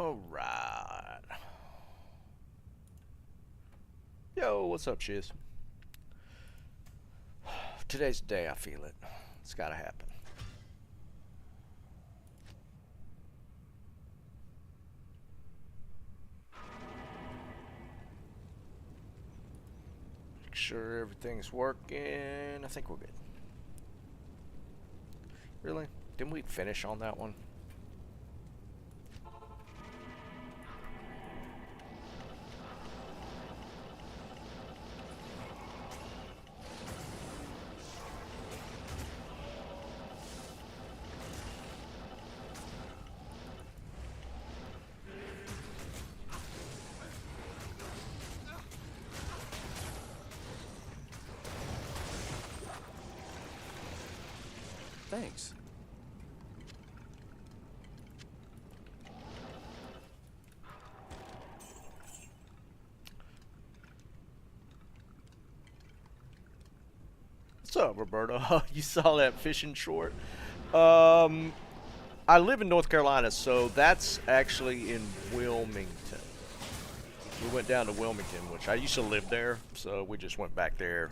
Alright. Yo, what's up, Shiz? Today's the day I feel it. It's gotta happen. Make sure everything's working. I think we're good. Really? Didn't we finish on that one? Thanks. What's up, Roberto? You saw that fishing short? I live in North Carolina, so that's actually in Wilmington. We went down to Wilmington, which I used to live there, so we just went back there.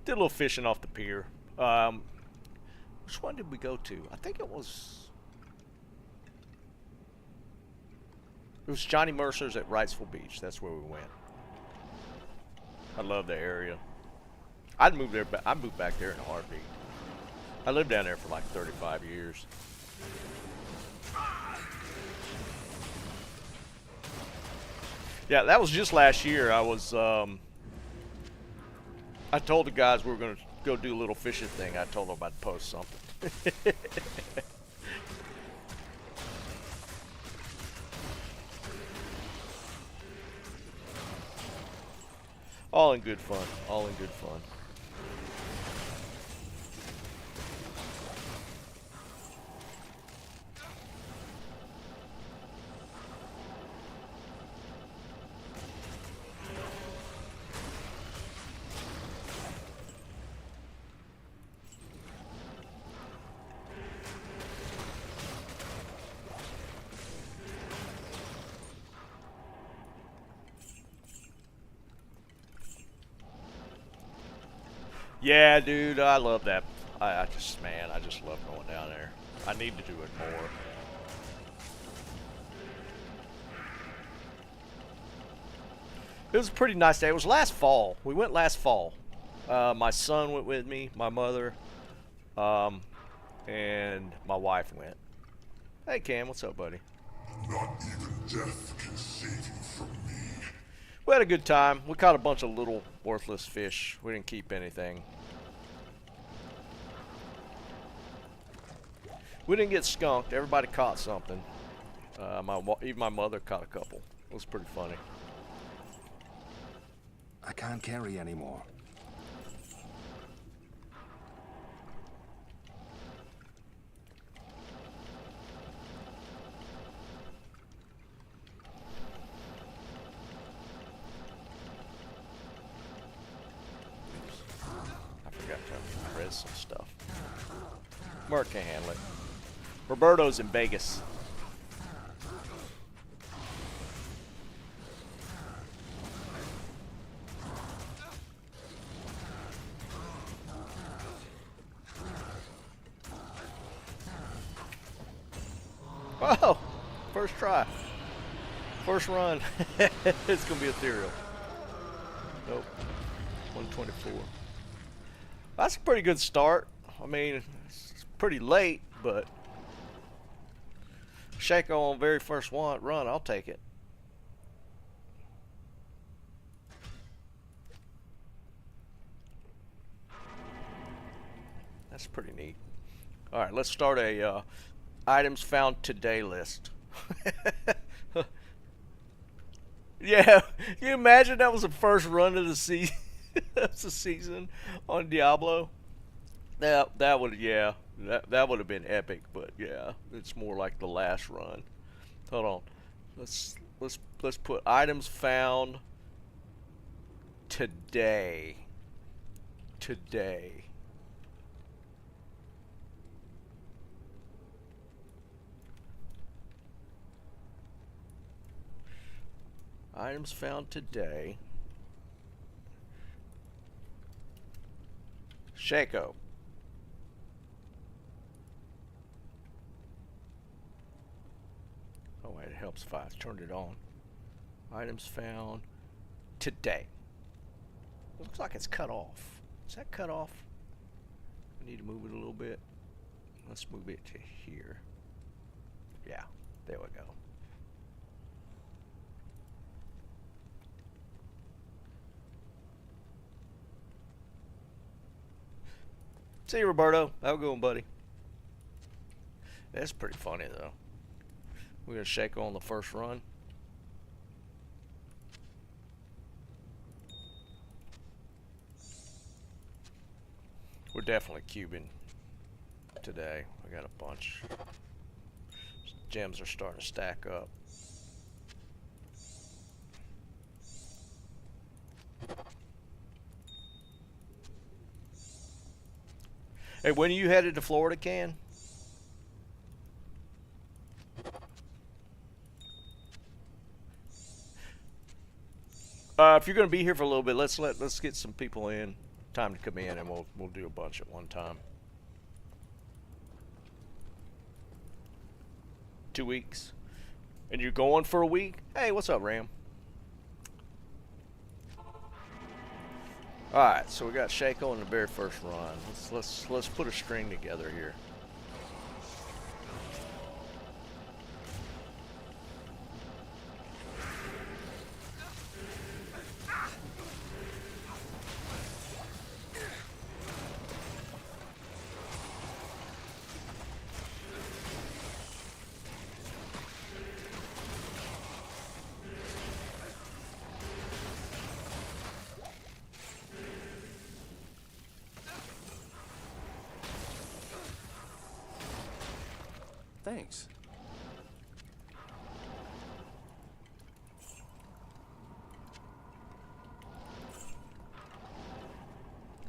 Did a little fishing off the pier. Which one did we go to? I think it was Johnny Mercer's at Wrightsville Beach. That's where we went. I love the area. I'd move there. I moved back there in a heartbeat. I lived down there for like 35 years. Yeah, that was just last year. I was. I told the guys we were going to go do a little fishing thing. I told them I'd post something. All in good fun. All in good fun. Yeah, dude, I love that. I just love going down there. I need to do it more. It was a pretty nice day. It was last fall. We went last fall. My son went with me, my mother, and my wife went. Hey, Cam, what's up, buddy? Not even death can save you from me. We had a good time. We caught a bunch of little worthless fish. We didn't keep anything. We didn't get skunked. Everybody caught something. Even my mother caught a couple. It was pretty funny. I can't carry anymore. I forgot to press some stuff. Mark can handle it. Roberto's in Vegas. Oh, first try. First run. It's going to be ethereal. Nope. 124. That's a pretty good start. I mean, it's pretty late, but Shanko on very first run, I'll take it. That's pretty neat. All right, let's start a items found today list. Yeah, can you imagine that was the first run of the season? That's the season on Diablo. That would that would have been epic, but yeah, it's more like the last run. Hold on, let's put items found today. Today. Items found today. Shaco. Oh wait, it helps if I turned it on. Items found today. Looks like it's cut off. Is that cut off? I need to move it a little bit. Let's move it to here. Yeah, there we go. See you, Roberto. How we going, buddy? That's pretty funny, though. We're going to shake on the first run. We're definitely cubing today. I got a bunch. Gems are starting to stack up. Hey, when are you headed to Florida, Can? If you're going to be here for a little bit, let's get some people in. Time to come in, and we'll do a bunch at one time. 2 weeks, and you're going for a week. Hey, what's up, Ram? All right, so we got Shaco in the very first run. Let's put a string together here. Thanks.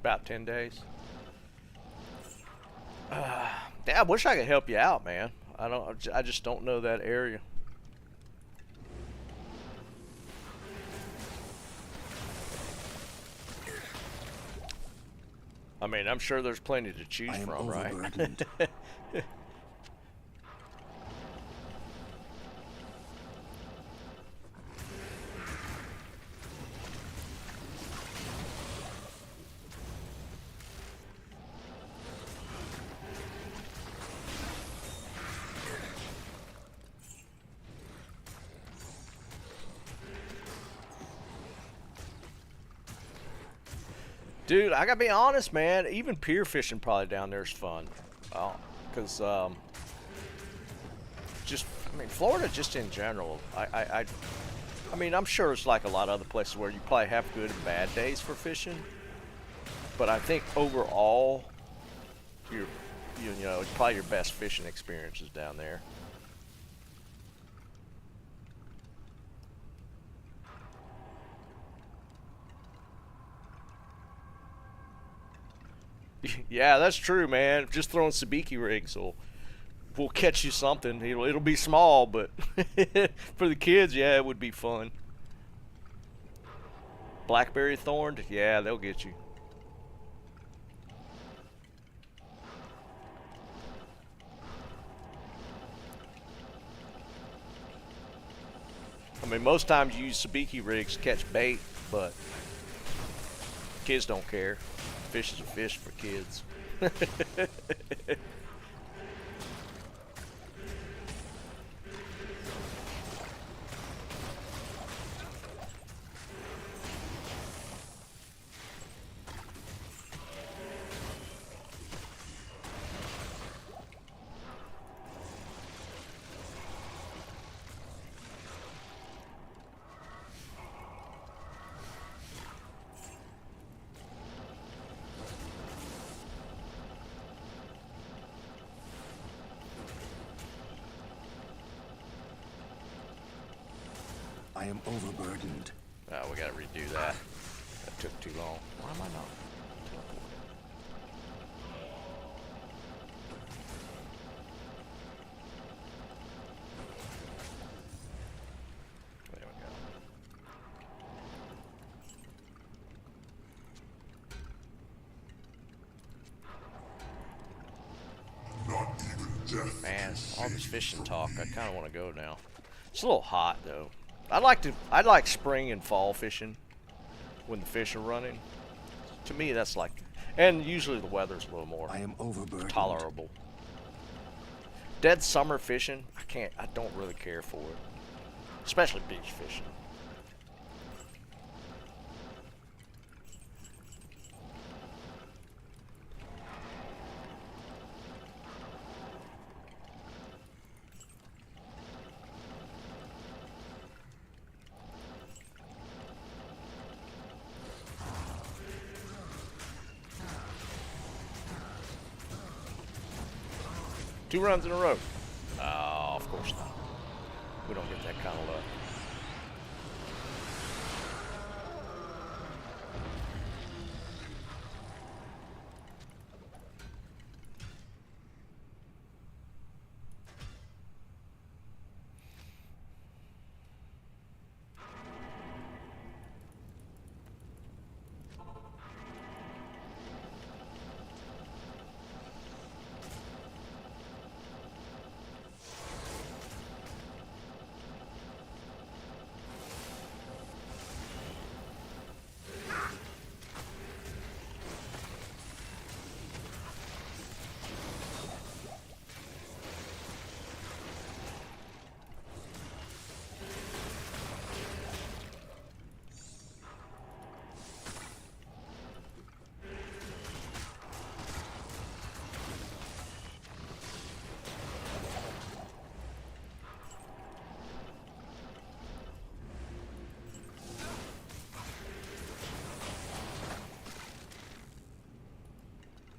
About 10 days. I wish I could help you out, man. I just don't know that area. I mean, I'm sure there's plenty to choose from, right? Dude, I gotta be honest, man. Even pier fishing probably down there is fun, because just, I mean, Florida just in general. I mean, I'm sure it's like a lot of other places where you probably have good and bad days for fishing, but I think overall, you know, it's probably your best fishing experiences down there. Yeah, that's true, man. Just throwing sabiki rigs will catch you something. It'll be small, but for the kids, yeah, it would be fun. Blackberry thorned, yeah, they'll get you. I mean, most times you use sabiki rigs to catch bait, but kids don't care. Fish is a fish for kids. I am overburdened. Oh, we gotta redo that. That took too long. Why am I not? There we go. all this fishing talk, I kind of want to go now. It's a little hot though. I like spring and fall fishing when the fish are running. To me, that's like, and usually the weather's a little more I am overburdened. tolerable. Dead summer fishing, I don't really care for it, especially beach fishing. Two runs in a row. Oh, of course not. We don't get that kind of luck.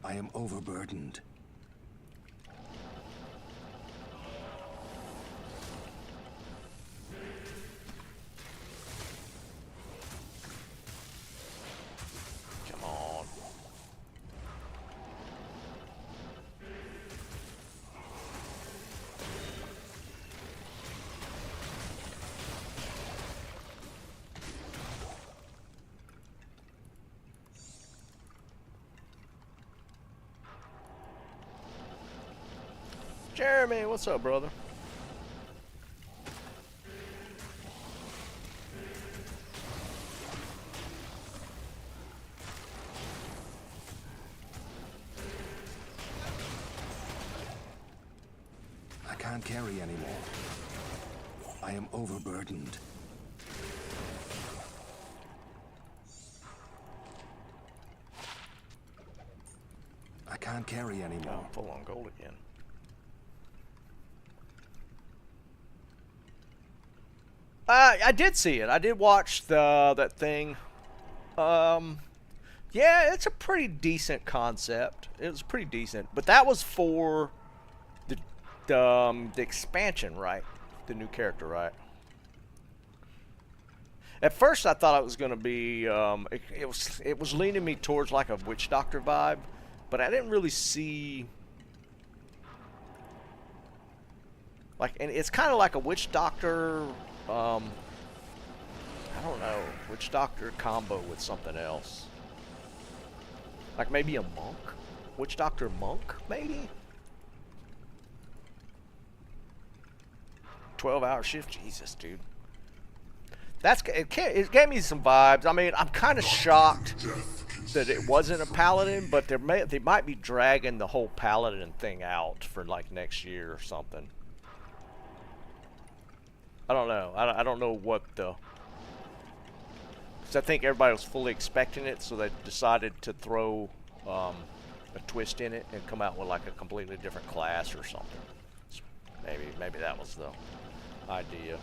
I am overburdened. Come on. Jeremy, what's up, brother? I can't carry anymore. I am overburdened. I can't carry anymore. Oh, full on gold again. I did see it. I did watch that thing. Yeah, it's a pretty decent concept. It was pretty decent, but that was for the expansion, right? The new character, right? At first, I thought it was going to be. It was leaning me towards like a witch doctor vibe, but I didn't really see. Like, and it's kind of like a witch doctor. I don't know, witch doctor combo with something else. Like maybe a monk? Witch doctor monk, maybe? 12-hour shift? Jesus, dude. It gave me some vibes. I mean, I'm kind of shocked that it wasn't a paladin, but they might be dragging the whole paladin thing out for like next year or something. I don't know. I don't know what the... Because I think everybody was fully expecting it, so they decided to throw a twist in it and come out with like a completely different class or something. So maybe that was the idea.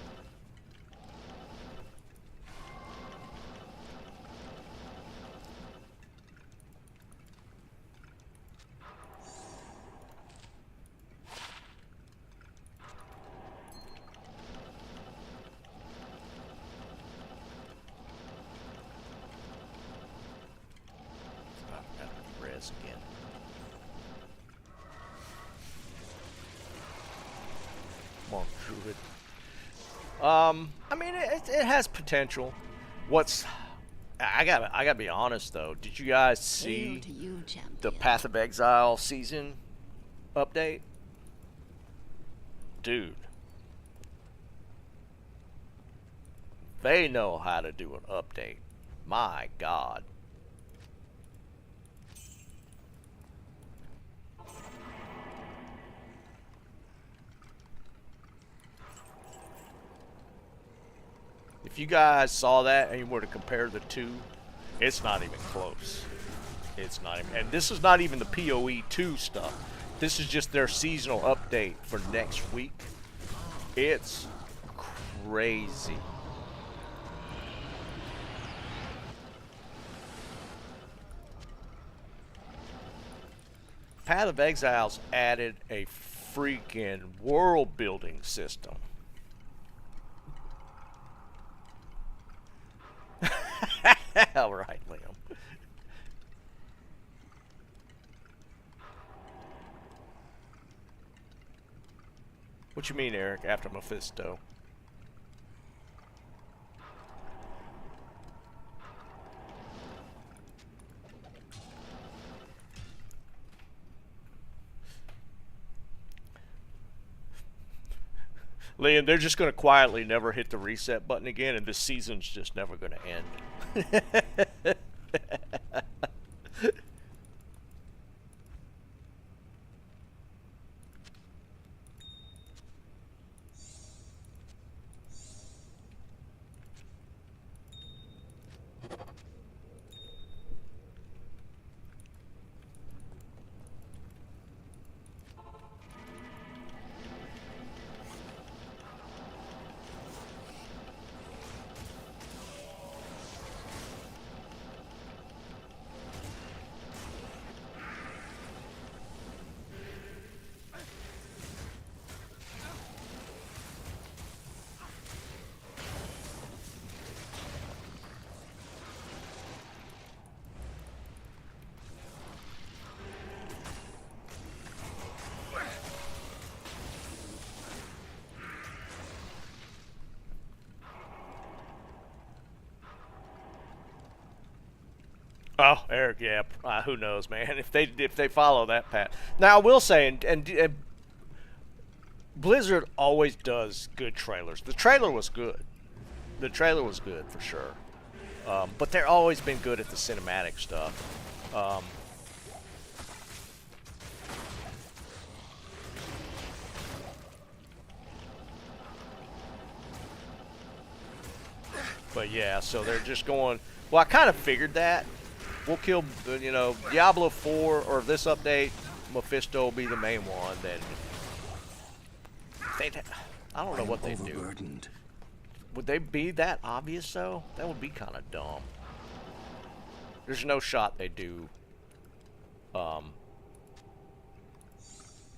Again. Monk druid. I mean, it has potential. I gotta be honest though. Did you guys see the Path of Exile season update? dude. They know how to do an update. My God. If you guys saw that and you were to compare the two, it's not even close. It's not even, and this is not even the PoE 2 stuff. This is just their seasonal update for next week. It's crazy. Path of Exiles added a freaking world building system. All right, Liam. What you mean, Eric, after Mephisto? Liam, they're just going to quietly never hit the reset button again, and this season's just never going to end. Oh, Eric, yeah, who knows, man? If they follow that path. Now, I will say, and Blizzard always does good trailers. The trailer was good. The trailer was good for sure. But they've always been good at the cinematic stuff. But yeah, so they're just going. Well, I kind of figured that. We'll kill, you know, Diablo 4 or this update. Mephisto will be the main one. Then I don't know what they do. Would they be that obvious though? That would be kind of dumb. There's no shot they do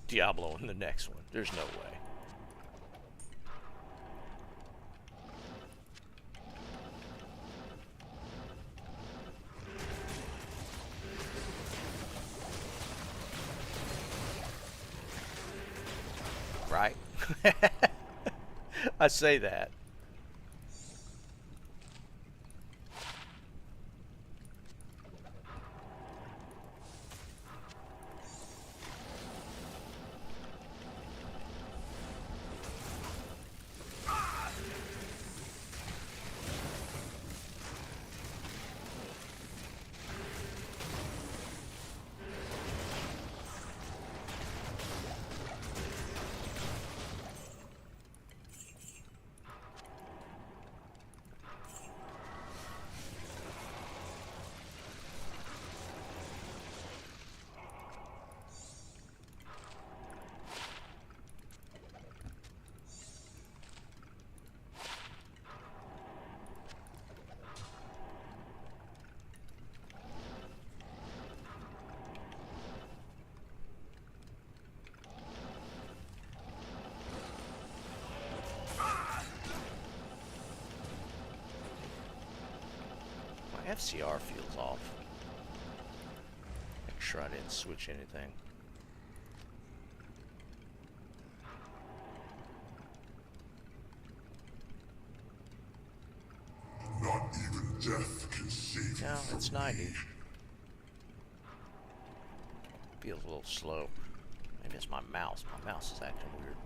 Diablo in the next one. There's no way. Right? I say that. FCR feels off. Make sure I didn't switch anything. Not even death can save you. No, from it's 90. me. Feels a little slow. Maybe it's my mouse. My mouse is acting weird.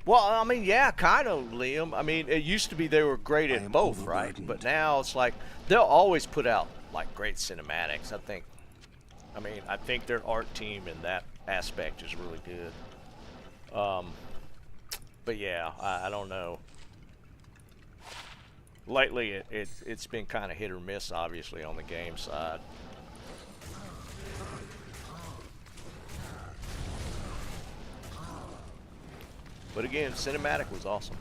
Well, I mean, yeah, kind of, Liam. I mean, it used to be they were great I at am both, right? overburdened. But now it's like they'll always put out like great cinematics. I think. I mean, I think their art team in that aspect is really good. But yeah, I don't know. Lately, it's been kind of hit or miss, obviously, on the game side. But again, cinematic was awesome.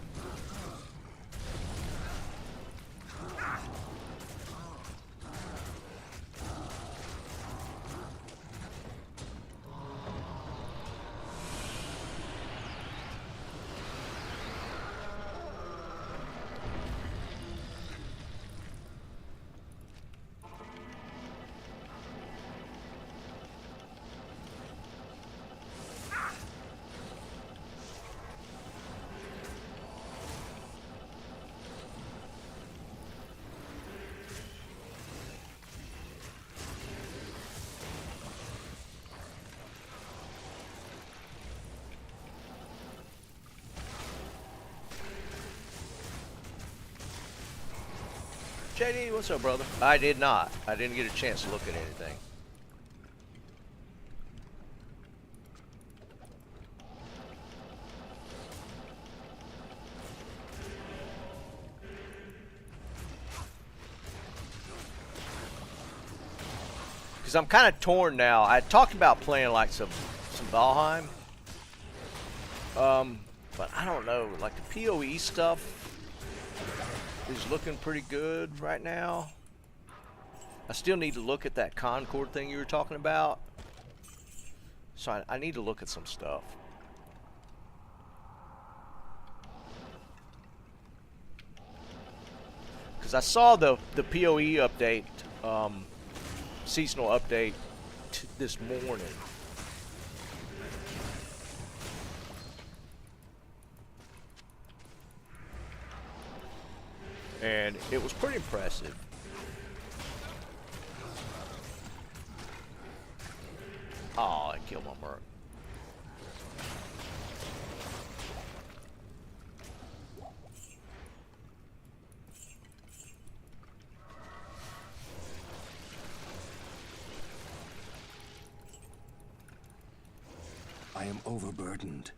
JD, what's up, brother? I did not. I didn't get a chance to look at anything. Because I'm kind of torn now. I talked about playing like some Valheim. But I don't know. Like the PoE stuff is looking pretty good right now. I still need to look at that Concord thing you were talking about. So I need to look at some stuff. Because I saw the PoE update, seasonal update this morning. And it was pretty impressive. Oh, I killed my merc. I am overburdened.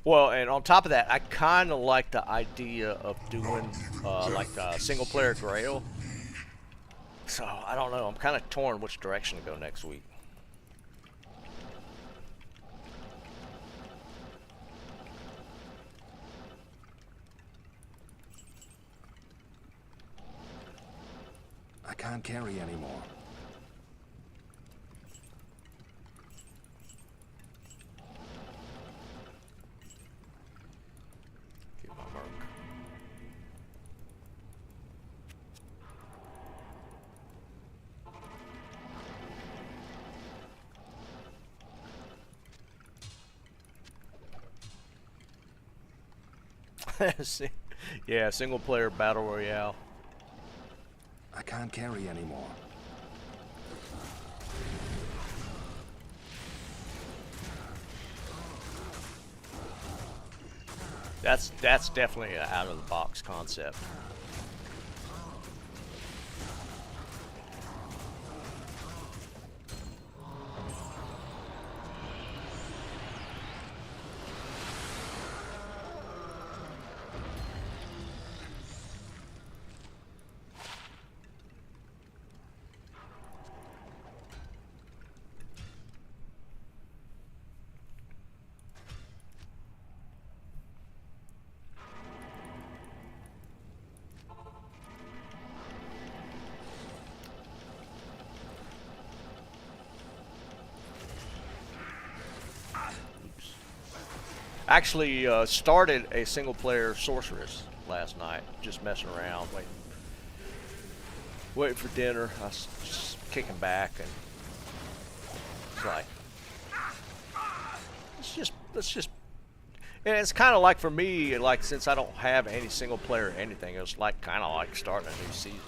Well, and on top of that, I kind of like the idea of doing like a single player Grail. So I don't know. I'm kind of torn which direction to go next week. I can't carry anymore. Get my merc. Yeah, single player battle royale. I can't carry anymore. That's definitely an out of the box concept. Actually started a single player sorceress last night, just messing around, waiting for dinner. I was just kicking back and it's like let's just. And it's kind of like for me, like since I don't have any single player or anything, it's like kind of like starting a new season.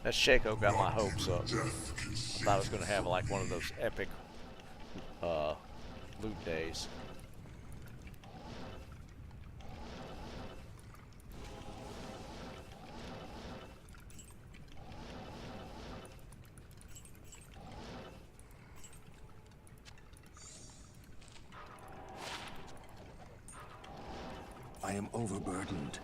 That Shaco got my hopes up. I thought I was gonna have like one of those epic loot days. I am overburdened.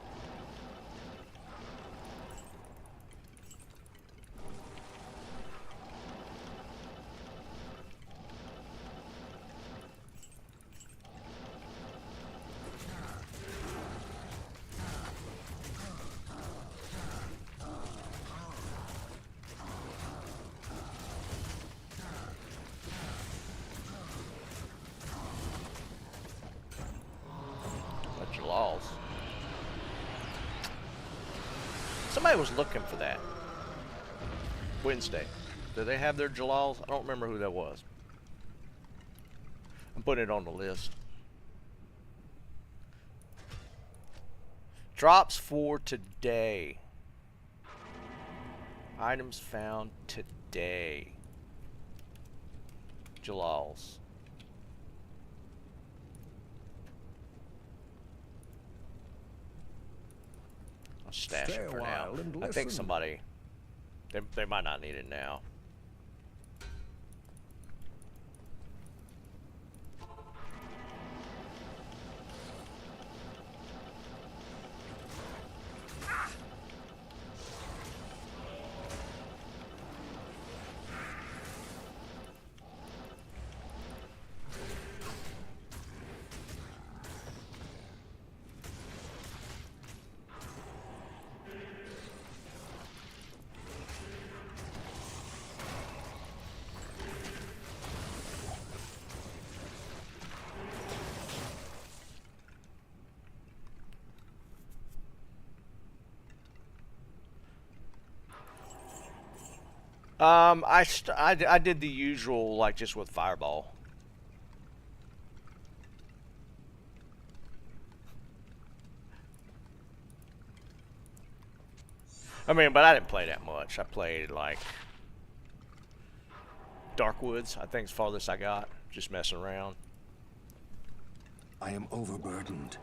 Laws. Somebody was looking for that. Wednesday. Do they have their Jalals? I don't remember who that was. I'm putting it on the list. Drops for today. Items found today. Jalals. Stash it for now. I think somebody, they might not need it now. I did the usual, like just with Fireball. I mean, but I didn't play that much. I played like Darkwoods, I think is farthest I got, just messing around. I am overburdened.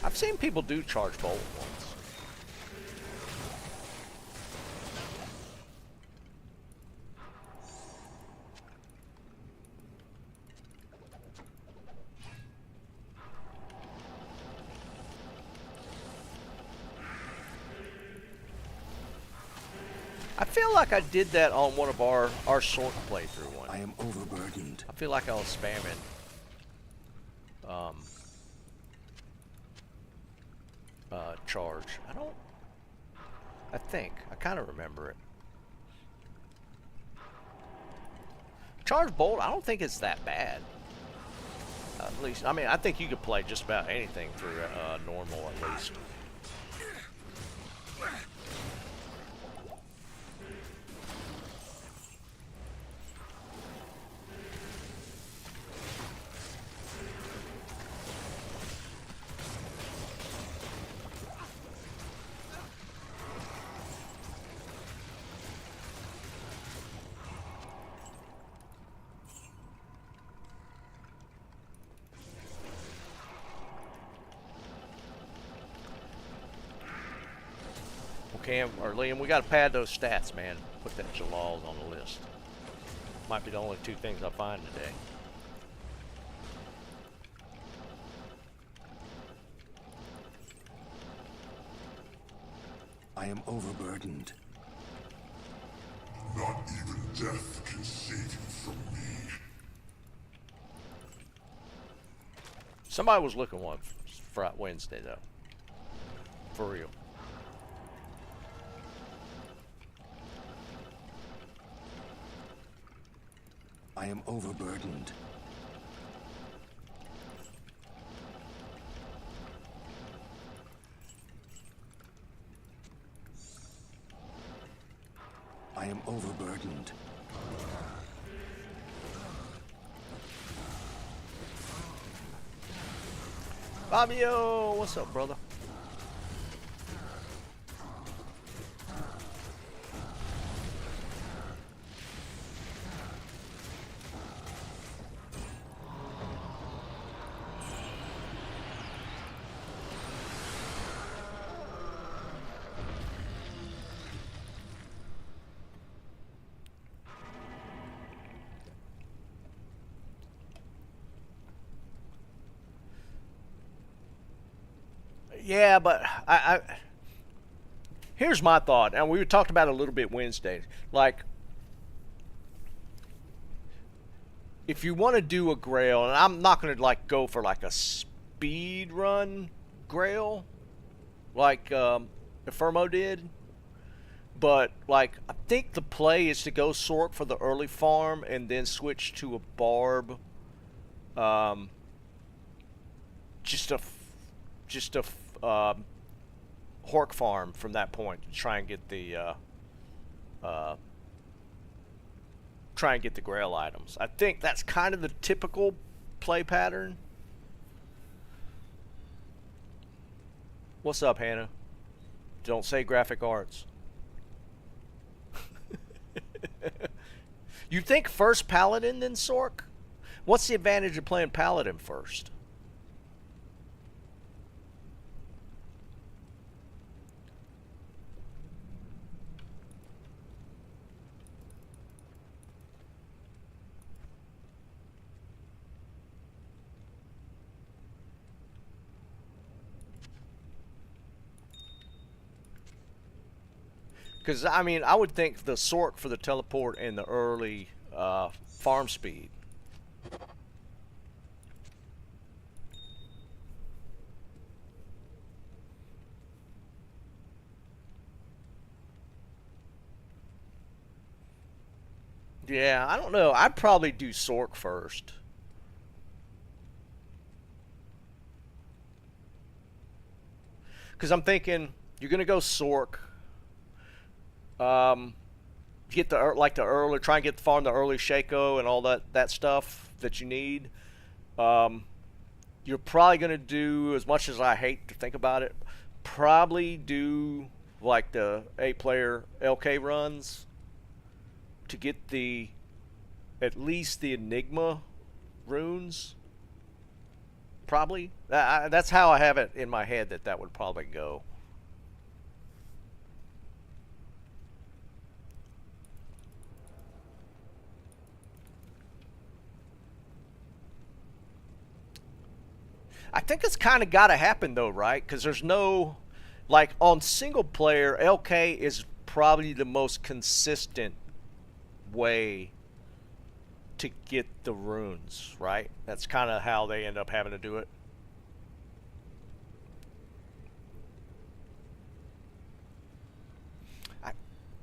I've seen people do Charge Bolt once. I feel like I did that on one of our short playthrough one. I am overburdened. I feel like I was spamming charge. I kind of remember it. Charge Bolt, I don't think it's that bad. At least, I mean, I think you could play just about anything through normal at least. Cam or Liam, we got to pad those stats, man. Put that Jalal's on the list. Might be the only two things I find today. I am overburdened. Not even death can save you from me. Somebody was looking one Friday, Wednesday though. For real. I am overburdened. I am overburdened. Fabio, what's up, brother? Yeah, but here's my thought, and we talked about it a little bit Wednesday. Like, if you want to do a Grail, and I'm not going to like go for like a speed run Grail, like Infermo did, but like I think the play is to go Sork for the early farm and then switch to a Barb, just a Hork farm from that point to try and get the Grail items. I think that's kind of the typical play pattern. What's up, Hannah? Don't say graphic arts. You think first Paladin then Sork? What's the advantage of playing Paladin first? Because, I mean, I would think the Sork for the teleport and the early farm speed. Yeah, I don't know. I'd probably do Sork first. Because I'm thinking you're going to go Sork. Get the early, try and get the farm the early Shaco and all that stuff that you need. You're probably gonna do, as much as I hate to think about it, probably do like the 8-player LK runs to get at least the Enigma runes. Probably that's how I have it in my head that would probably go. I think it's kind of got to happen though, right? Because there's no, like on single player, LK is probably the most consistent way to get the runes, right? That's kind of how they end up having to do it.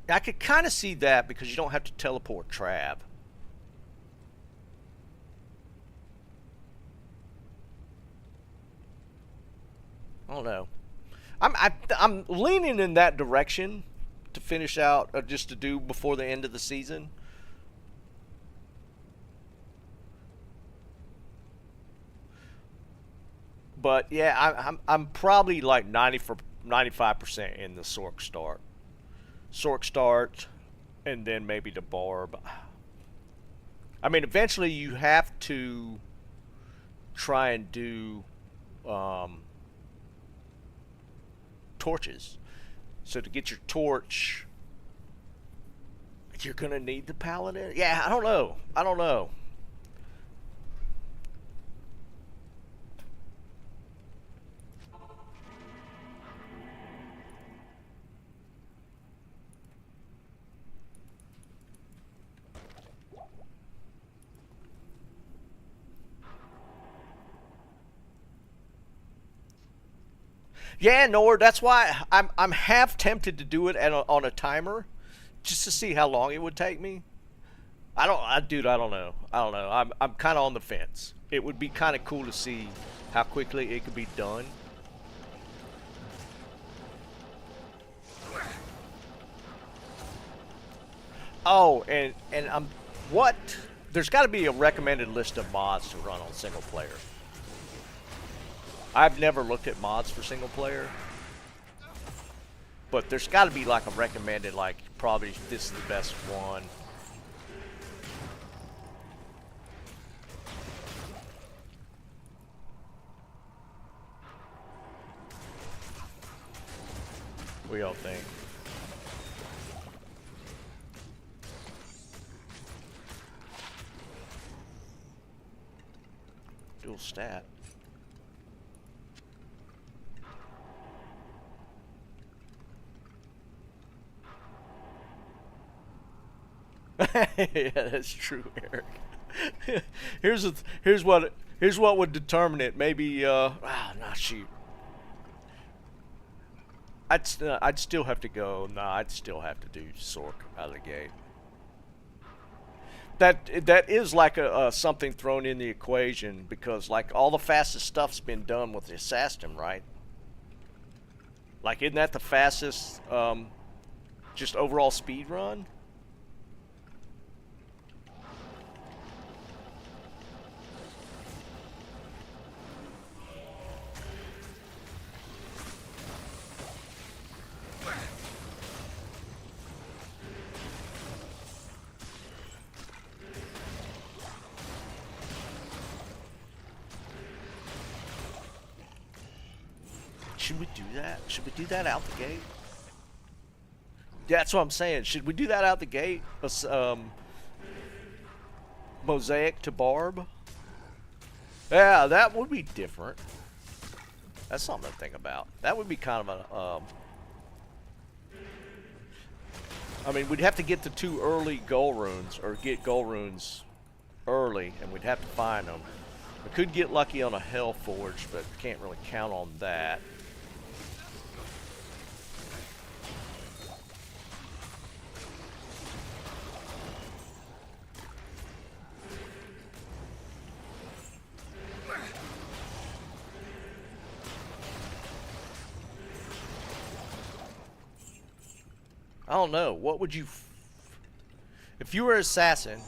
I could kind of see that because you don't have to teleport Trav. don't know. I'm leaning in that direction to finish out, or just to do before the end of the season. But yeah, I'm probably like 95% in the Sork start, and then maybe the Barb. I mean, eventually you have to try and do torches. So to get your torch, you're gonna need the paladin. Yeah, I don't know. I don't know. Yeah, Nor. That's why I'm half tempted to do it on a timer, just to see how long it would take me. Dude, I don't know. I don't know. I'm kind of on the fence. It would be kind of cool to see how quickly it could be done. Oh, and what? There's got to be a recommended list of mods to run on single player. I've never looked at mods for single player, but there's got to be like a recommended, like probably this is the best one. What y'all think? Dual stat. Yeah, that's true, Eric. Here's what would determine it. Maybe shoot. I'd still have to go. Nah, I'd still have to do Sork out of the gate. That is like a something thrown in the equation, because like all the fastest stuff's been done with the assassin, right? Like, isn't that the fastest just overall speed run? Should we do that? Should we do that out the gate? Yeah, that's what I'm saying. Should we do that out the gate? Mosaic to Barb? Yeah, that would be different. That's something to think about. That would be kind of a... I mean, we'd have to get the 2 early gold runes, or get gold runes early, and we'd have to find them. We could get lucky on a Hell Forge, but can't really count on that. I don't know. What would you... If you were an assassin,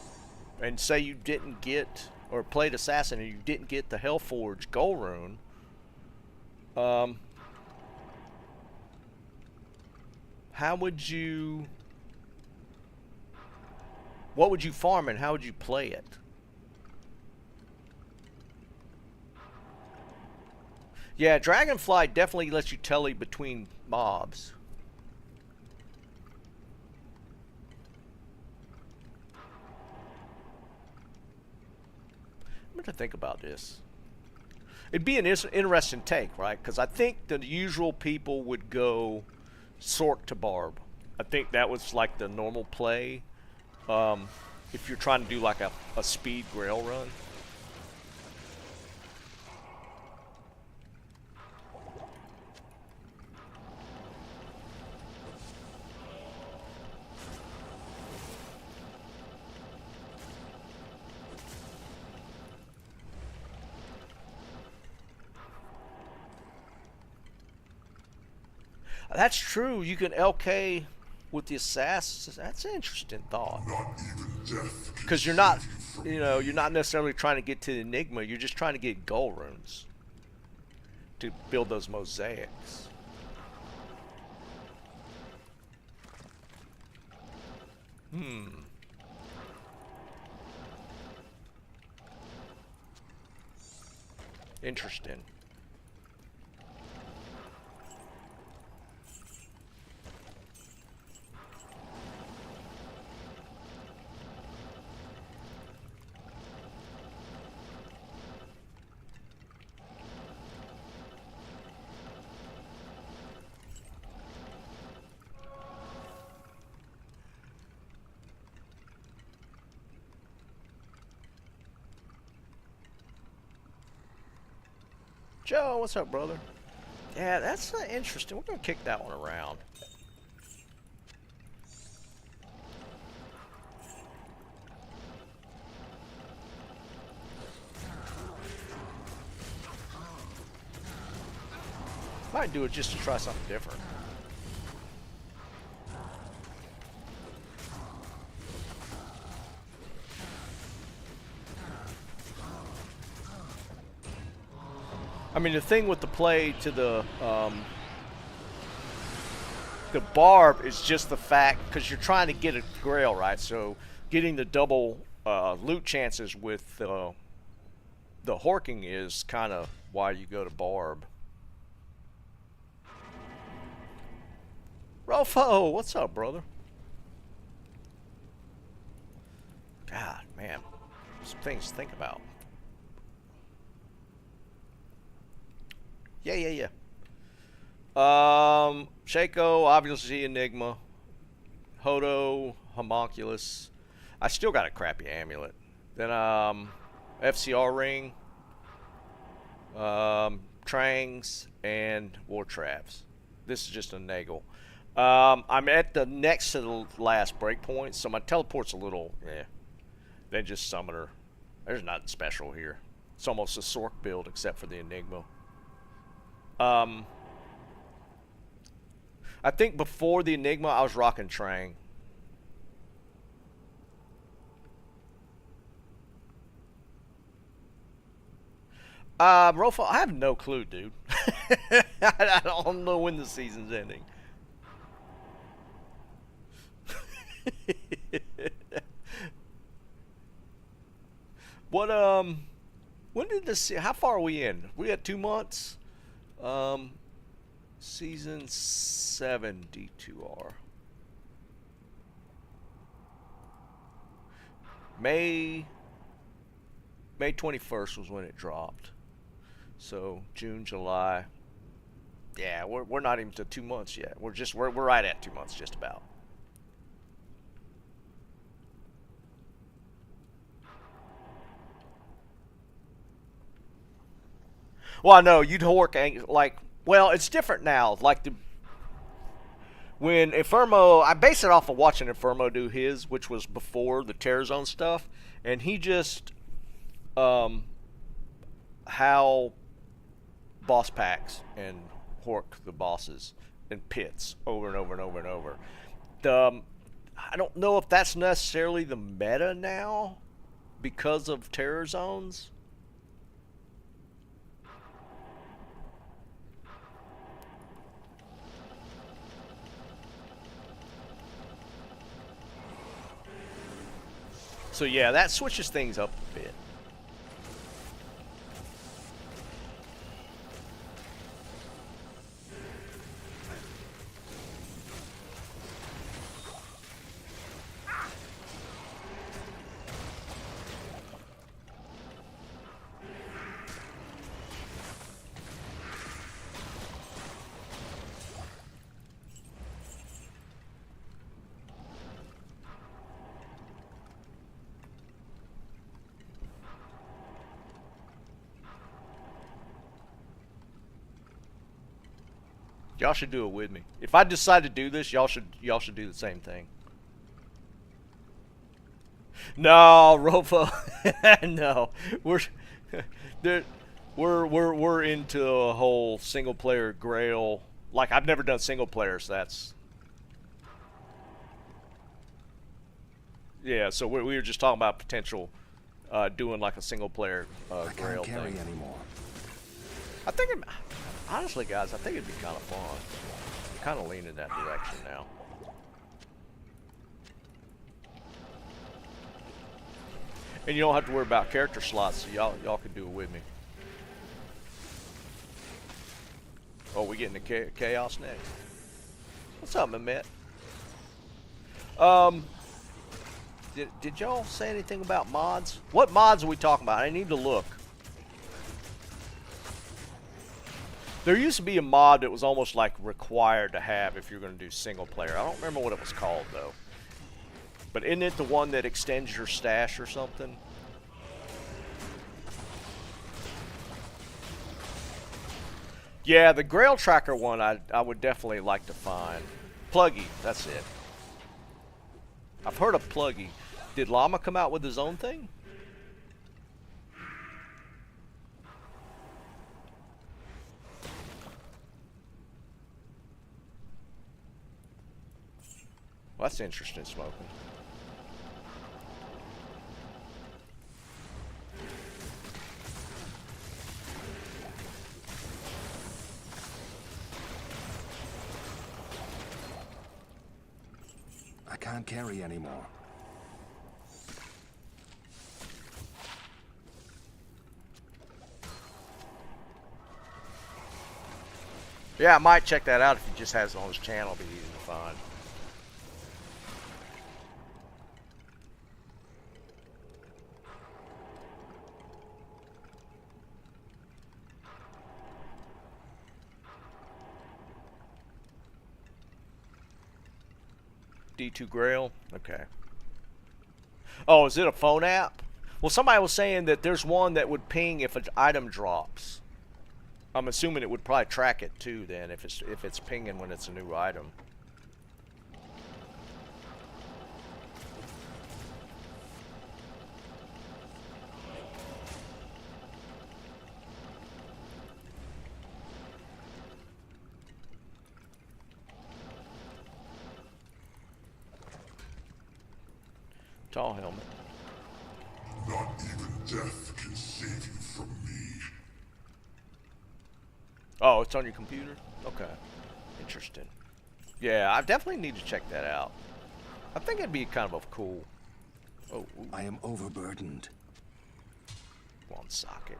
and say you didn't get... Or played assassin and you didn't get the Hellforge gold rune... how would you... What would you farm and how would you play it? Yeah, Dragonfly definitely lets you telly between mobs. I'm going to think about this. It'd be an interesting take, right? Because I think the usual people would go Sork to Barb. I think that was like the normal play. If you're trying to do like a speed grail run. That's true. You can LK with the assassins. That's an interesting thought. Not even death can Because you're not, you're not necessarily trying to get to the Enigma. You're just trying to get gold runes to build those mosaics. Interesting. Joe, what's up, brother? Yeah, that's interesting. We're gonna kick that one around. Might do it just to try something different. I mean, the thing with the play to the barb is just the fact, because you're trying to get a grail, right? So getting the double loot chances with the horking is kind of why you go to barb. Rofo, what's up, brother? God, man, some things to think about. Yeah. Shaco, obviously Enigma. Hodo, Homunculus. I still got a crappy amulet. Then FCR ring, Trangs, and War Traps. This is just a Nagel. I'm at the next to the last breakpoint, so my teleport's a little, then just Summoner. There's nothing special here. It's almost a Sork build except for the Enigma. I think before the Enigma, I was rocking Trang. Rofo, I have no clue, dude. I don't know when the season's ending. What, when did this, how far are we in? We at 2 months? Season 7 D2R. May 21st was when it dropped. So June, July. Yeah, we're not even to 2 months yet. We're right at 2 months, just about. Well, I know you'd hork like. Well, it's different now. Like when Infermo, I base it off of watching Infermo do his, which was before the Terror Zone stuff, and he just how boss packs and hork the bosses in pits over and over and over and over. I don't know if that's necessarily the meta now because of Terror Zones. So yeah, that switches things up a bit. Y'all should do it with me. If I decide to do this, y'all should do the same thing. No, Rofo. No. We're into a whole single player Grail Like, I've never done single player, so that's... Yeah, so we were just talking about potential doing like a single player I Grail can't carry thing. anymore. I think, honestly, guys, I think it'd be kind of fun. I'm kind of leaning that direction now. And you don't have to worry about character slots, so y'all can do it with me. Oh, we getting to chaos next. What's up, Mehmet? Did y'all say anything about mods? What mods are we talking about? I need to look. There used to be a mod that was almost like required to have if you're going to do single player. I don't remember what it was called though. But isn't it the one that extends your stash or something? Yeah, the Grail Tracker one I would definitely like to find. Pluggy, that's it. I've heard of Pluggy. Did Llama come out with his own thing? Well, that's interesting, smoking. I can't carry anymore. Yeah, I might check that out if he just has it on his channel. It'll be easy to find. D2 Grail? Okay. Oh, is it a phone app? Well, somebody was saying that there's one that would ping if an item drops. I'm assuming it would probably track it too then if it's pinging when it's a new item. Tall helmet. Not even death can save you from me. Oh, it's on your computer? Okay. Interesting. Yeah, I definitely need to check that out. I think it'd be kind of a cool... Oh, ooh, I am overburdened. one socket.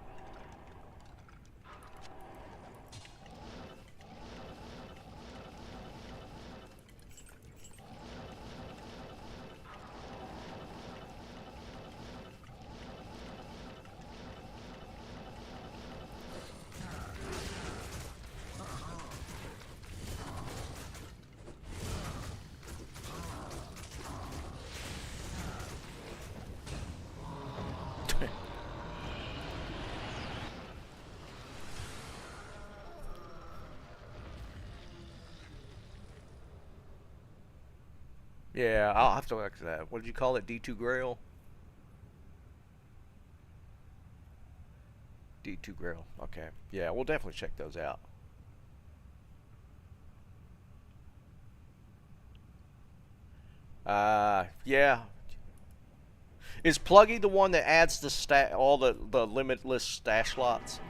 Yeah, I'll have to look at that. What did you call it? D2 Grail? D2 Grail. Okay. Yeah, we'll definitely check those out. Yeah. Is Pluggy the one that adds the all the limitless stash slots?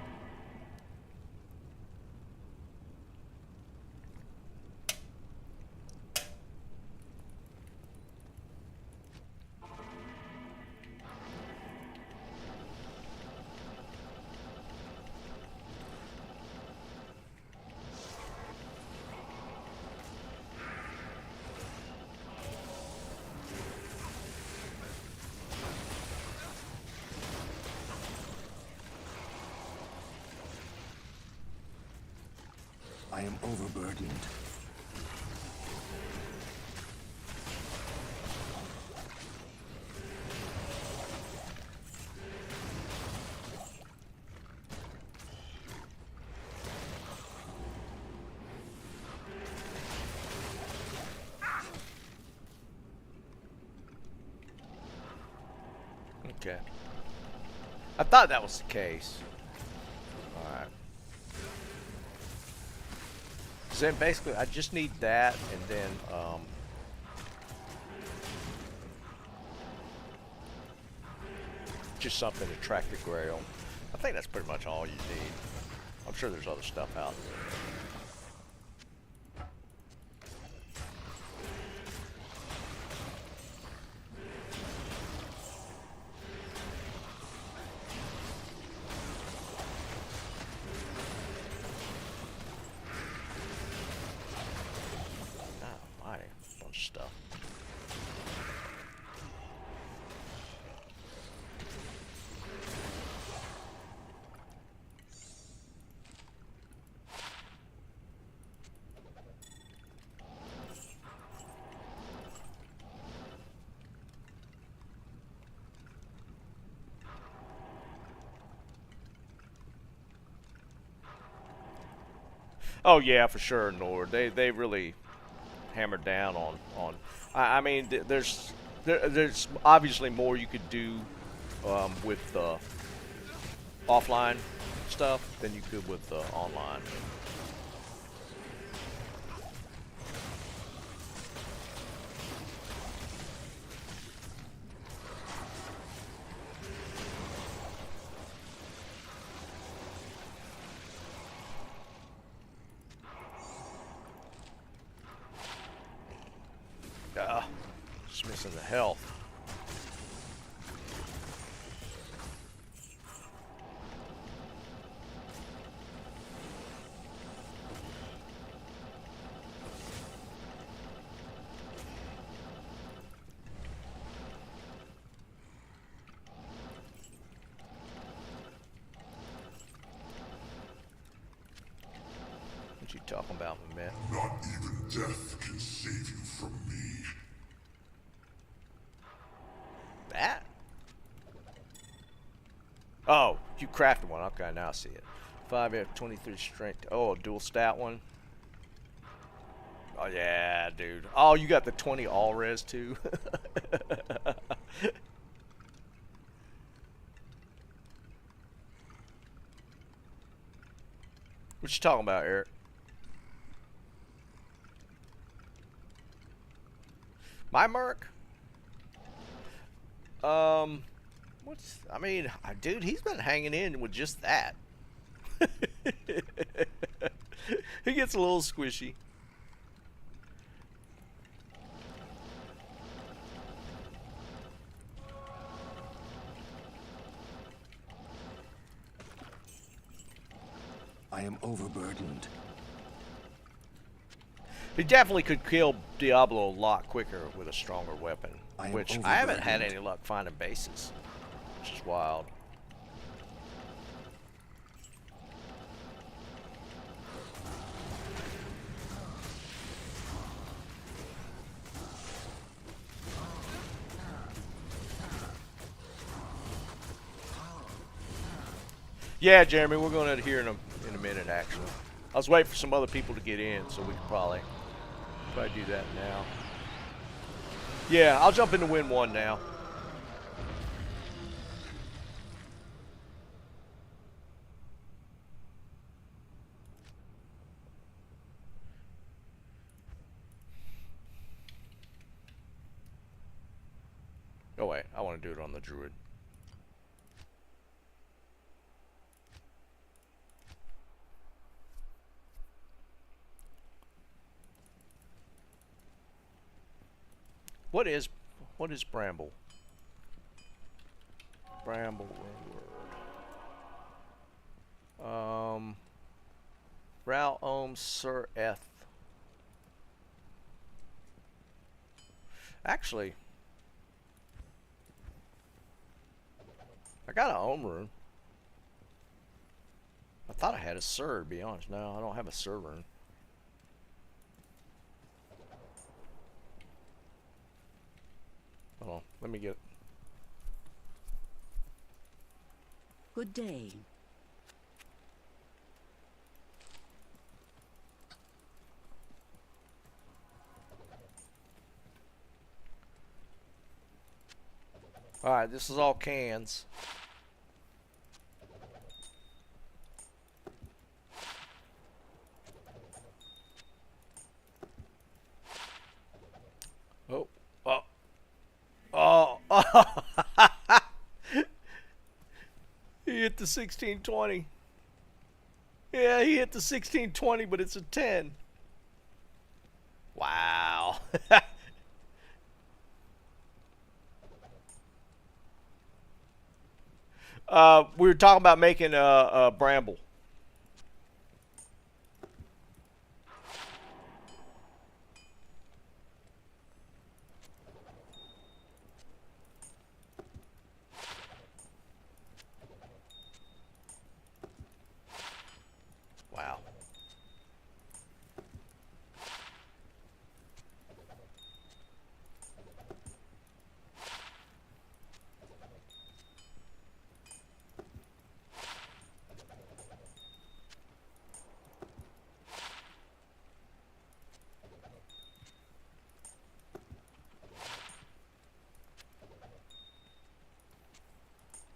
I am overburdened. Okay. I thought that was the case. Alright. So then basically, I just need that, and then just something to track the grail. I think that's pretty much all you need. I'm sure there's other stuff out there. Bunch of stuff. Oh yeah, for sure, Nord. They really hammered down on. I mean, there's obviously more you could do with offline stuff than you could with online. Just missing the health. What you talking about, my man? Not even death can save you from me. That? Oh, you crafted one. Okay, now I see it. 5 23 strength. Oh, a dual stat one. Oh yeah, dude. Oh, you got the 20 all res too. What you talking about, Eric? My Merc? I mean, dude, he's been hanging in with just that. He gets a little squishy. I am overburdened. He definitely could kill Diablo a lot quicker with a stronger weapon, I am which I haven't had overburdened. any luck finding bases, which is wild. Yeah, Jeremy, we're going to here in a minute, actually. I was waiting for some other people to get in, so we could probably do that now. Yeah, I'll jump into win one now. Oh wait, I want to do it on the druid. What is bramble? Bramble word. Ral Ohm Sir Eth. Actually, I got an Ohm rune. I thought I had a Sir, to be honest. No, I don't have a Sir rune. Hold on, let me get. Good day. Alright, this is all cans. 1620. Yeah, he hit the 1620, but it's a 10. Wow. We were talking about making a bramble. Wow.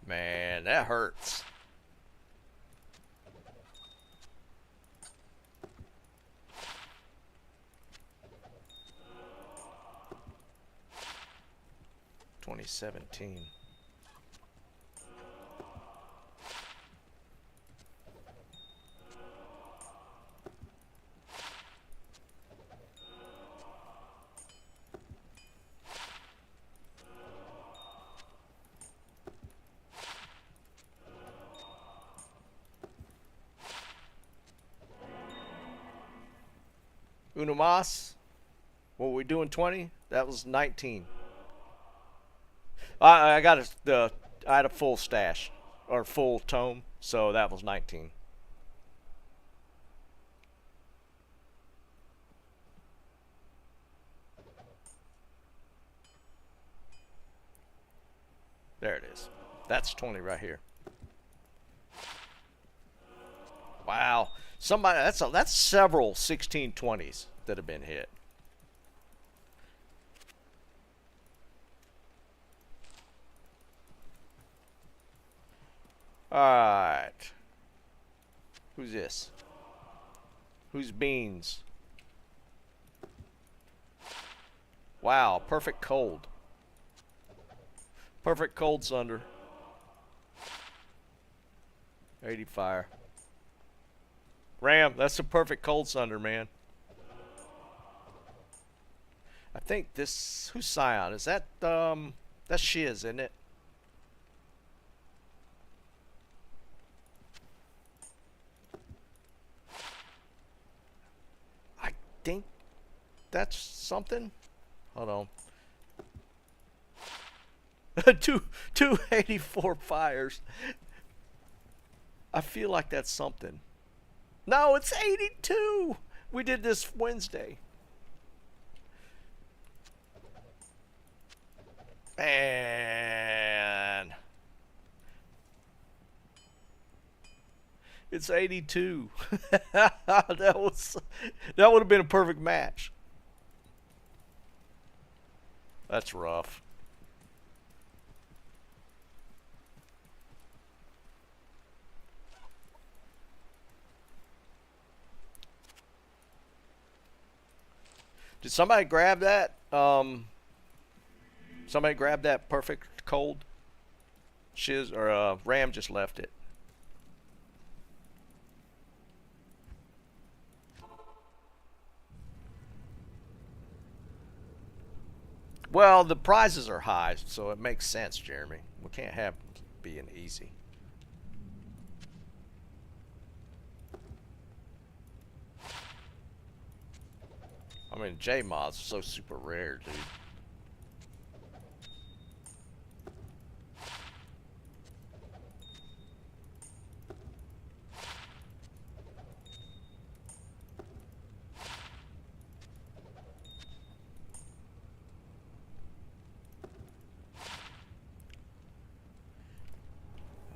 Man, that hurts. $2017. Uno mas. What were we doing? 20? That was 19. I got I had a full stash or full tome, so that was 19. There it is. That's 20 right here. Wow. Somebody that's several 1620s that have been hit. Alright. Who's this? Who's Beans? Wow, perfect cold. Perfect cold sunder. 80 fire. Ram, that's a perfect cold sunder, man. I think this, who's Scion? Is that that's Shiz, isn't it? I think that's something. Hold on. 284 fires. I feel like that's something. No, it's 82. We did this Wednesday. Man. It's 82. that would have been a perfect match. That's rough. Did somebody grab that? Somebody grab that perfect cold? Shiz or Ram just left it. Well, the prizes are high, so it makes sense, Jeremy. We can't have being easy. I mean, J-Mod's so super rare, dude.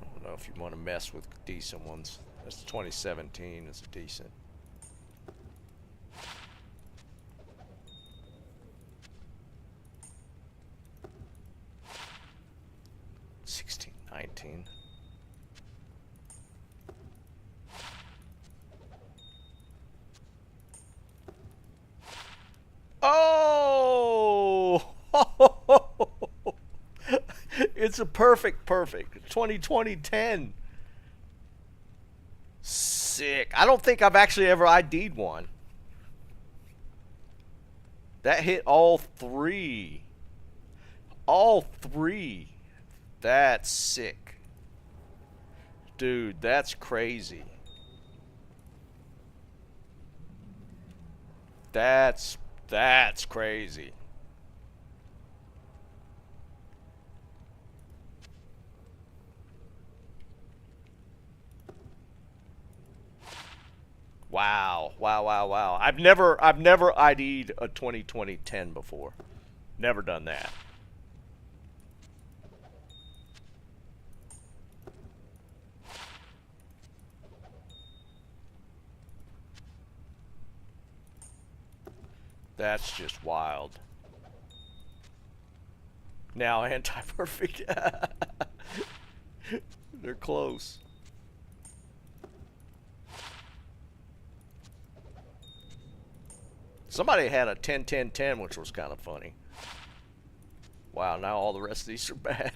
I don't know if you want to mess with decent ones. That's 2017 is a decent. Oh! It's a perfect. 2020-10. Sick. I don't think I've actually ever ID'd one. That hit all three. All three. That's sick. Dude, that's crazy. That's crazy. Wow. Wow, wow, wow. I've never ID'd a 2020-10 before. Never done that. That's just wild. Now anti-perfect. They're close. Somebody had a 10-10-10, which was kind of funny. Wow, now all the rest of these are bad.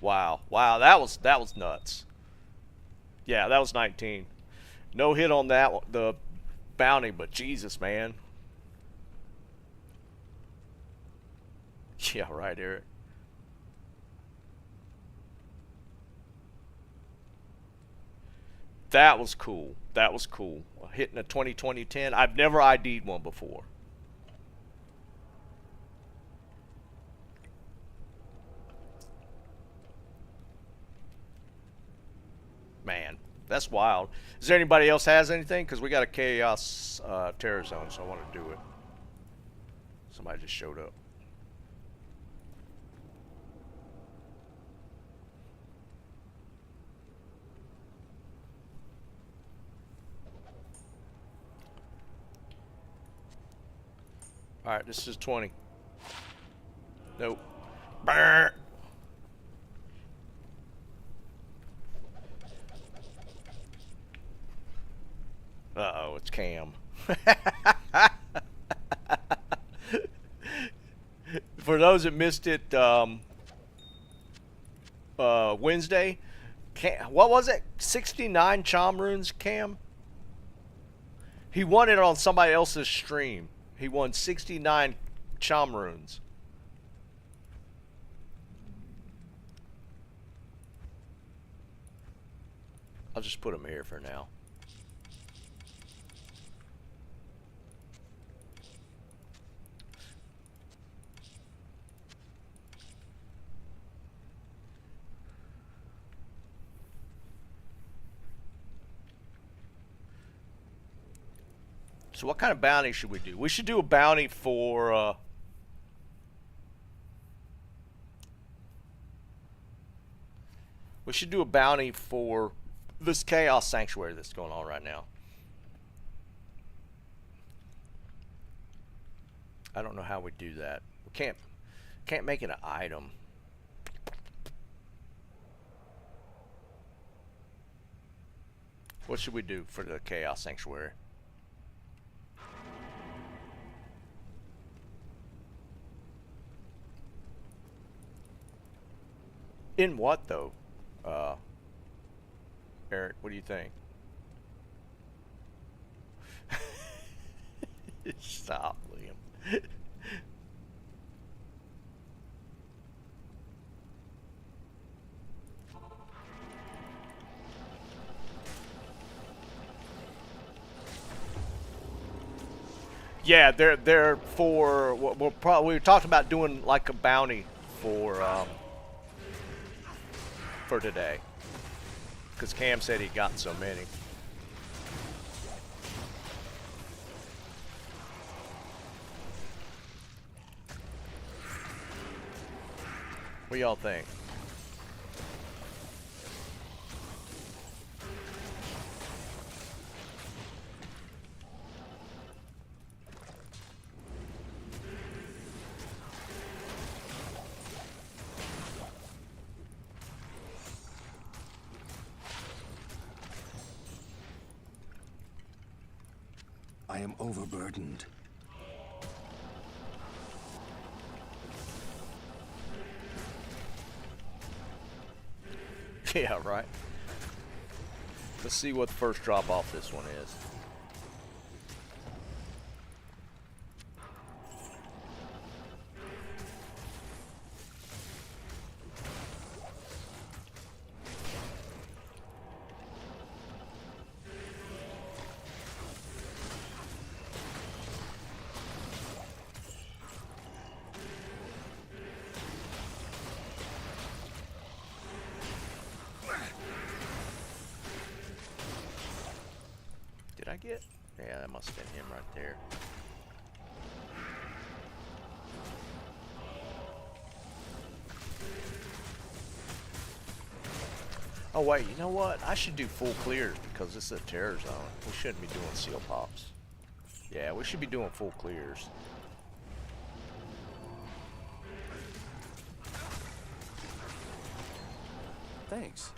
Wow. Wow, that was nuts. Yeah, that was 19. No hit on that one, the bounty, but Jesus, man. Yeah, right, Eric. That was cool. That was cool. Hitting a 20-20-10. I've never ID'd one before. Man, that's wild. Is there anybody else has anything? Because we got a chaos terror zone, so I want to do it. Somebody just showed up. Alright, this is 20. Nope. Brr. Uh-oh, it's Cam. For those that missed it, Wednesday, what was it? 69 Chom runes, Cam? He won it on somebody else's stream. He won 69 Chom runes. I'll just put him here for now. So what kind of bounty should we do? We should do a bounty for we should do a bounty for this Chaos Sanctuary that's going on right now. I don't know how we do that. We can't make it an item. What should we do for the Chaos Sanctuary? In what though? Eric, what do you think? Stop, William. Yeah, they're for we were talking about doing like a bounty for today, because Cam said he'd gotten so many. What y'all think? I am overburdened. Yeah, right. Let's see what the first drop off this one is. Did I get? Yeah, that must have been him right there. Oh wait, you know what? I should do full clears because this is a terror zone. We shouldn't be doing seal pops. Yeah, we should be doing full clears. Thanks.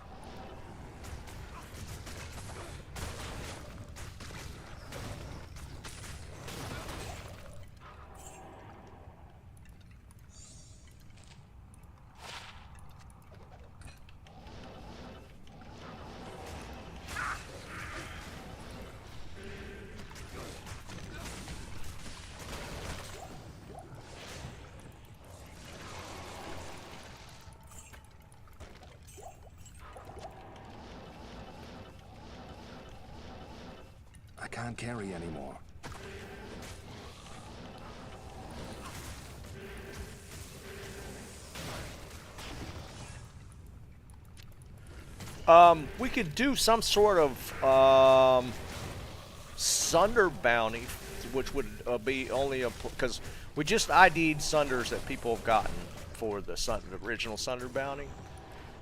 I can't carry anymore. We could do some sort of Sunder bounty, which would be only a because we just ID'd Sunders that people have gotten for the original Sunder bounty.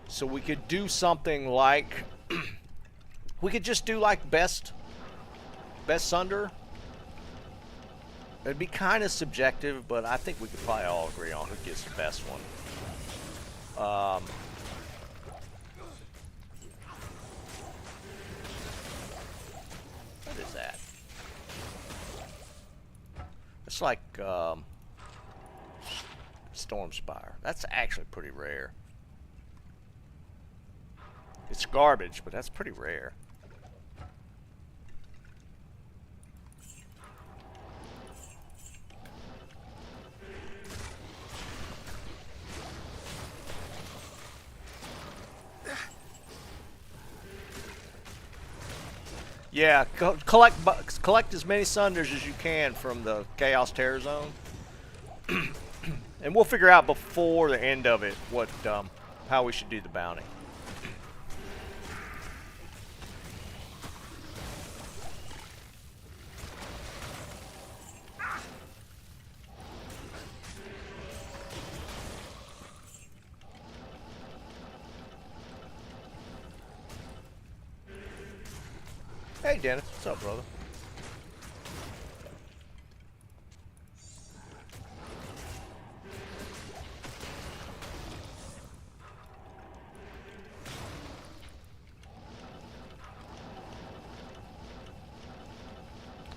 So we could do something like we could just do like best Sunder. It'd be kind of subjective, but I think we could probably all agree on who gets the best one. What is that? It's like Storm Spire. That's actually pretty rare. It's garbage, but that's pretty rare. Yeah, collect as many Sunders as you can from the Chaos Terror Zone, and we'll figure out before the end of it what how we should do the bounty. Hey Dennis, what's up, brother?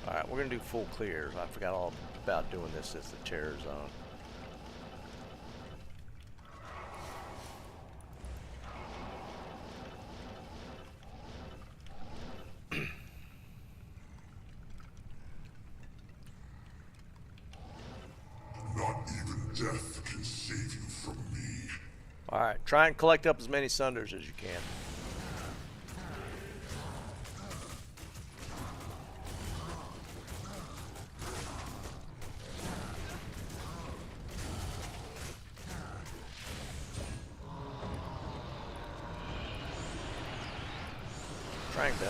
Alright, we're gonna do full clears. I forgot all about doing this as the terror zone. Not even death can save you from me. Alright, try and collect up as many Sunders as you can. Triangle.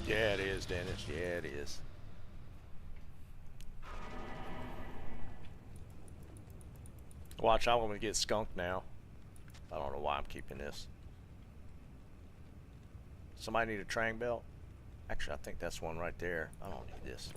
Yeah, it is, Dennis. Yeah, it is. Watch, I'm gonna get skunked now. I don't know why I'm keeping this. Somebody need a Trang belt? Actually, I think that's one right there. I don't need this.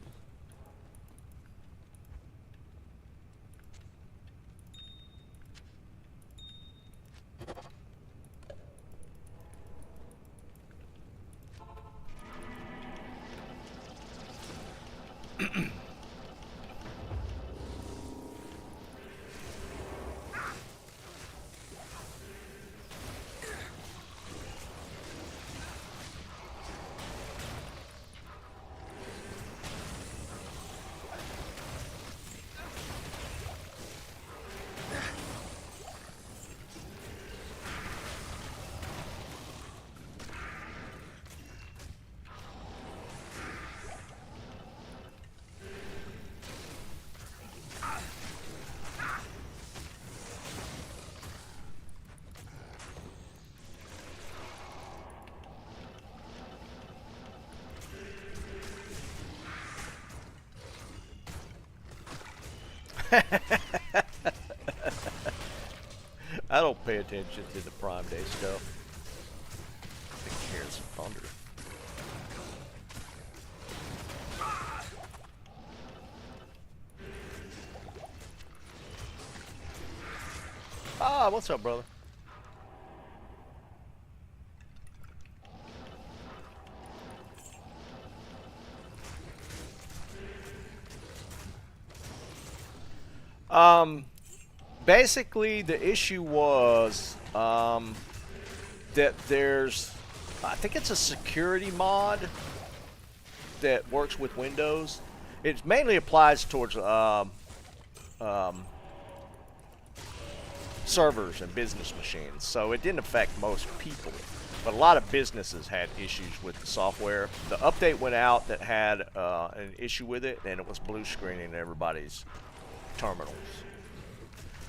I don't pay attention to the Prime Day stuff. I think here's some thunder. Ah, what's up, brother? Basically, the issue was that there's, I think it's a security mod that works with Windows. It mainly applies towards servers and business machines, so it didn't affect most people. But a lot of businesses had issues with the software. The update went out that had an issue with it, and it was blue screening everybody's terminals.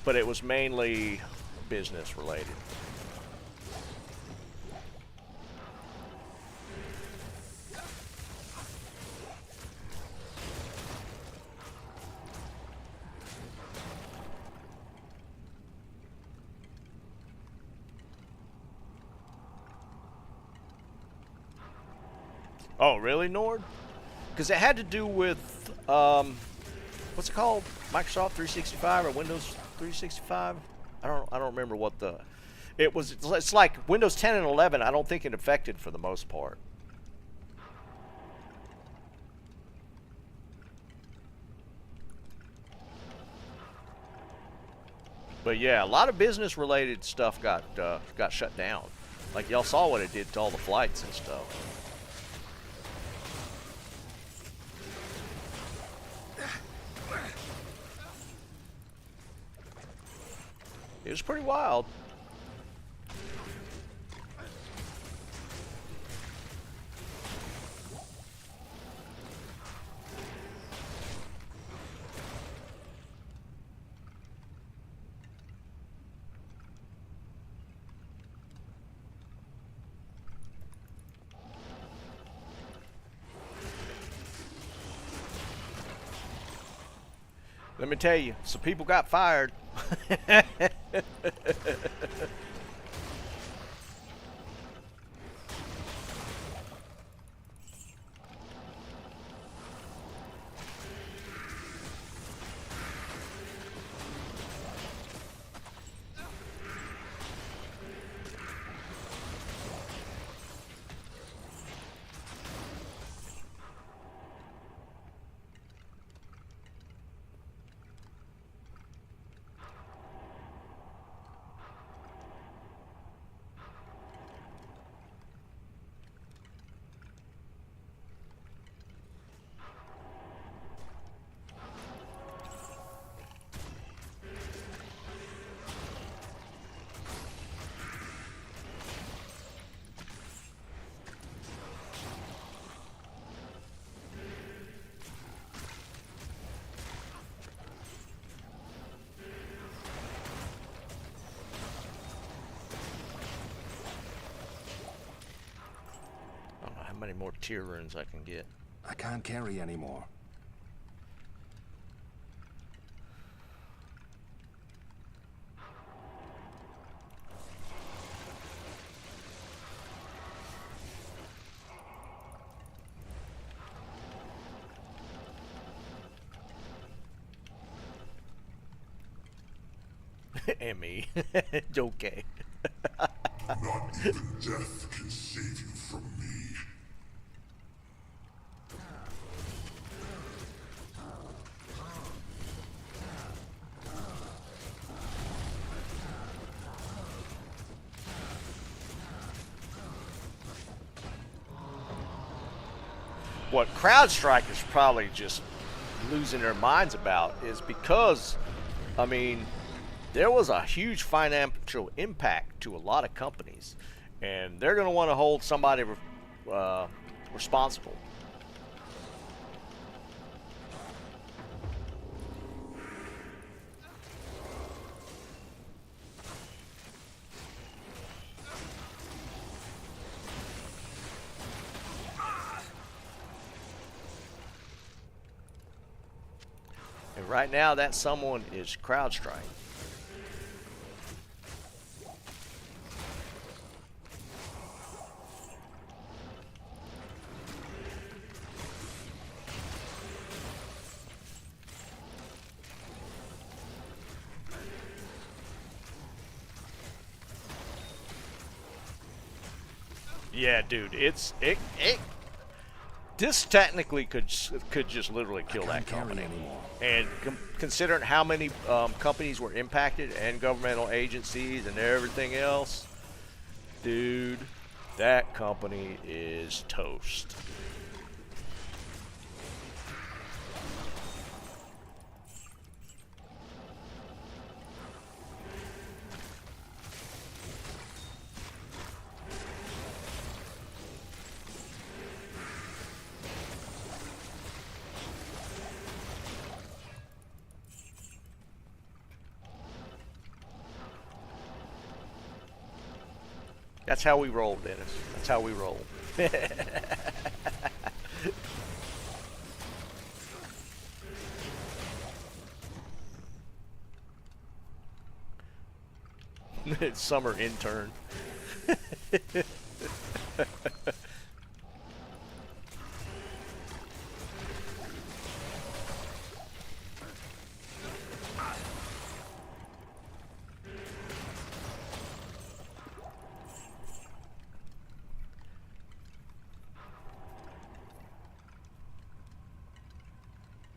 But it was mainly business related. Oh, really, Nord? Because it had to do with, what's it called? Microsoft 365 or Windows 365? I don't remember what the... It's like Windows 10 and 11, I don't think it affected for the most part. But yeah, a lot of business-related stuff got shut down. Like, y'all saw what it did to all the flights and stuff. It was pretty wild. Let me tell you, some people got fired. How many more tier runes I can get? I can't carry anymore. Emmy. Okay. Not even death can save you from me. What CrowdStrike is probably just losing their minds about is because, I mean, there was a huge financial impact to a lot of companies, and they're going to want to hold somebody responsible. And right now, that someone is CrowdStrike. Yeah, dude, this technically could just literally kill that company. And considering how many companies were impacted and governmental agencies and everything else, dude, that company is toast. That's how we roll, Dennis. That's how we roll. Summer intern.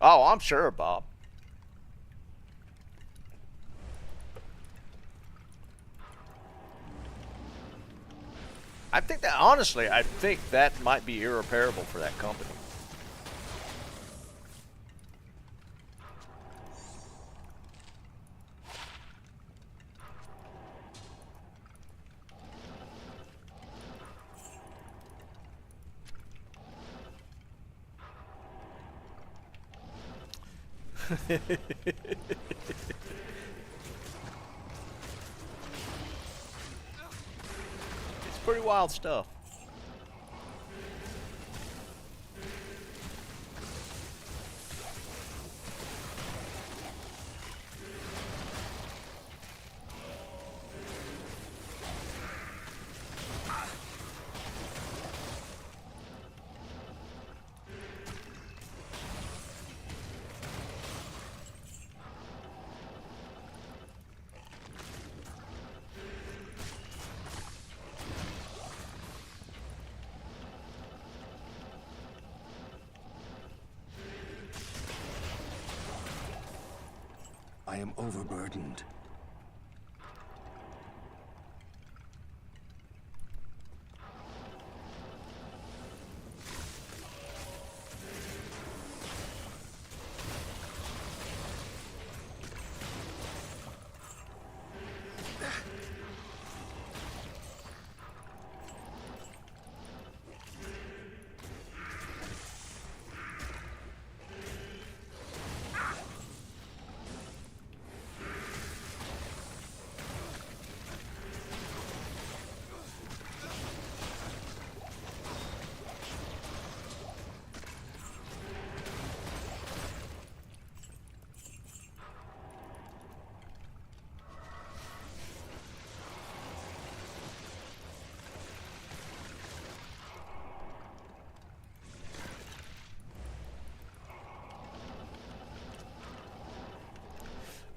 Oh, I'm sure, Bob. I think that, honestly, I think that might be irreparable for that company. It's pretty wild stuff. I am overburdened.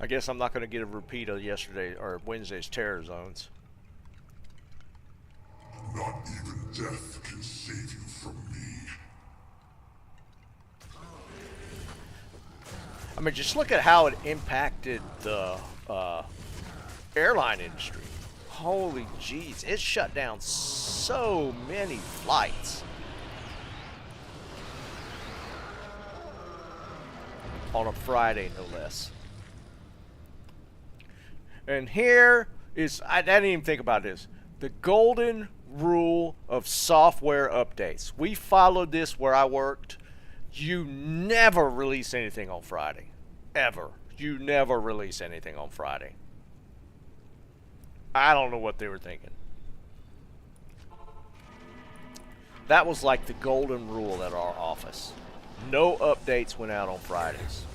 I guess I'm not going to get a repeat of yesterday or Wednesday's terror zones. Not even death can save you from me. I mean, just look at how it impacted the airline industry. Holy jeez, it shut down so many flights. On a Friday, no less. And here is, I didn't even think about this, the golden rule of software updates. We followed this where I worked. You never release anything on Friday. Ever. You never release anything on Friday. I don't know what they were thinking. That was like the golden rule at our office. No updates went out on Fridays.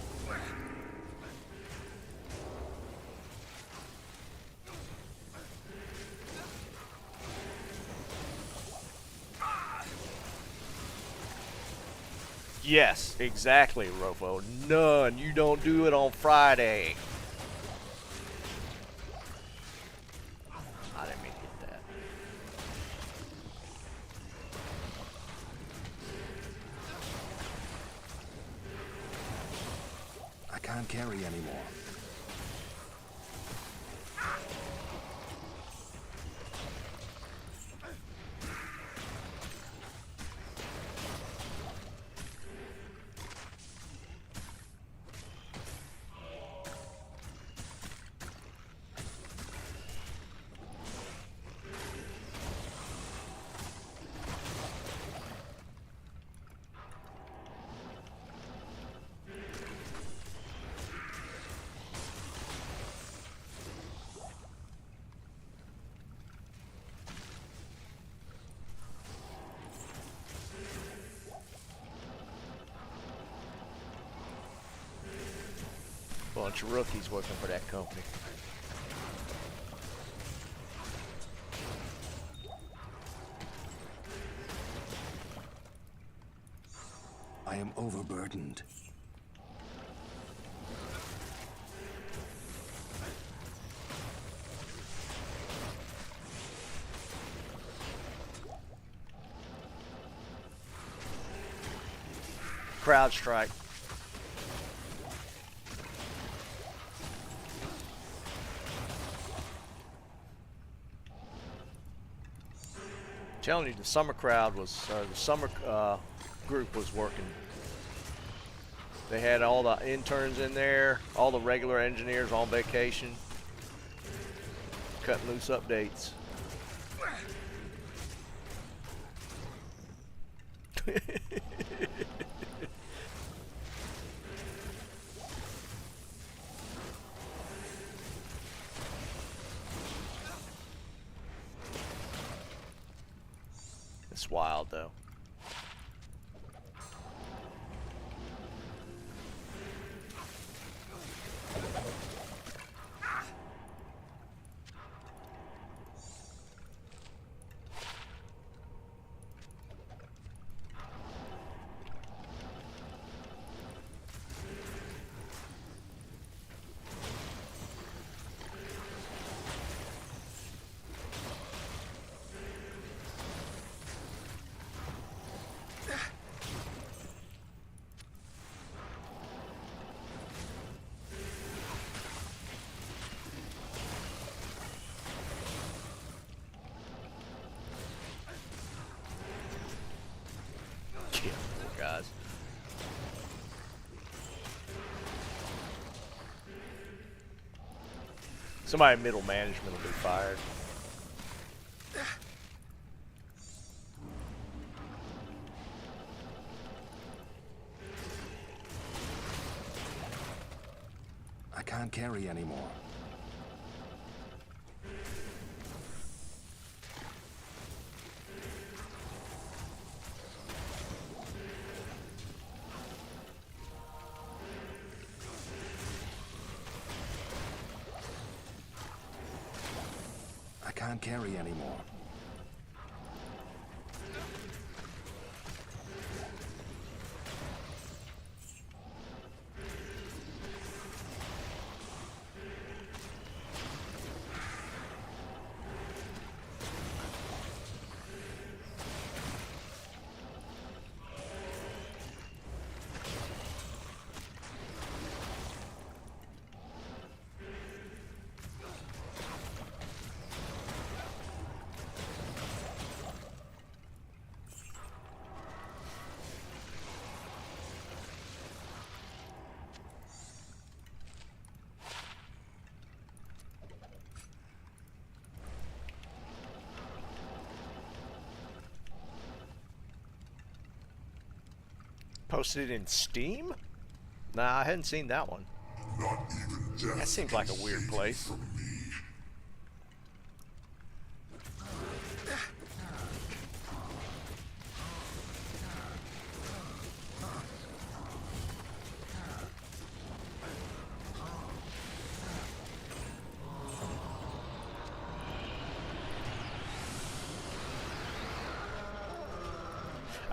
Yes, exactly, Rofo. None. You don't do it on Friday. I didn't mean to hit that. I can't carry anymore. Bunch of rookies working for that company. I am overburdened. Crowd strike. Telling you, the summer crowd was, the summer group was working. They had all the interns in there, all the regular engineers on vacation, cutting loose updates. It's wild, though. Yeah, poor guys. Somebody in middle management will be fired. I can't carry anymore. I can't carry anymore. Posted in Steam? Nah, I hadn't seen that one. Not even death That seems like a can weird save you place. from me.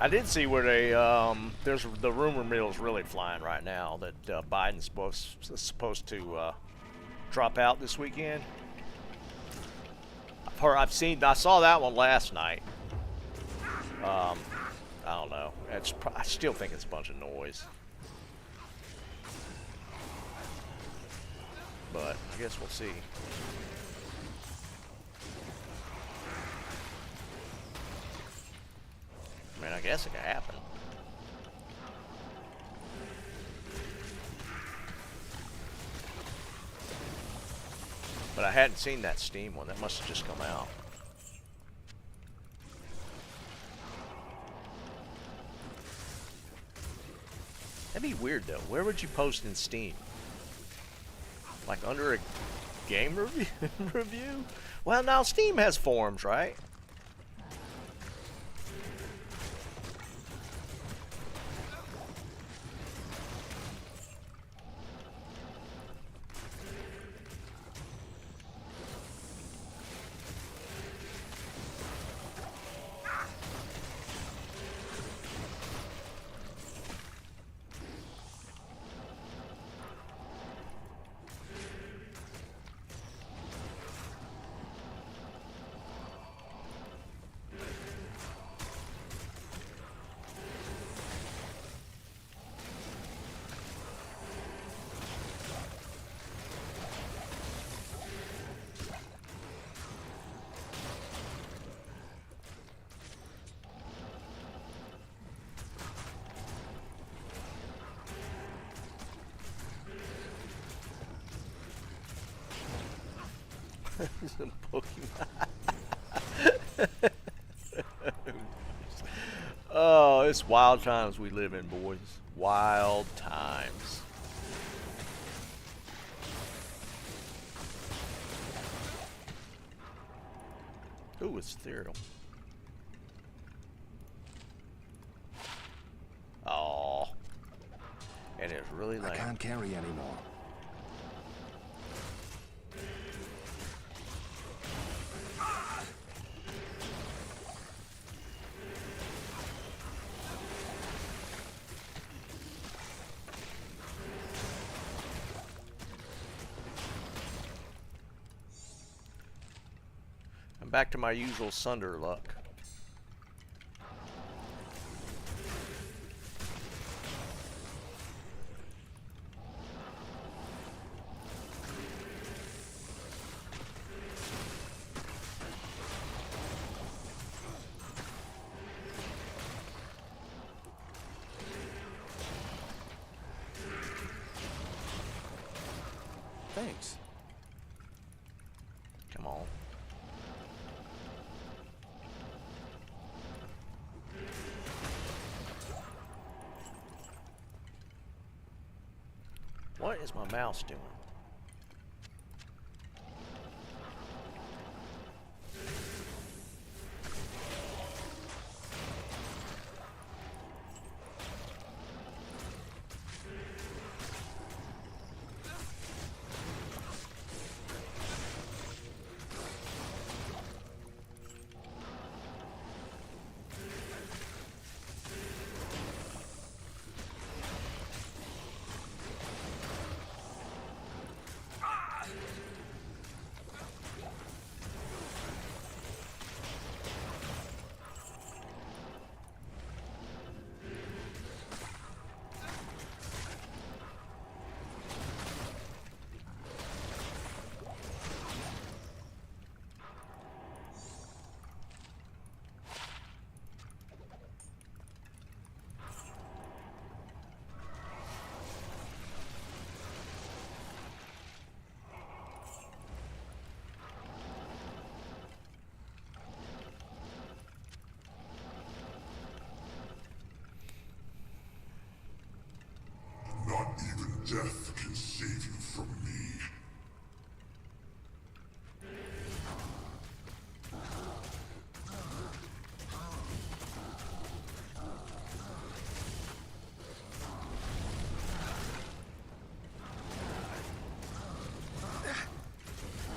I did see where they there's the rumor mill is really flying right now that Biden's supposed to drop out this weekend. I saw that one last night. I don't know. I still think it's a bunch of noise. But I guess we'll see. I mean, I guess it could happen. But I hadn't seen that Steam one. That must have just come out. That'd be weird, though. Where would you post in Steam? Like under a game review? Well, now Steam has forums, right? Some Pokemon. Oh, it's wild times we live in, boys. Wild times. Ooh, it's ethereal. Oh. And it's really I lame. can't carry anymore. I'm back to my usual Sunder luck. Thanks. Come on. What is my mouse doing? Not even death can save you from me.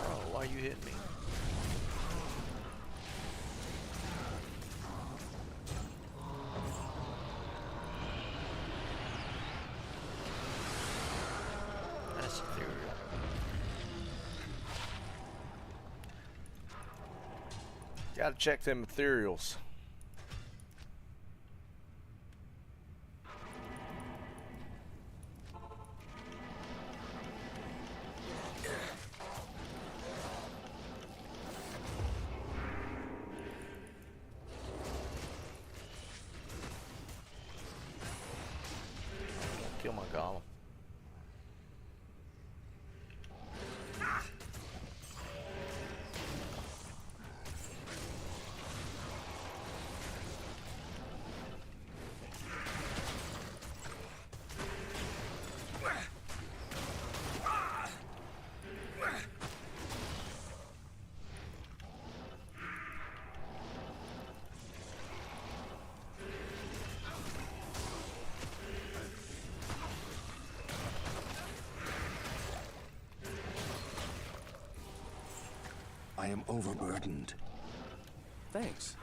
Oh, why are you hitting me? Gotta check them materials. Kill my golem. I am overburdened. Thanks.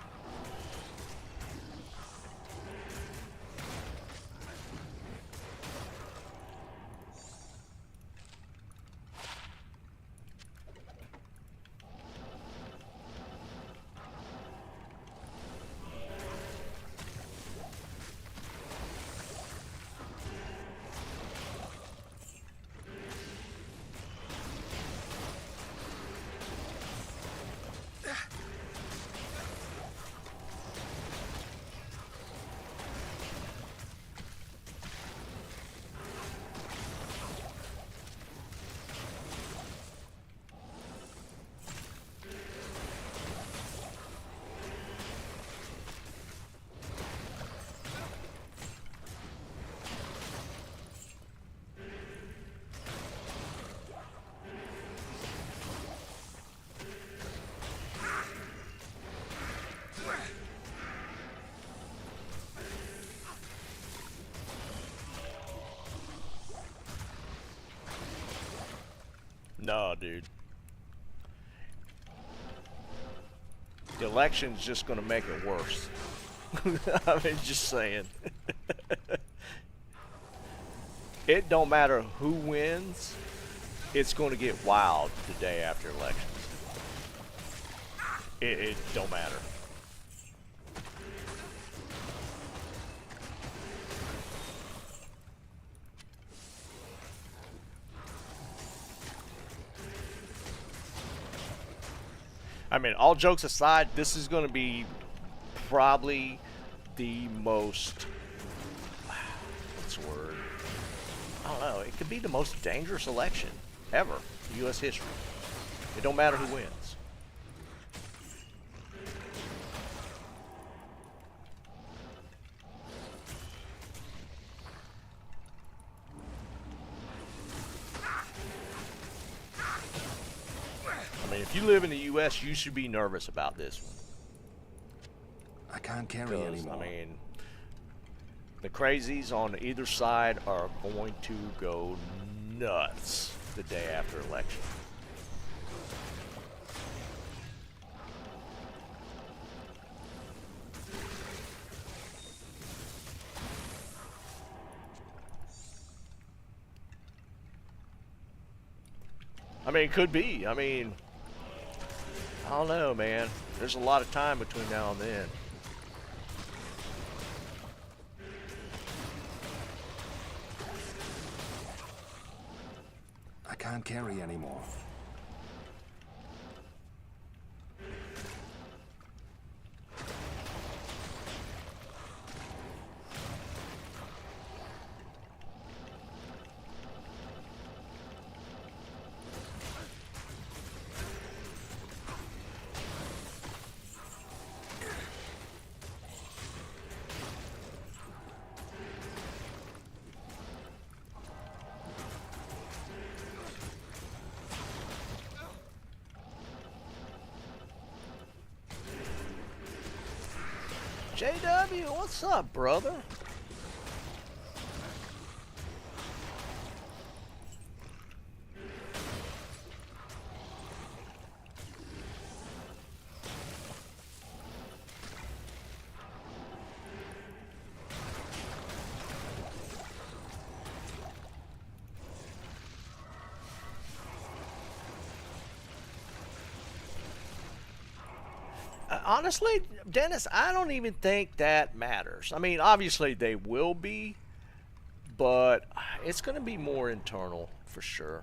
No, dude. The election's just gonna make it worse. I mean, just saying. It don't matter who wins, it's gonna get wild the day after elections. It don't matter. I mean, all jokes aside, this is going to be probably the most, what's the word? I don't know. It could be the most dangerous election ever in U.S. history. It don't matter who wins. I mean, if you live in the U.S., you should be nervous about this one. I can't carry Because, anymore. I mean, the crazies on either side are going to go nuts the day after election. I mean, it could be. I mean, I don't know, man. There's a lot of time between now and then. I can't carry anymore. JW, what's up, brother? honestly, Dennis, I don't even think that matters. I mean, obviously they will be, but it's going to be more internal for sure.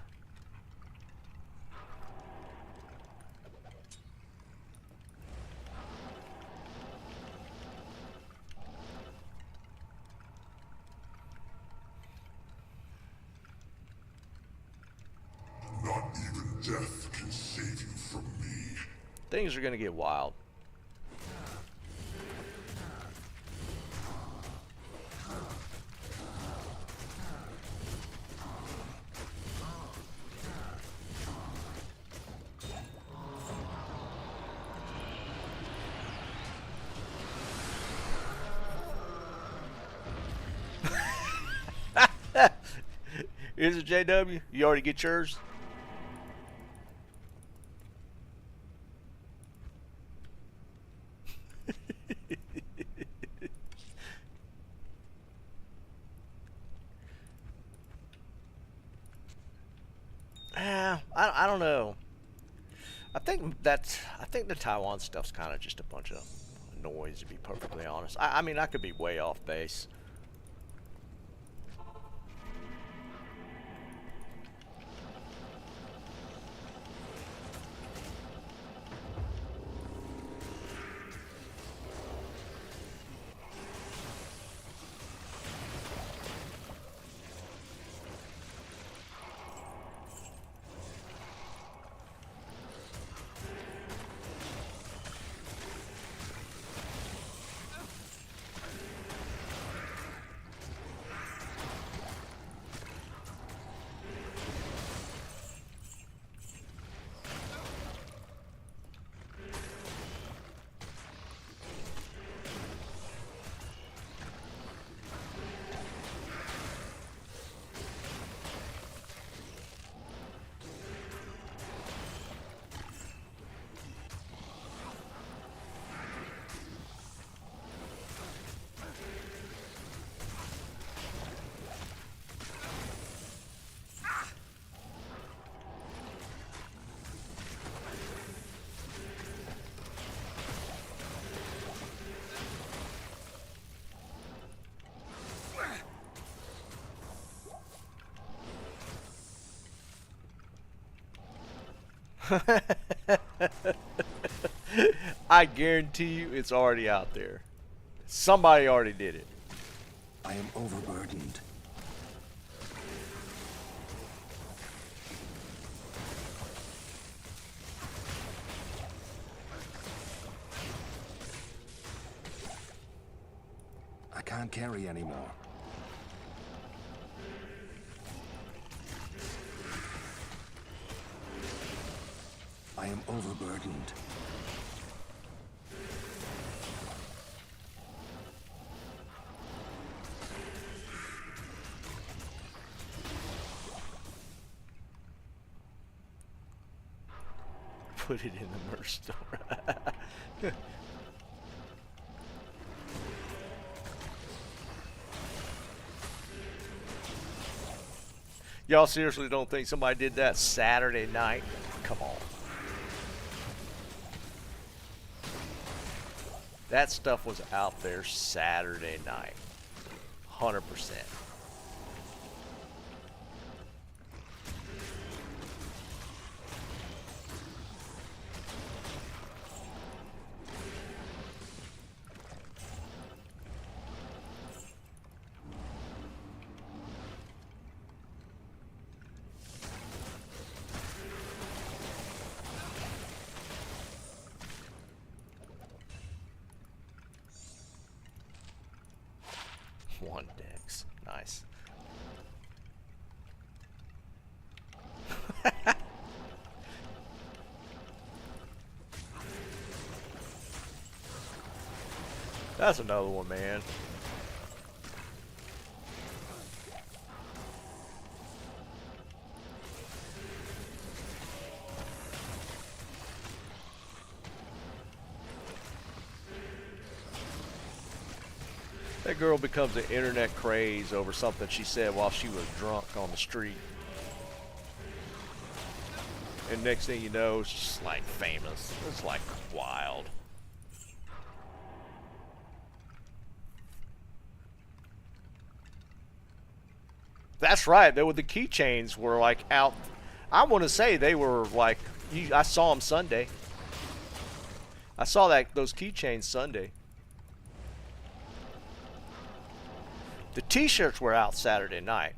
Not even death can save you from me. Things are going to get wild. Is it JW? You already get yours? I don't know. I think the Taiwan stuff's kind of just a bunch of noise, to be perfectly honest. I mean, I could be way off base. I guarantee you it's already out there. Somebody already did it. I am overburdened. I can't carry anymore. I am overburdened. Put it in the merch store. Y'all seriously don't think somebody did that Saturday night? Come on. That stuff was out there Saturday night. 100%. One dex. Nice. That's another one, man. That girl becomes an internet craze over something she said while she was drunk on the street. And next thing you know, it's just like famous. It's like wild. That's right. They were the keychains were like out. I want to say they were like I saw them Sunday. I saw those keychains Sunday. The T-shirts were out Saturday night.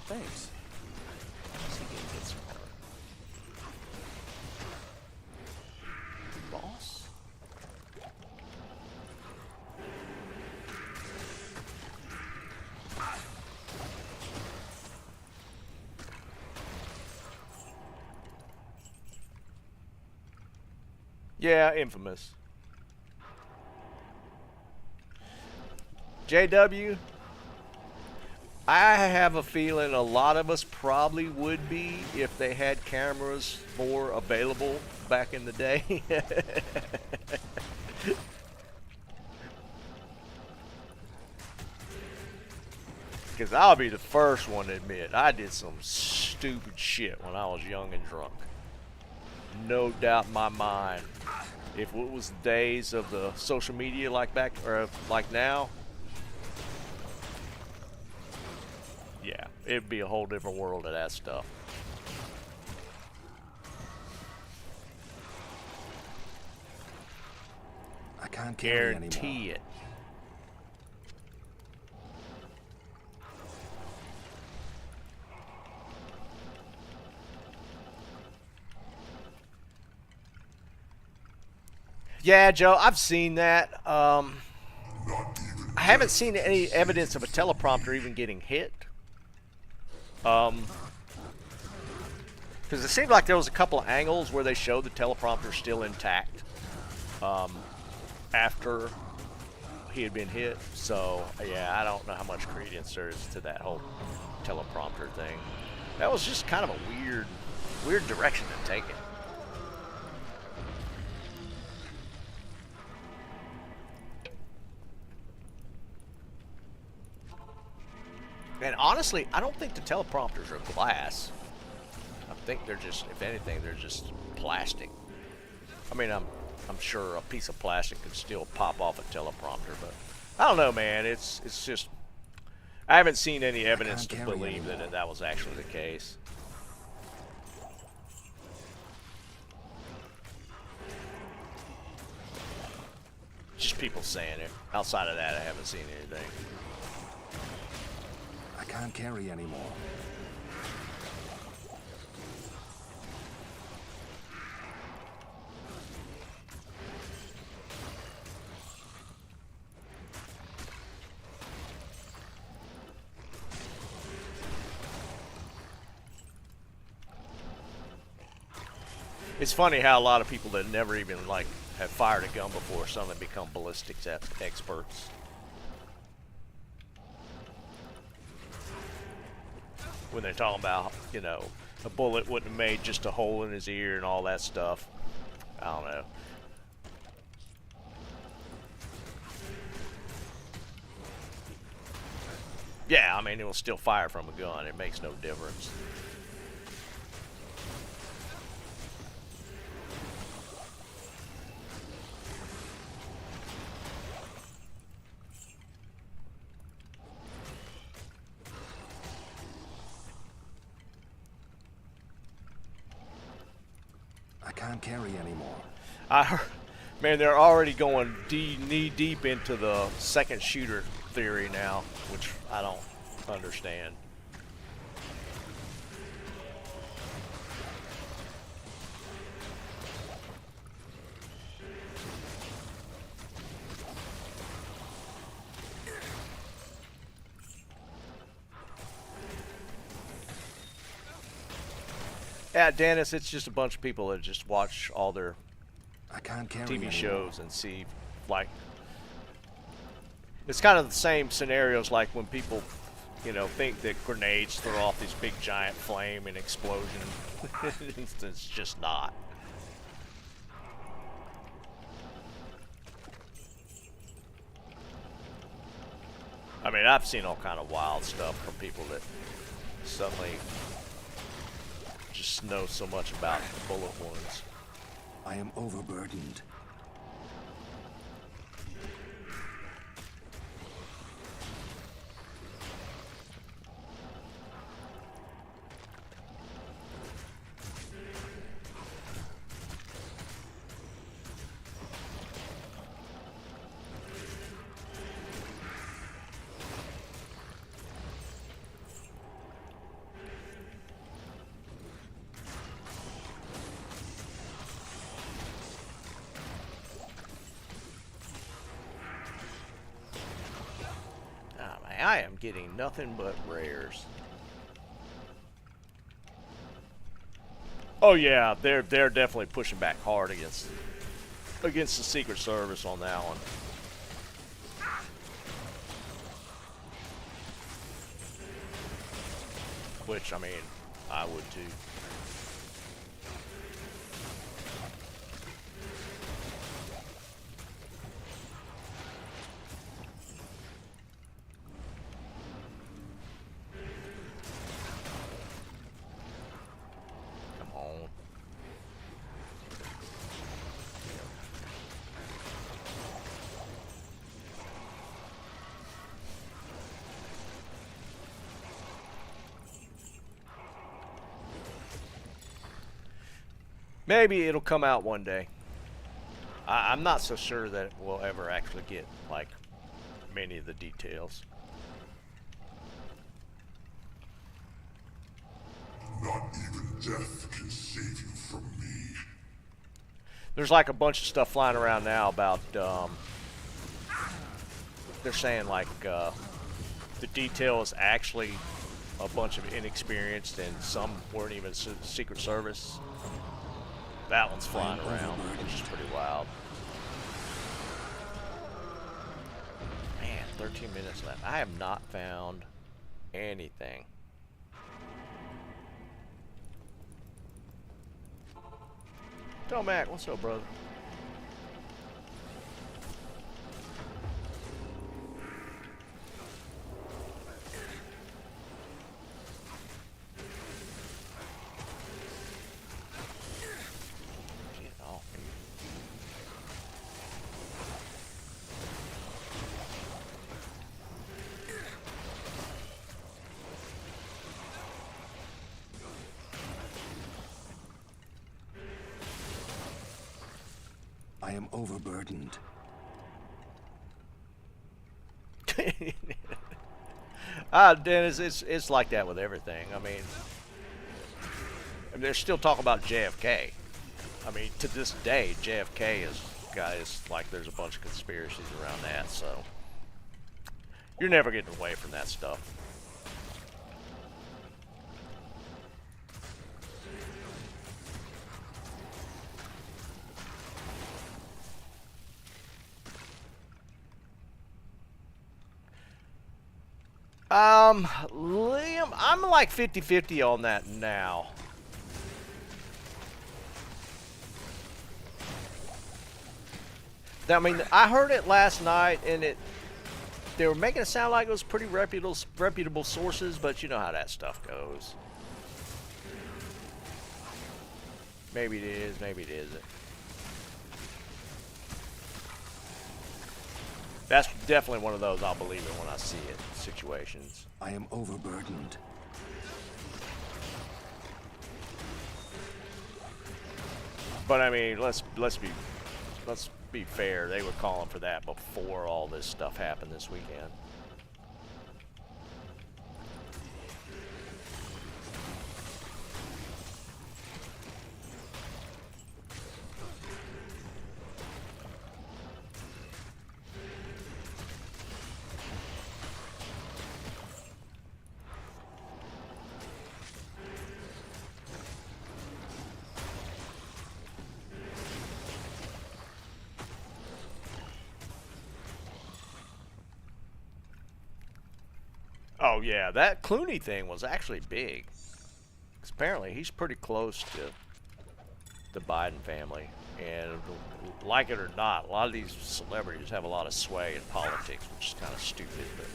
Thanks. Boss. Yeah, infamous. JW, I have a feeling a lot of us probably would be if they had cameras more available back in the day. Because I'll be the first one to admit I did some stupid shit when I was young and drunk. No doubt in my mind. If it was the days of the social media like back or like now, yeah, it'd be a whole different world of that stuff. I can't carry anymore. Guarantee it. Yeah, Joe, I've seen that. I haven't seen any evidence of a teleprompter even getting hit. Because it seemed like there was a couple of angles where they showed the teleprompter still intact after he had been hit. So, yeah, I don't know how much credence there is to that whole teleprompter thing. That was just kind of a weird direction to take it. And honestly, I don't think the teleprompters are glass. I think they're just, if anything, they're just plastic. I mean, I'm sure a piece of plastic could still pop off a teleprompter, but I don't know, man. It's just, I haven't seen any evidence to believe that that was actually the case. Just people saying it. Outside of that, I haven't seen anything. I can't carry anymore. It's funny how a lot of people that never even like have fired a gun before suddenly become ballistics experts. When they're talking about, you know, a bullet wouldn't have made just a hole in his ear and all that stuff. I don't know. Yeah, I mean, it will still fire from a gun. It makes no difference. I can't carry anymore. I heard, man, they're already going knee deep into the second shooter theory now, which I don't understand. Yeah, Dennis, it's just a bunch of people that just watch all their I can't carry TV anymore. shows and see, like, it's kind of the same scenarios like when people, you know, think that grenades throw off this big giant flame and explosion. It's just not. I mean, I've seen all kind of wild stuff from people that suddenly just know so much about bullet wounds. I am overburdened. I am getting nothing but rares. Oh yeah, they're definitely pushing back hard against the Secret Service on that one. Which, I mean, I would too. Come on. Maybe it'll come out one day. I'm not so sure that we'll ever actually get, like, many of the details. Not even death can save you from me. There's like a bunch of stuff flying around now about, they're saying like, the detail is actually a bunch of inexperienced and some weren't even Secret Service. That one's flying around, which is pretty wild. Man, 13 minutes left. I have not found anything. Tell Mac, what's up, brother? Get off me. I am overburdened. Dennis, it's like that with everything. I mean, they're still talking about JFK. I mean, to this day, JFK is like there's a bunch of conspiracies around that. So you're never getting away from that stuff. Liam, I'm like 50-50 on that now. I mean, I heard it last night, and they were making it sound like it was pretty reputable sources, but you know how that stuff goes. Maybe it is, maybe it isn't. That's definitely one of those I'll believe it when I see it situations. I am overburdened. But I mean, let's be fair. They were calling for that before all this stuff happened this weekend. Oh yeah, that Clooney thing was actually big. 'Cause apparently he's pretty close to the Biden family. And like it or not, a lot of these celebrities have a lot of sway in politics, which is kind of stupid. But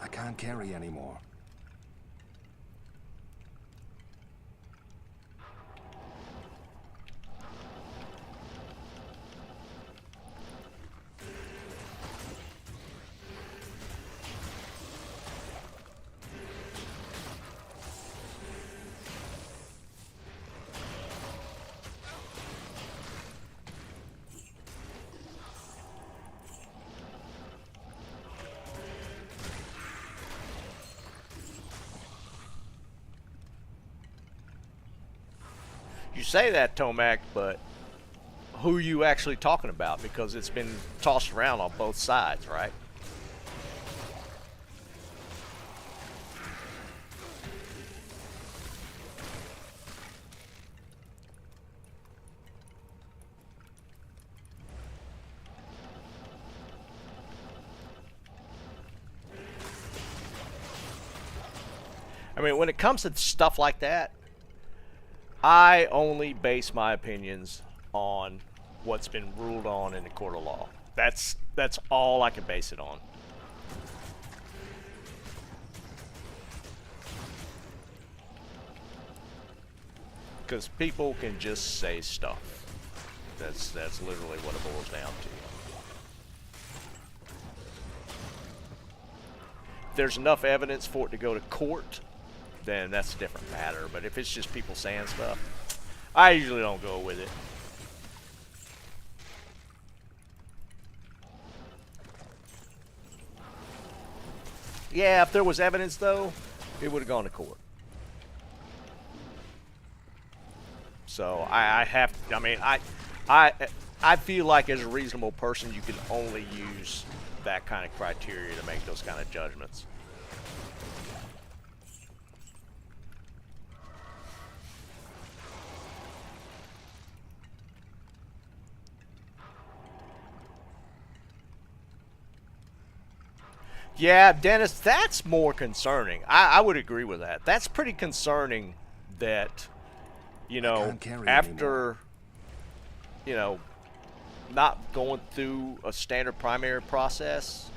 I can't carry anymore. you say that, Tomac, but who are you actually talking about? Because it's been tossed around on both sides, right? I mean, when it comes to stuff like that, I only base my opinions on what's been ruled on in the court of law. That's all I can base it on. Because people can just say stuff. That's literally what it boils down to. If there's enough evidence for it to go to court, then that's a different matter. But if it's just people saying stuff, I usually don't go with it. Yeah, if there was evidence, though, it would have gone to court. So I feel like as a reasonable person, you can only use that kind of criteria to make those kind of judgments. Yeah, Dennis, that's more concerning. I would agree with that. That's pretty concerning that, after, not going through a standard primary process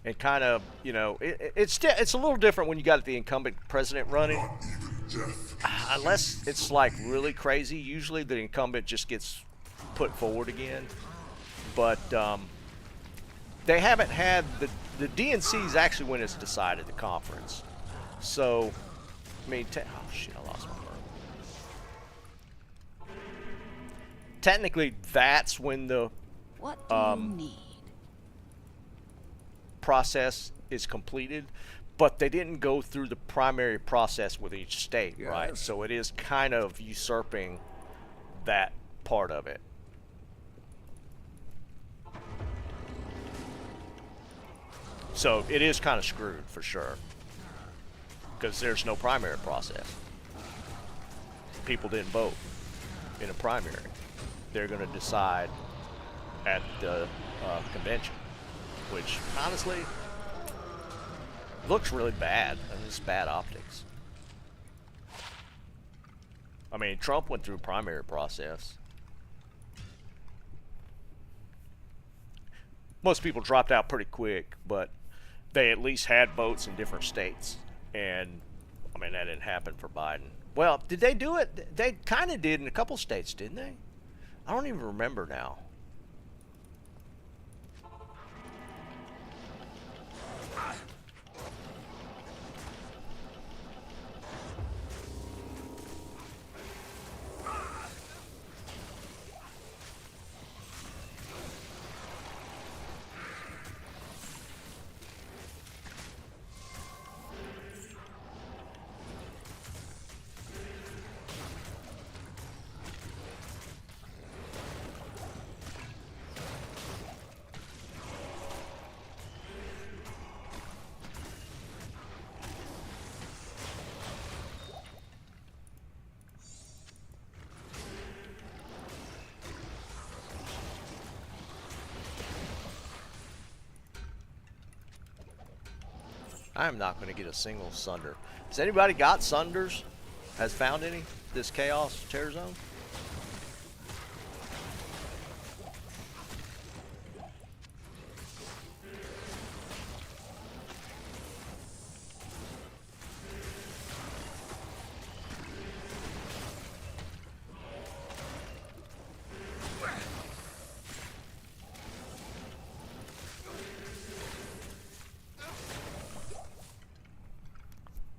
and kind of, it's a little different when you got the incumbent president running. Unless it's like really crazy, usually the incumbent just gets put forward again. But they haven't had the DNC is actually when it's decided, the conference. So, I mean, oh shit, I lost my word. Technically, that's when the What do you need? process is completed, but they didn't go through the primary process with each state, right? So it is kind of usurping that part of it. So it is kind of screwed for sure, because there's no primary process. People didn't vote in a primary. They're going to decide at the convention, which honestly looks really bad. I mean, it's bad optics. I mean, Trump went through a primary process. Most people dropped out pretty quick, but they at least had votes in different states. And, I mean, that didn't happen for Biden. Well, did they do it? They kind of did in a couple states, didn't they? I don't even remember now. I am not going to get a single Sunder. Has anybody got Sunders? Has found any? This Chaos Terror Zone?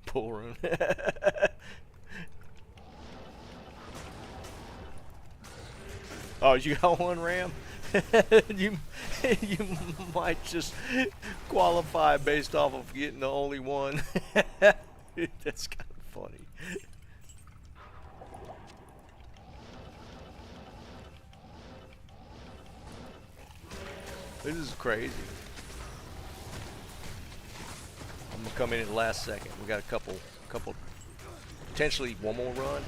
Pull rune. Oh, you got one, Ram? you you might just qualify based off of getting the only one. That's kind of funny. This is crazy. I'm gonna come in at the last second. We got a couple, potentially one more run.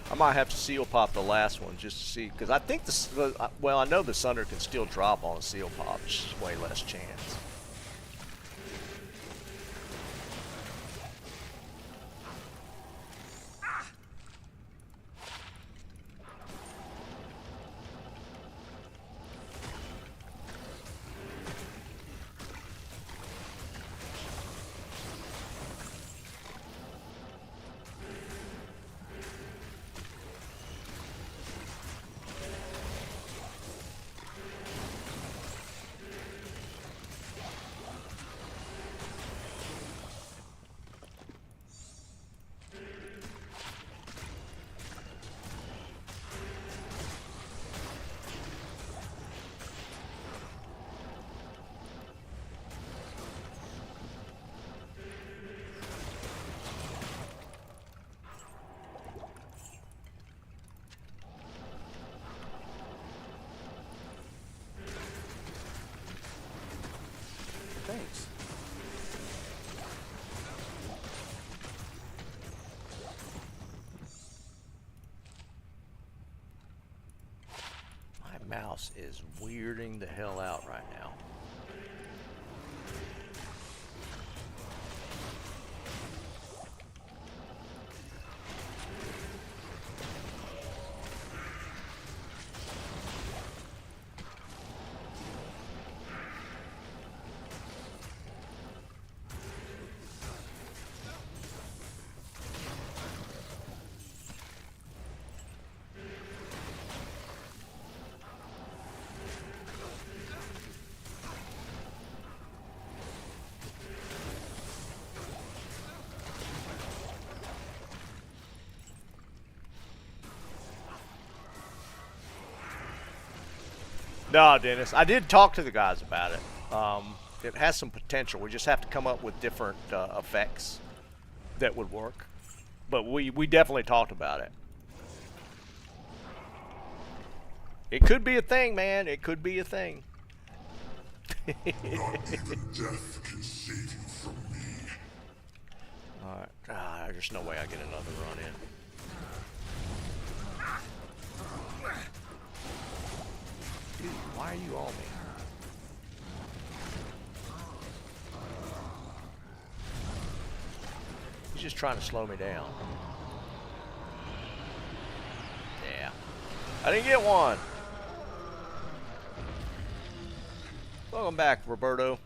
I might have to seal pop the last one just to see, because I think well, I know the Sunder can still drop on a seal pop. It's just way less chance. Thanks. My mouse is weirding the hell out right now. No, Dennis. I did talk to the guys about it. It has some potential. We just have to come up with different effects that would work. But we definitely talked about it. It could be a thing, man. It could be a thing. Not even death can save you from me. Alright. There's no way I get another run in. Dude, why are you on me? He's just trying to slow me down. Yeah. I didn't get one. Welcome back, Roberto.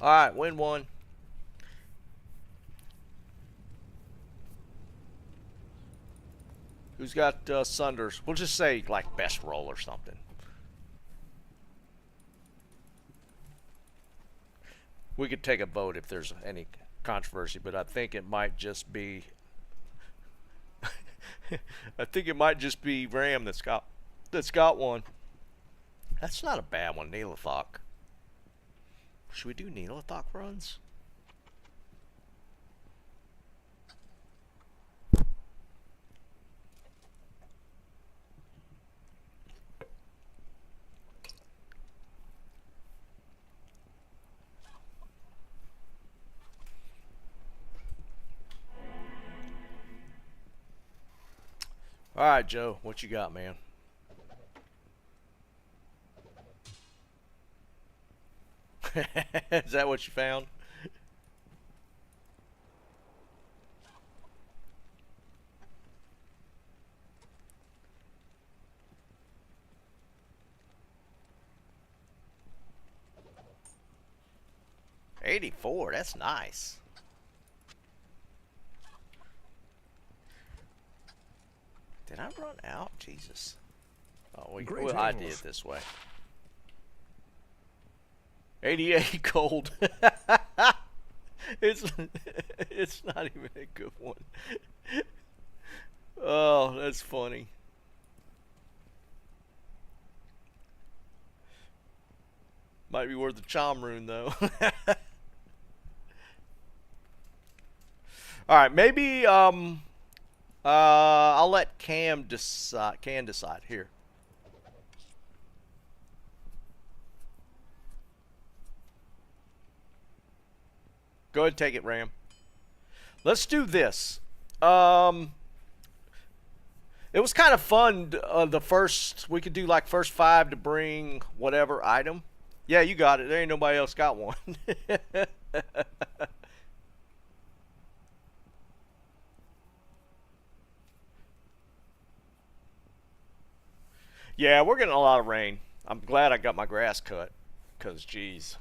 Alright, win one. Who's got Sunders? We'll just say, like, best roll or something. We could take a vote if there's any controversy, but I think it might just be... I think it might just be Ram that's got one. That's not a bad one, Neelathok. Should we do Neelathok runs? All right, Joe, what you got, man? Is that what you found? $84. That's nice. Did I run out? Jesus. Oh, well, I did Greetings. it this way. 88 gold. it's it's not even a good one. Oh, that's funny. Might be worth the charm rune though. All right, maybe I'll let Cam decide. Can decide here. Go ahead and take it, Ram. Let's do this. It was kind of fun. The first, we could do like first 5 to bring whatever item. Yeah, you got it. There ain't nobody else got one. Yeah, we're getting a lot of rain. I'm glad I got my grass cut, cause geez.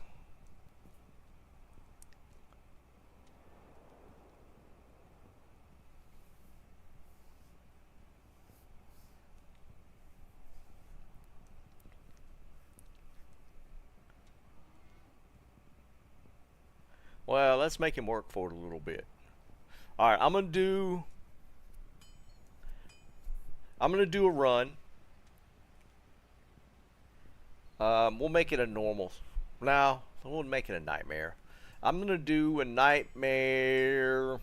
Well, let's make him work for it a little bit. All right, I'm gonna do a run. We'll make it a normal. Now, we'll make it a nightmare. I'm gonna do a nightmare.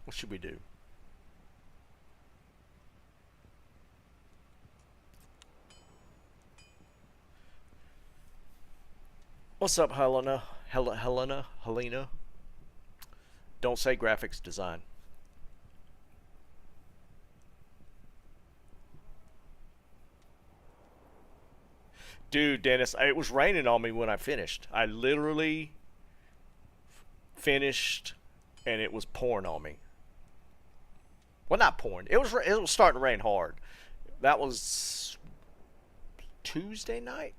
What should we do? What's up, Helena? Helena? Don't say graphics design. Dude, Dennis, it was raining on me when I finished. I literally finished and it was pouring on me. Well, not pouring. It was starting to rain hard. That was Tuesday night.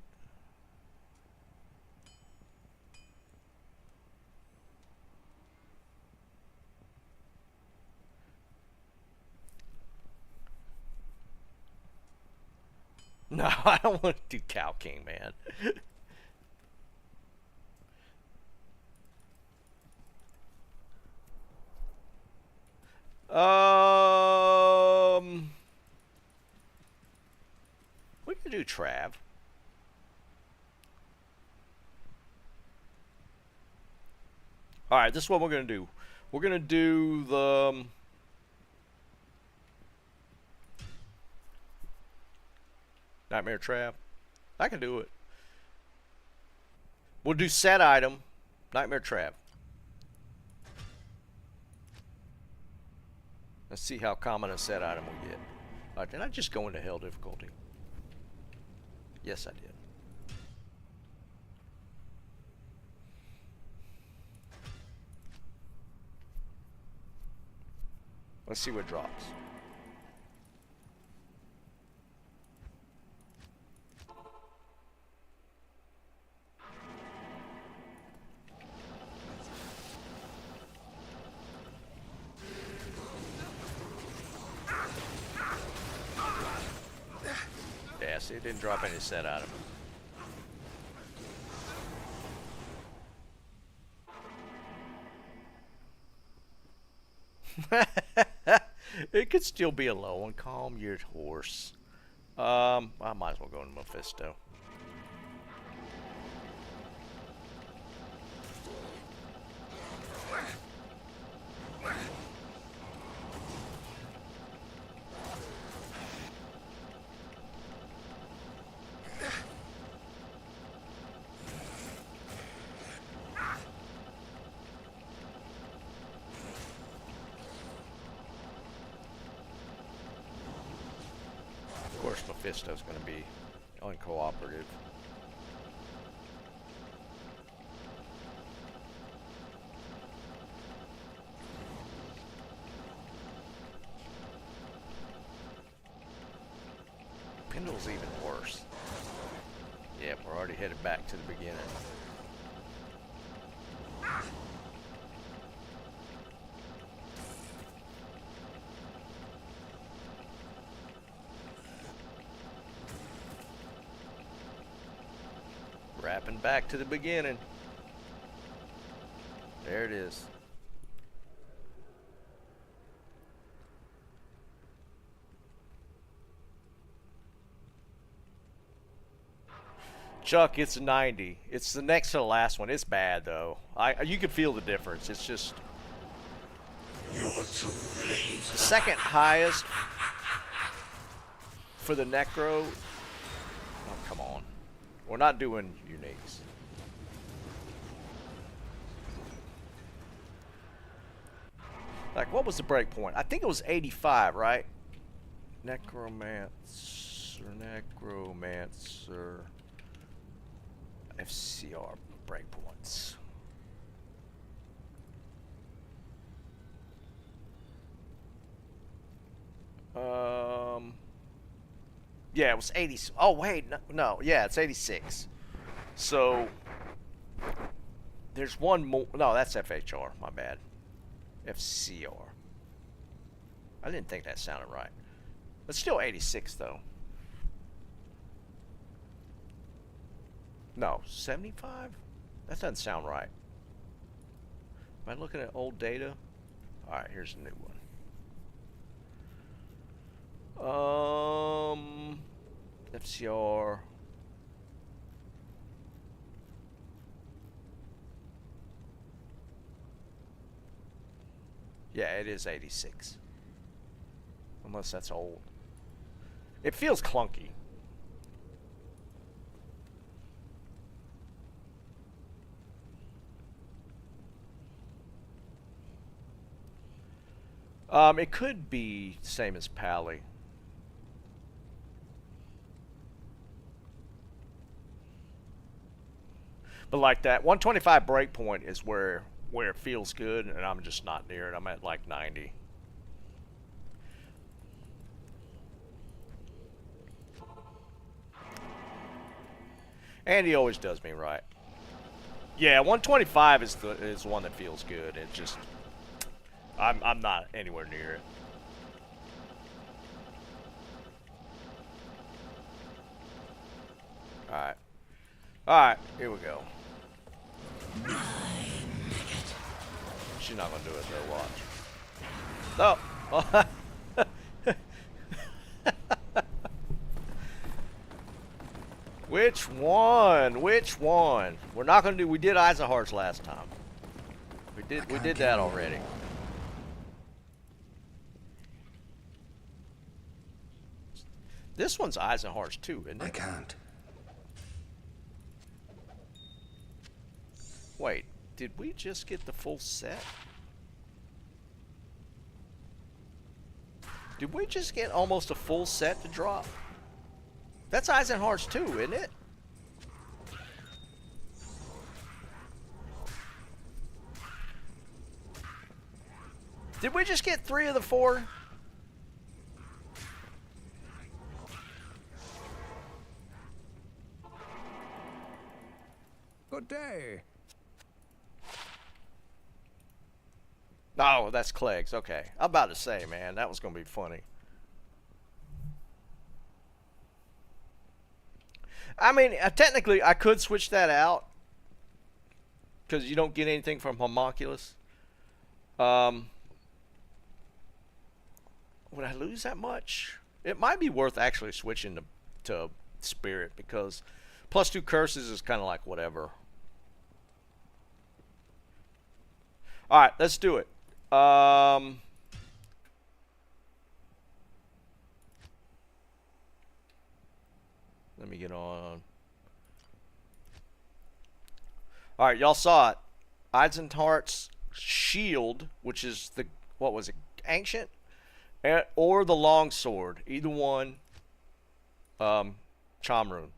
No, I don't want to do Cow King, man. We can do Trav. All right, this is what we're gonna do. We're gonna do the Nightmare Trav. I can do it. We'll do set item, Nightmare Trav. Let's see how common a set item we get. Did I just go into hell difficulty? Yes, I did. Let's see what drops. Yeah, see, it didn't drop any set out of it. It could still be a low one. Calm your horse. I might as well go into Mephisto. Mephisto's going to be uncooperative. Pendle's even worse. Yep, we're already headed back to the beginning. Wrapping back to the beginning. There it is. Chuck, it's a 90. It's the next to the last one. It's bad though. You can feel the difference. It's just the second highest for the Necro. Oh, come on. We're not doing uniques. Like, what was the break point? I think it was 85, right? Necromancer. FCR breakpoints. Yeah, it was 80. Oh wait, no, yeah, it's 86. So there's one more. No, that's FHR. My bad. FCR. I didn't think that sounded right. It's still 86 though. No, 75? That doesn't sound right. Am I looking at old data? Alright, here's a new one. FCR. Yeah, it is 86. Unless that's old. It feels clunky. It could be same as Pally. But like that 125 breakpoint is where it feels good, and I'm just not near it. I'm at like 90. And he always does me right. Yeah, 125 is the one that feels good. It just I'm not anywhere near it. Alright. Alright, here we go. She's not gonna do it though, watch. No! Which one? Which one? We're not gonna do, we did Eyes of Hearts last time. We did that already. This one's Eyes and Hearts too, isn't it? I can't. Wait, did we just get the full set? Did we just get almost a full set to drop? That's Eyes and Hearts too, isn't it? Did we just get 3 of the 4? Good day. Oh, that's Clegg's. Okay. I'm about to say, man, that was going to be funny. I mean, technically, I could switch that out. Because you don't get anything from Homunculus. Would I lose that much? It might be worth actually switching to Spirit. Because +2 curses is kind of like whatever. Alright, let's do it. Let me get on. Alright, y'all saw it. Eyes and Hearts Shield, which is the, what was it, Ancient? Or the Longsword. Either one. Charm rune.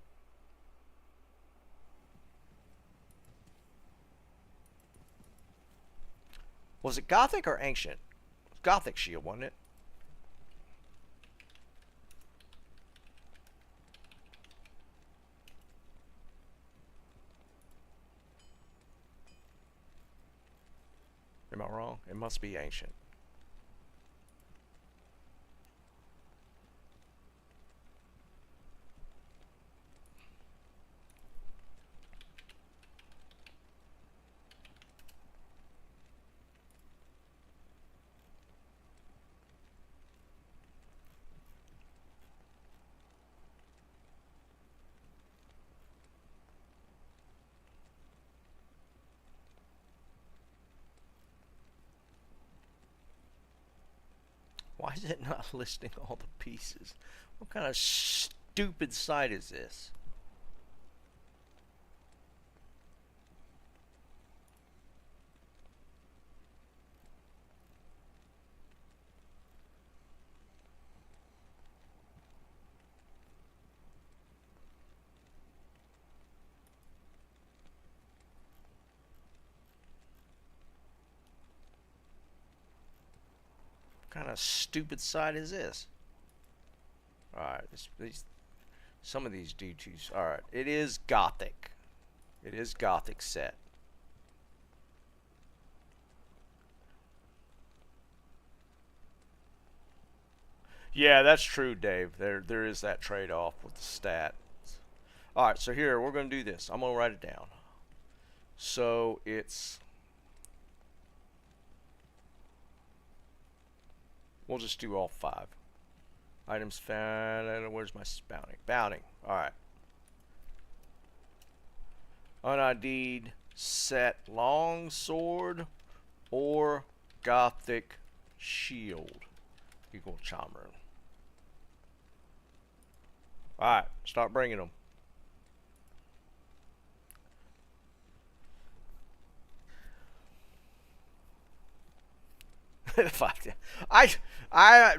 Was it Gothic or Ancient? Gothic shield, wasn't it? Am I wrong? It must be Ancient. Why is it not listing all the pieces? What kind of stupid site is this? What kind of stupid site is this? Alright, some of these D2s. Alright, it is Gothic. It is Gothic set. Yeah, that's true, Dave. There is that trade-off with the stat. Alright, so here, we're going to do this. I'm going to write it down. So, it's... We'll just do all 5. Items found. Where's my bounty? Bounty. Alright. UnID'd set long sword or Gothic shield equal charm rune. Alright, start bringing them.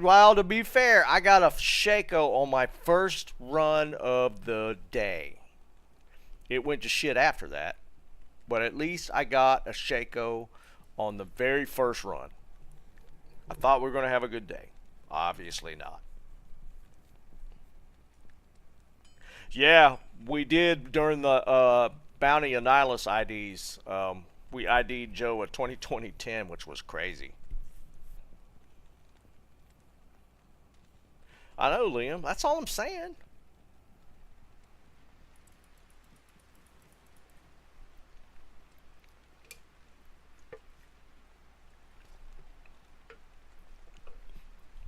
Well, to be fair, I got a Shaco on my first run of the day. It went to shit after that, but at least I got a Shaco on the very first run. I thought we were going to have a good day. Obviously not. Yeah, we did during the Bounty Annihilus IDs. We ID'd Joe at 2020-10, which was crazy. I know, Liam. That's all I'm saying.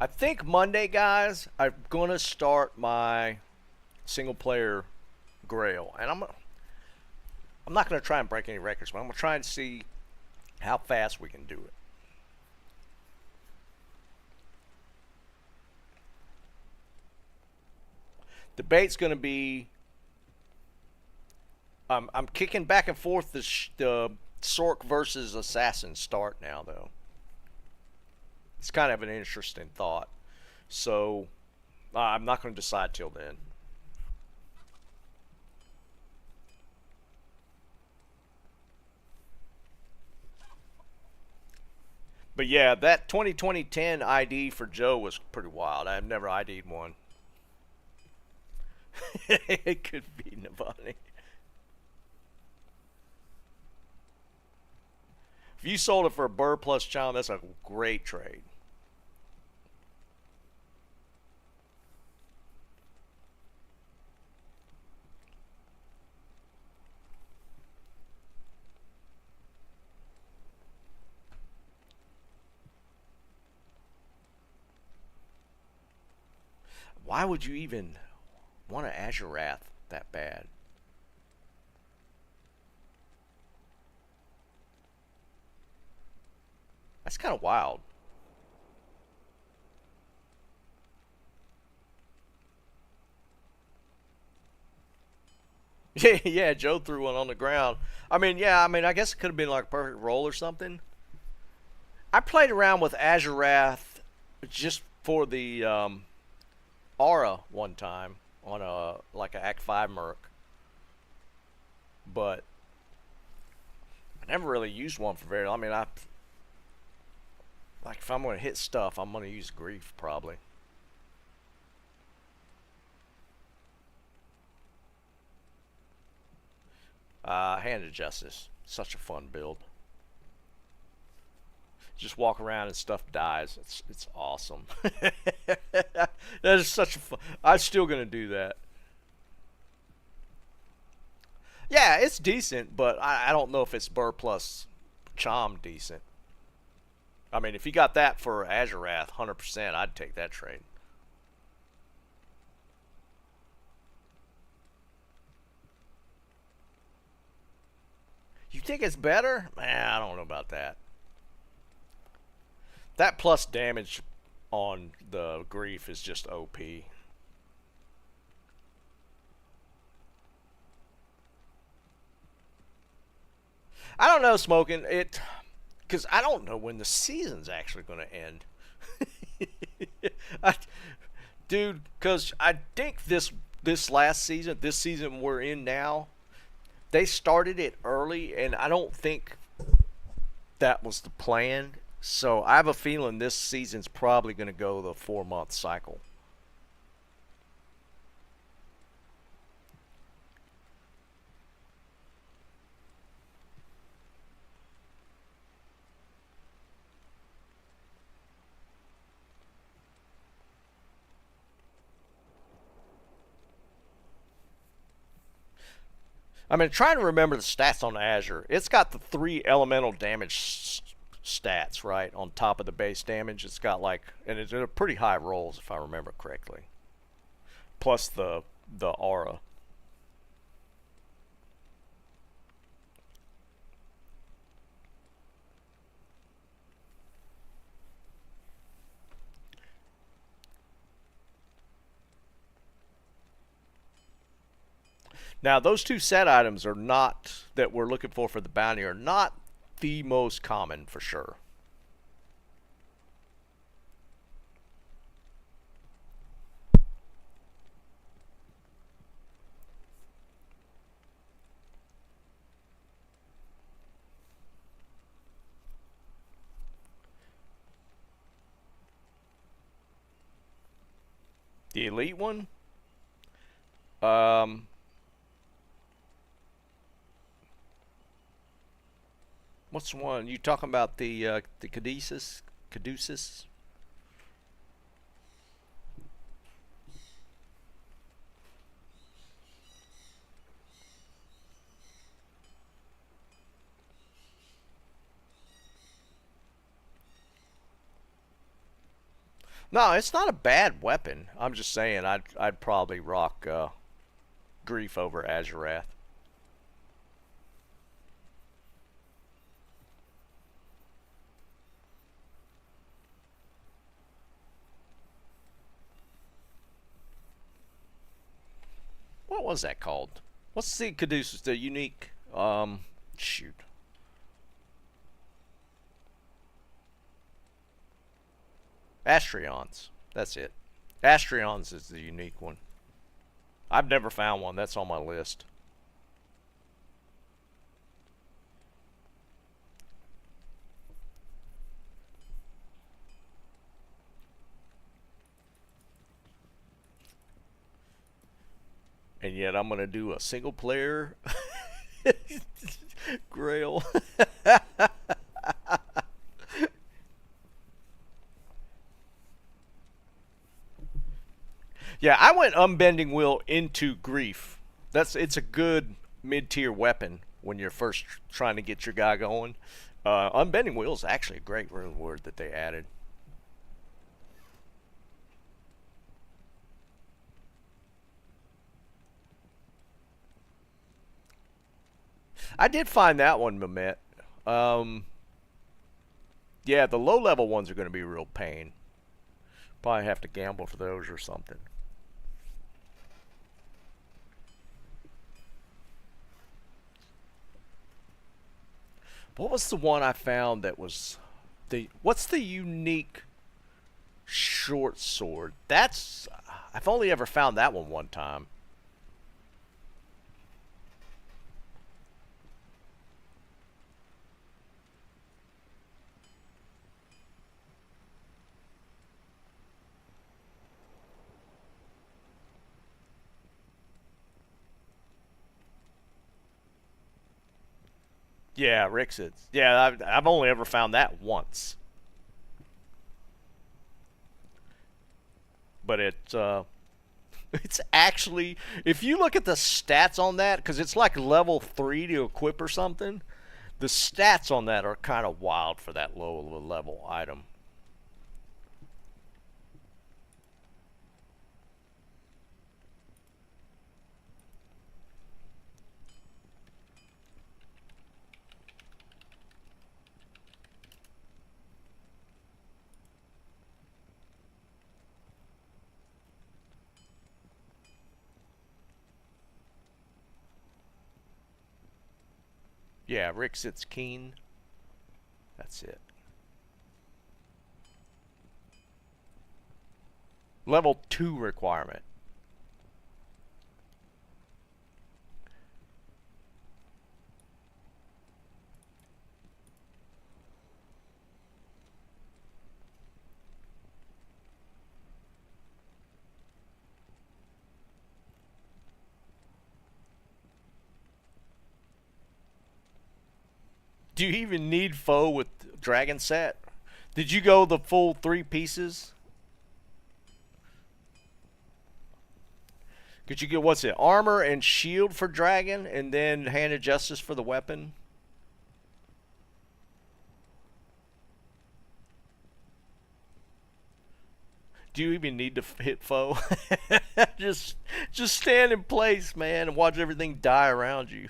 I think Monday, guys, I'm going to start my single-player Grail. And I'm not going to try and break any records, but I'm going to try and see how fast we can do it. Debate's going to be, I'm kicking back and forth the Sork versus Assassin start now, though. It's kind of an interesting thought. So, I'm not going to decide till then. But yeah, that 2020-10 ID for Joe was pretty wild. I've never ID'd one. It could be Navani. If you sold it for a Burr plus Chom, that's a great trade. Why would you even want an Azure Wrath that bad? That's kind of wild. Yeah, yeah, Joe threw one on the ground. I mean, yeah, I guess it could have been like a perfect roll or something. I played around with Azure Wrath just for the aura one time, on a like a Act 5 Merc, but I never really used one for very long. I mean, like if I'm gonna hit stuff, I'm gonna use Grief probably. Hand of Justice, such a fun build. Just walk around and stuff dies. It's awesome. That is such a fun. I'm still gonna do that. Yeah, it's decent, but I don't know if it's Burr plus Chom decent. I mean, if you got that for Azurath, 100%, I'd take that trade. You think it's better? Man, I don't know about that. That plus damage on the Grief is just OP. I don't know, Smoking. Because I don't know when the season's actually going to end. Dude, because I think this last season, this season we're in now, they started it early, and I don't think that was the plan. So I have a feeling this season's probably going to go the 4-month cycle. I mean, trying to remember the stats on Azure. It's got the 3 elemental damage stats, right, on top of the base damage. It's got like, and it's a pretty high rolls if I remember correctly. Plus the aura. Now, those 2 set items are not, that we're looking for the bounty, are not the most common for sure. The elite one? What's the one? You talking about the Caduceus? Caduceus? No, it's not a bad weapon. I'm just saying I'd probably rock Grief over Azurath. What was that called? What's the Caduceus? The unique shoot. Astrions. That's it. Astrions is the unique one. I've never found one. That's on my list. And yet I'm going to do a single player Grail. Yeah, I went Unbending Will into Grief. It's a good mid-tier weapon when you're first trying to get your guy going. Unbending Will is actually a great rune word that they added. I did find that one, Mehmet. Yeah, the low-level ones are going to be a real pain. Probably have to gamble for those or something. What was the one I found that was what's the unique short sword? I've only ever found that one time. Yeah, Rixits. Yeah, I've only ever found that once. But it's actually, if you look at the stats on that, because it's like level 3 to equip or something, the stats on that are kind of wild for that low level item. Yeah, Rixit's keen. That's it. Level 2 requirement. Do you even need foe with dragon set? Did you go the full 3 pieces? Could you get, what's it, armor and shield for dragon, and then hand of justice for the weapon? Do you even need to hit foe? just stand in place, man, and watch everything die around you.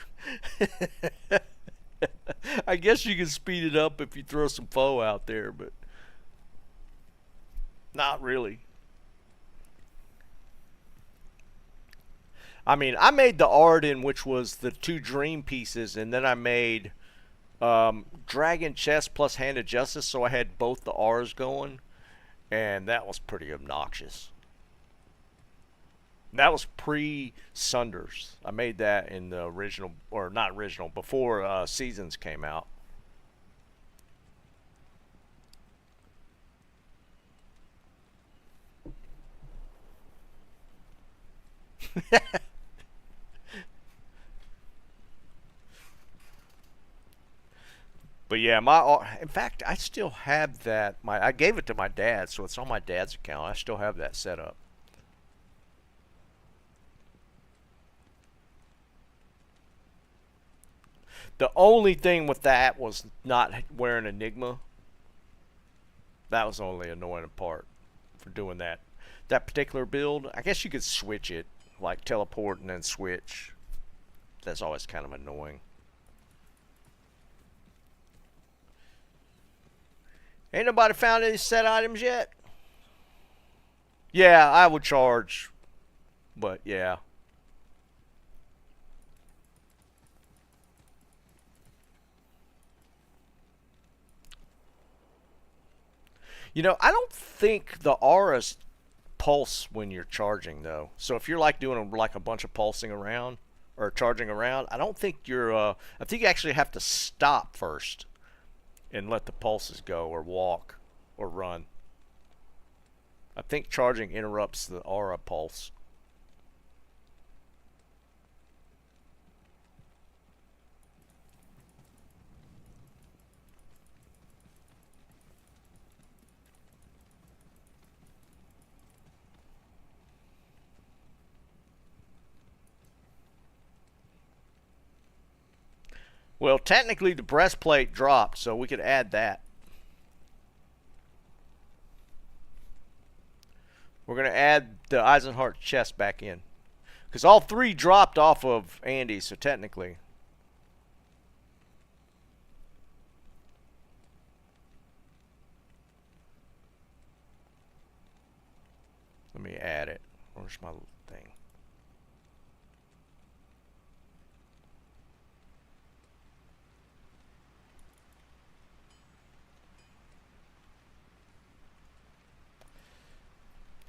I guess you can speed it up if you throw some foe out there, but not really. I mean, I made the Arden, which was the 2 dream pieces, and then I made Dragon Chest plus Hand of Justice, so I had both the R's going, and that was pretty obnoxious. That was pre-Sunders. I made that in the original, or not original, before Seasons came out. But yeah, in fact, I still have that. I gave it to my dad, so it's on my dad's account. I still have that set up. The only thing with that was not wearing Enigma. That was the only annoying part for doing that. That particular build, I guess you could switch it, like teleport and then switch. That's always kind of annoying. Ain't nobody found any set items yet? Yeah, I would charge. But yeah. You know, I don't think the auras pulse when you're charging though. So if you're like doing like a bunch of pulsing around or charging around, I don't think you're I think you actually have to stop first and let the pulses go, or walk, or run. I think charging interrupts the aura pulse. Well, technically the breastplate dropped, so we could add that. We're going to add the Eisenhart chest back in. Because all 3 dropped off of Andy, so technically. Let me add it. Where's my thing?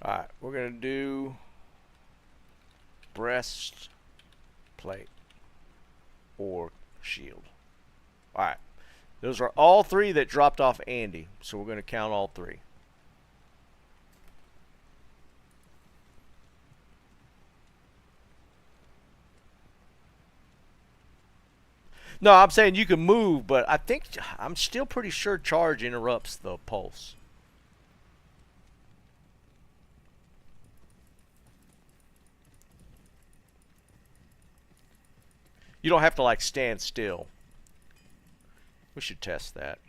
Alright, we're going to do breastplate or shield. Alright, those are all three that dropped off Andy, so we're going to count all three. No, I'm saying you can move, but I'm still pretty sure charge interrupts the pulse. You don't have to like stand still. We should test that.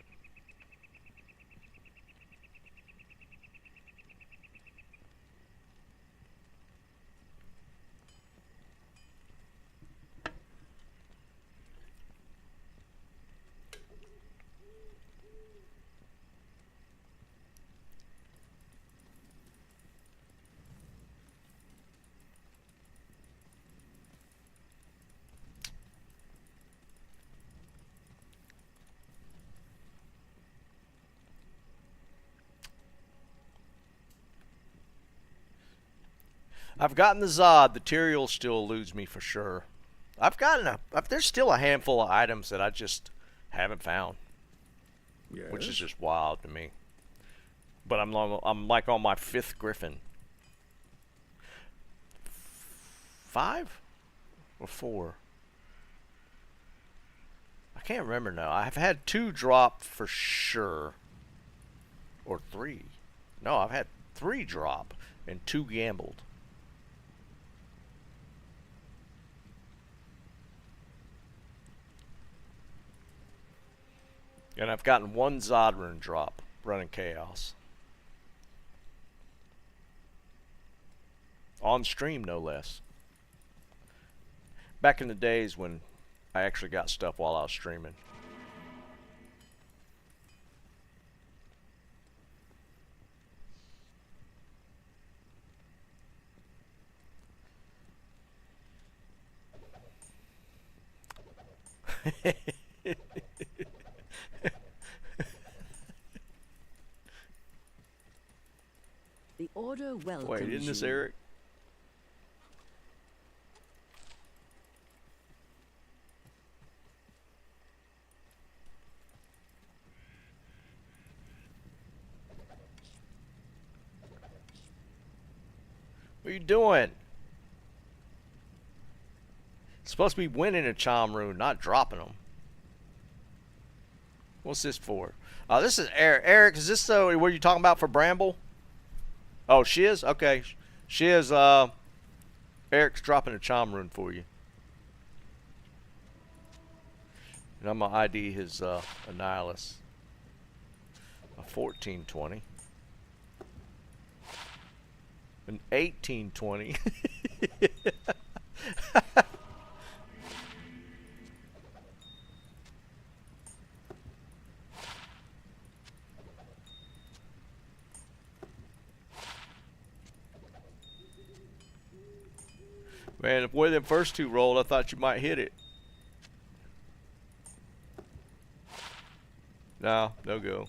I've gotten the Zod. The Tyrael still eludes me for sure. There's still a handful of items that I just haven't found, Yes. which is just wild to me. But I'm like on my 5th Griffin. 5 or 4? I can't remember now. I've had 2 drop for sure, or 3. No, I've had 3 drop and 2 gambled. And I've gotten 1 Zod rune drop running Chaos. On stream, no less. Back in the days when I actually got stuff while I was streaming. The order welcomes Wait, isn't this you. Eric? What are you doing? It's supposed to be winning a Chom rune, not dropping them. What's this for? Oh, this is Eric. Eric, is this what you're talking about for Bramble? Oh, she is? Okay. She is, Eric's dropping a Chom rune for you. And I'm going to ID his, Annihilus. A 1420. An 1820. Man, the way them first 2 rolled, I thought you might hit it. No, no go.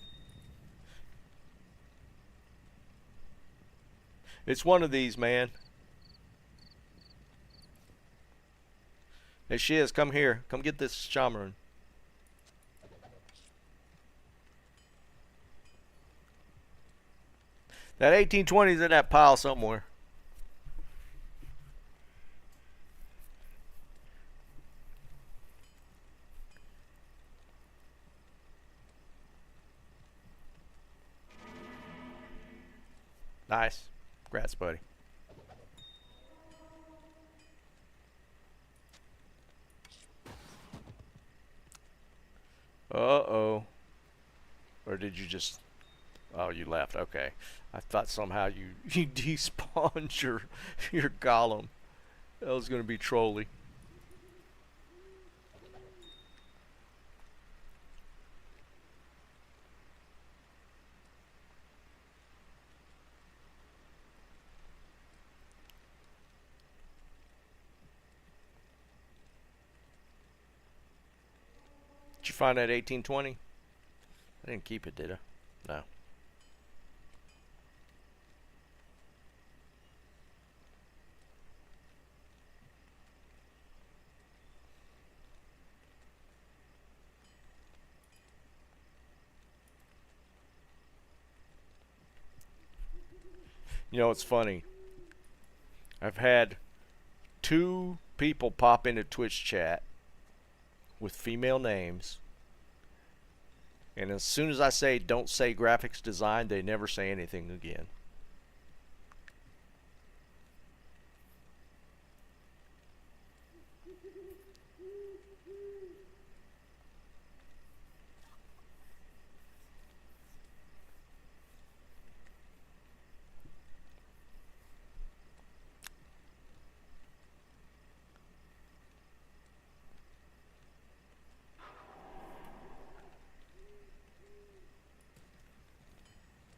It's one of these, man. There she is. Come here. Come get this Shaman. That 1820's in that pile somewhere. Nice. Congrats, buddy. Uh-oh. Or did you just... Oh, you left. Okay. I thought somehow you despawned your golem. That was going to be trolly. Did you find that 1820? I didn't keep it, did I? No. You know, it's funny. I've had 2 people pop into Twitch chat with female names, and as soon as I say don't say graphics design, they never say anything again.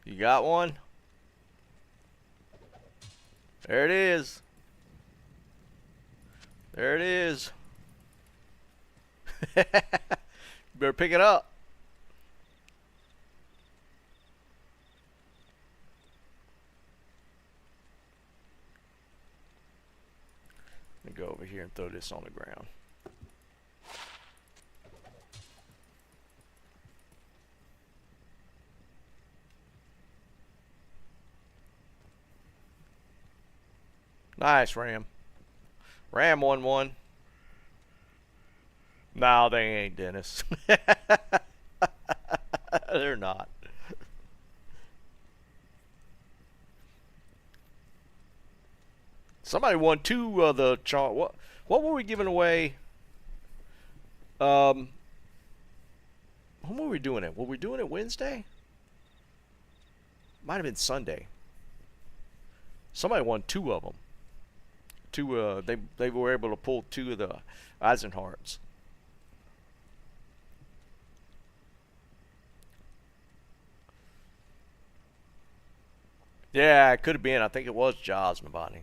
You got one? There it is. There it is. You better pick it up. Let me go over here and throw this on the ground. Nice, Ram. Ram 1-1. No, they ain't, Dennis. They're not. Somebody won 2 of the what were we giving away? When were we doing it? Were we doing it Wednesday? Might have been Sunday. Somebody won 2 of them. 2 they were able to pull 2 of the Eisenharts. Yeah, it could have been. I think it was Jaws Navani.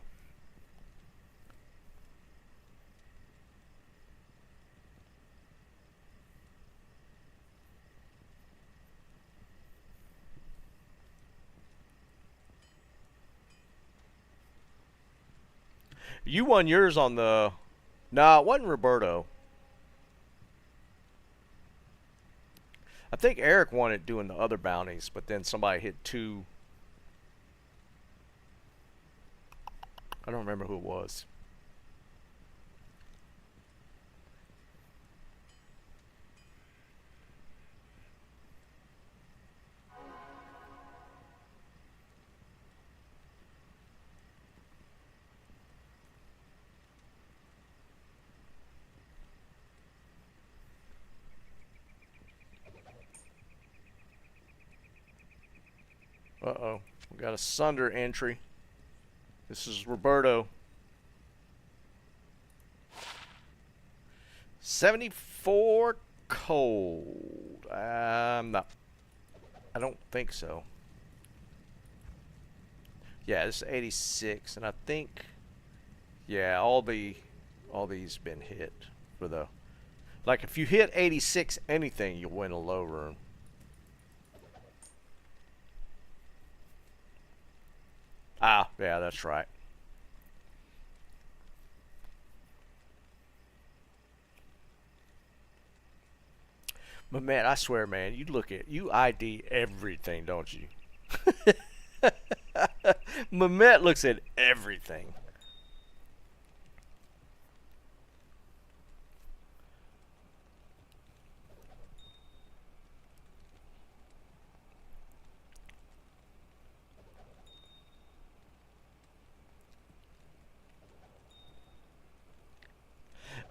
You won yours on the... No, it wasn't Roberto. I think Eric won it doing the other bounties, but then somebody hit 2. I don't remember who it was. Uh-oh. We got a Sunder entry. This is Roberto. 74 cold. Not. I don't think so. Yeah, this is 86, and I think, yeah, all these been hit for the. Like if you hit 86 anything, you'll win a low rune. Ah, yeah, that's right. But man, I swear, man, you ID everything, don't you? Mehmet looks at everything.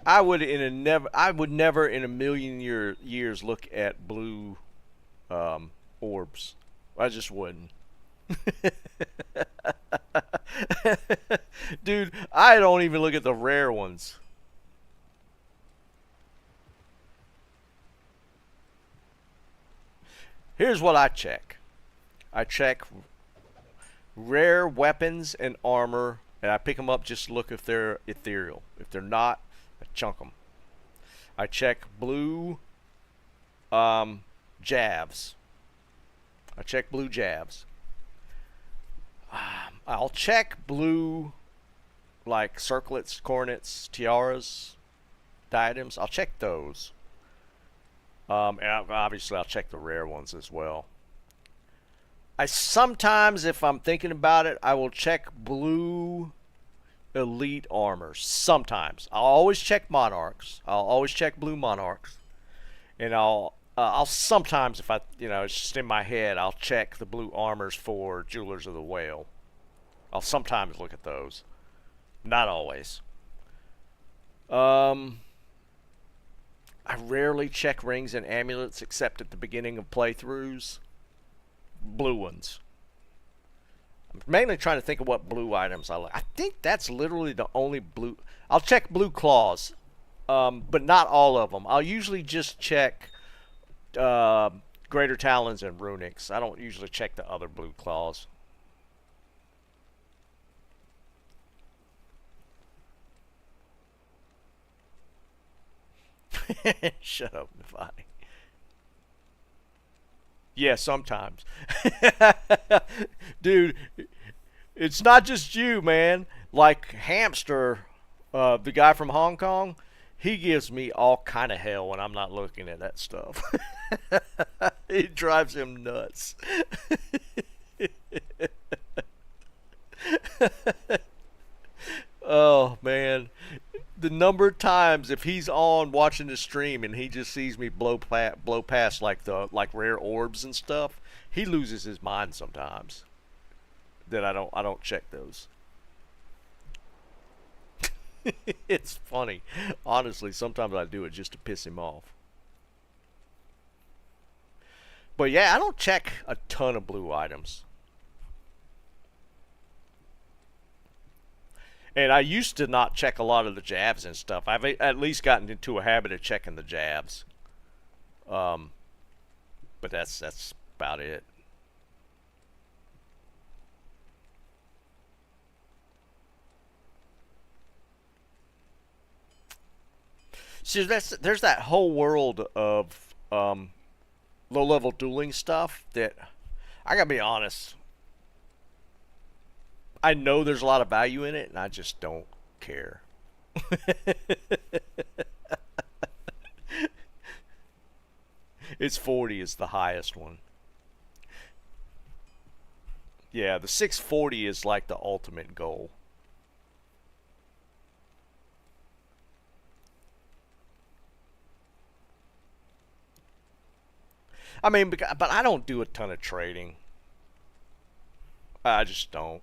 I would never in a million years look at blue orbs. I just wouldn't. Dude, I don't even look at the rare ones. Here's what I check. I check rare weapons and armor, and I pick them up just to look if they're ethereal. If they're not, I chunk them. I check blue javs. I check blue javs. I'll check blue, like circlets, coronets, tiaras, diadems. I'll check those. And obviously I'll check the rare ones as well. I sometimes, if I'm thinking about it, I will check blue elite armors. Sometimes. I'll always check monarchs. I'll always check blue monarchs. And I'll sometimes, if I, it's just in my head, I'll check the blue armors for Jewelers of the Whale. I'll sometimes look at those. Not always. I rarely check rings and amulets except at the beginning of playthroughs. Blue ones. I'm mainly trying to think of what blue items I like. I think that's literally the only blue. I'll check blue claws, but not all of them. I'll usually just check Greater Talons and Runics. I don't usually check the other blue claws. Shut up, Navani. Yeah, sometimes. Dude, it's not just you, man. Like Hamster, the guy from Hong Kong, he gives me all kind of hell when I'm not looking at that stuff. It drives him nuts. Oh, man. The number of times if he's on watching the stream and he just sees me blow past like rare orbs and stuff, he loses his mind sometimes. That I don't check those. It's funny. Honestly, sometimes I do it just to piss him off. But yeah, I don't check a ton of blue items. And I used to not check a lot of the jabs and stuff. I've at least gotten into a habit of checking the jabs. But that's about it. See, there's that whole world of low-level dueling stuff that, I gotta be honest, I know there's a lot of value in it, and I just don't care. It's 40 is the highest one. Yeah, the 640 is like the ultimate goal. I mean, but I don't do a ton of trading. I just don't.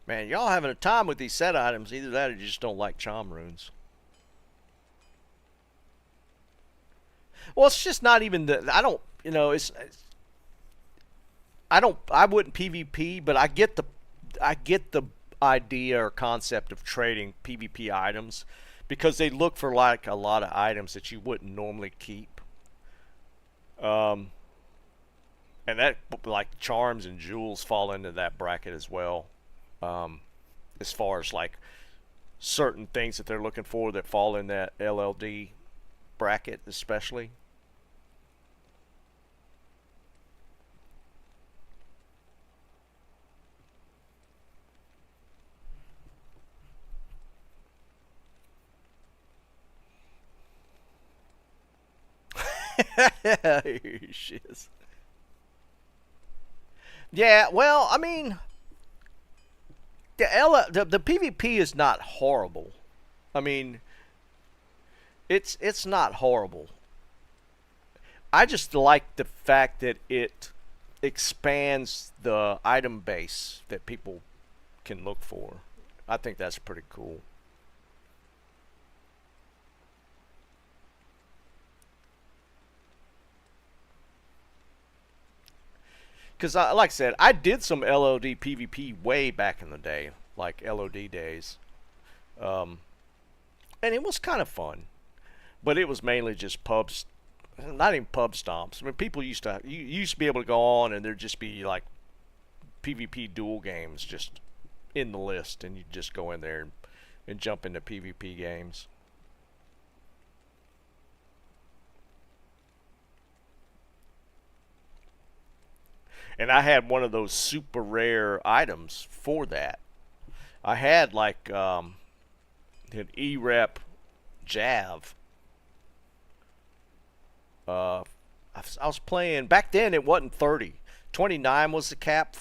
Man, y'all having a time with these set items. Either that or you just don't like charm runes. Well, it's just not even the... I don't... I wouldn't PvP, but I get the idea or concept of trading PvP items because they look for like a lot of items that you wouldn't normally keep. And that, like, charms and jewels fall into that bracket as well. As far as like certain things that they're looking for that fall in that LLD bracket especially. Here she is. Yeah, well, I mean, the PvP is not horrible. I mean, it's not horrible. I just like the fact that it expands the item base that people can look for. I think that's pretty cool. Because, like I said, I did some LOD PvP way back in the day, like LOD days. And it was kind of fun. But it was mainly just pubs, not even pub stomps. I mean, people used to, you used to be able to go on and there'd just be like PvP duel games just in the list. And you'd just go in there and jump into PvP games. And I had one of those super rare items for that. I had like, an E-Rep Jav. I was playing back then. It wasn't 30. 29 was the cap,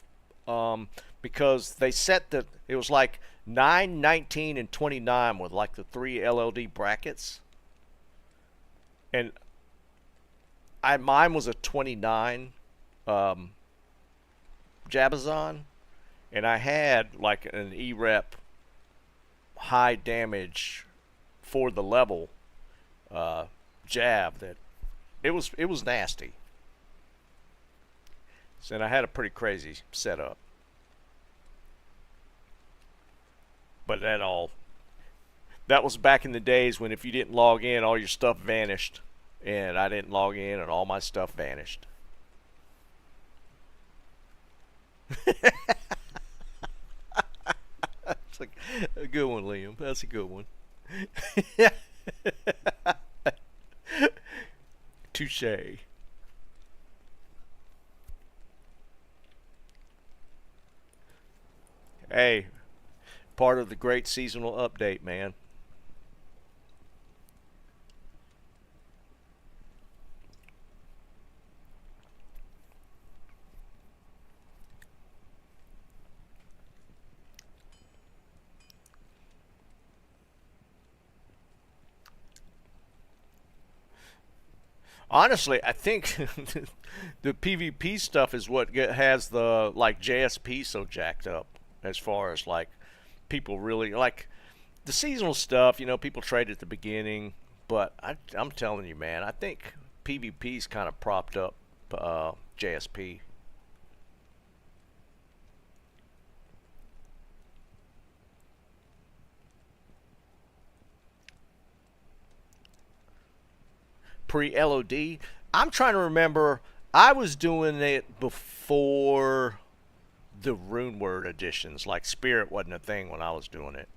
because they set it was like 9, 19, and 29 with like the 3 LLD brackets, and mine was a 29 Jabazon, and I had like an E-Rep high damage for the level jab that it was nasty. So, and I had a pretty crazy setup. But that was back in the days when if you didn't log in, all your stuff vanished. And I didn't log in and all my stuff vanished. That's a good one, Liam. That's a good one. Touche. Hey, part of the great seasonal update, man. Honestly, I think the PvP stuff is what has the like JSP so jacked up, as far as like people really like the seasonal stuff. You know, people trade at the beginning, but I'm telling you, man, I think PvP's kind of propped up JSP. Pre-LOD. I'm trying to remember. I was doing it before the rune word editions. Like Spirit wasn't a thing when I was doing it.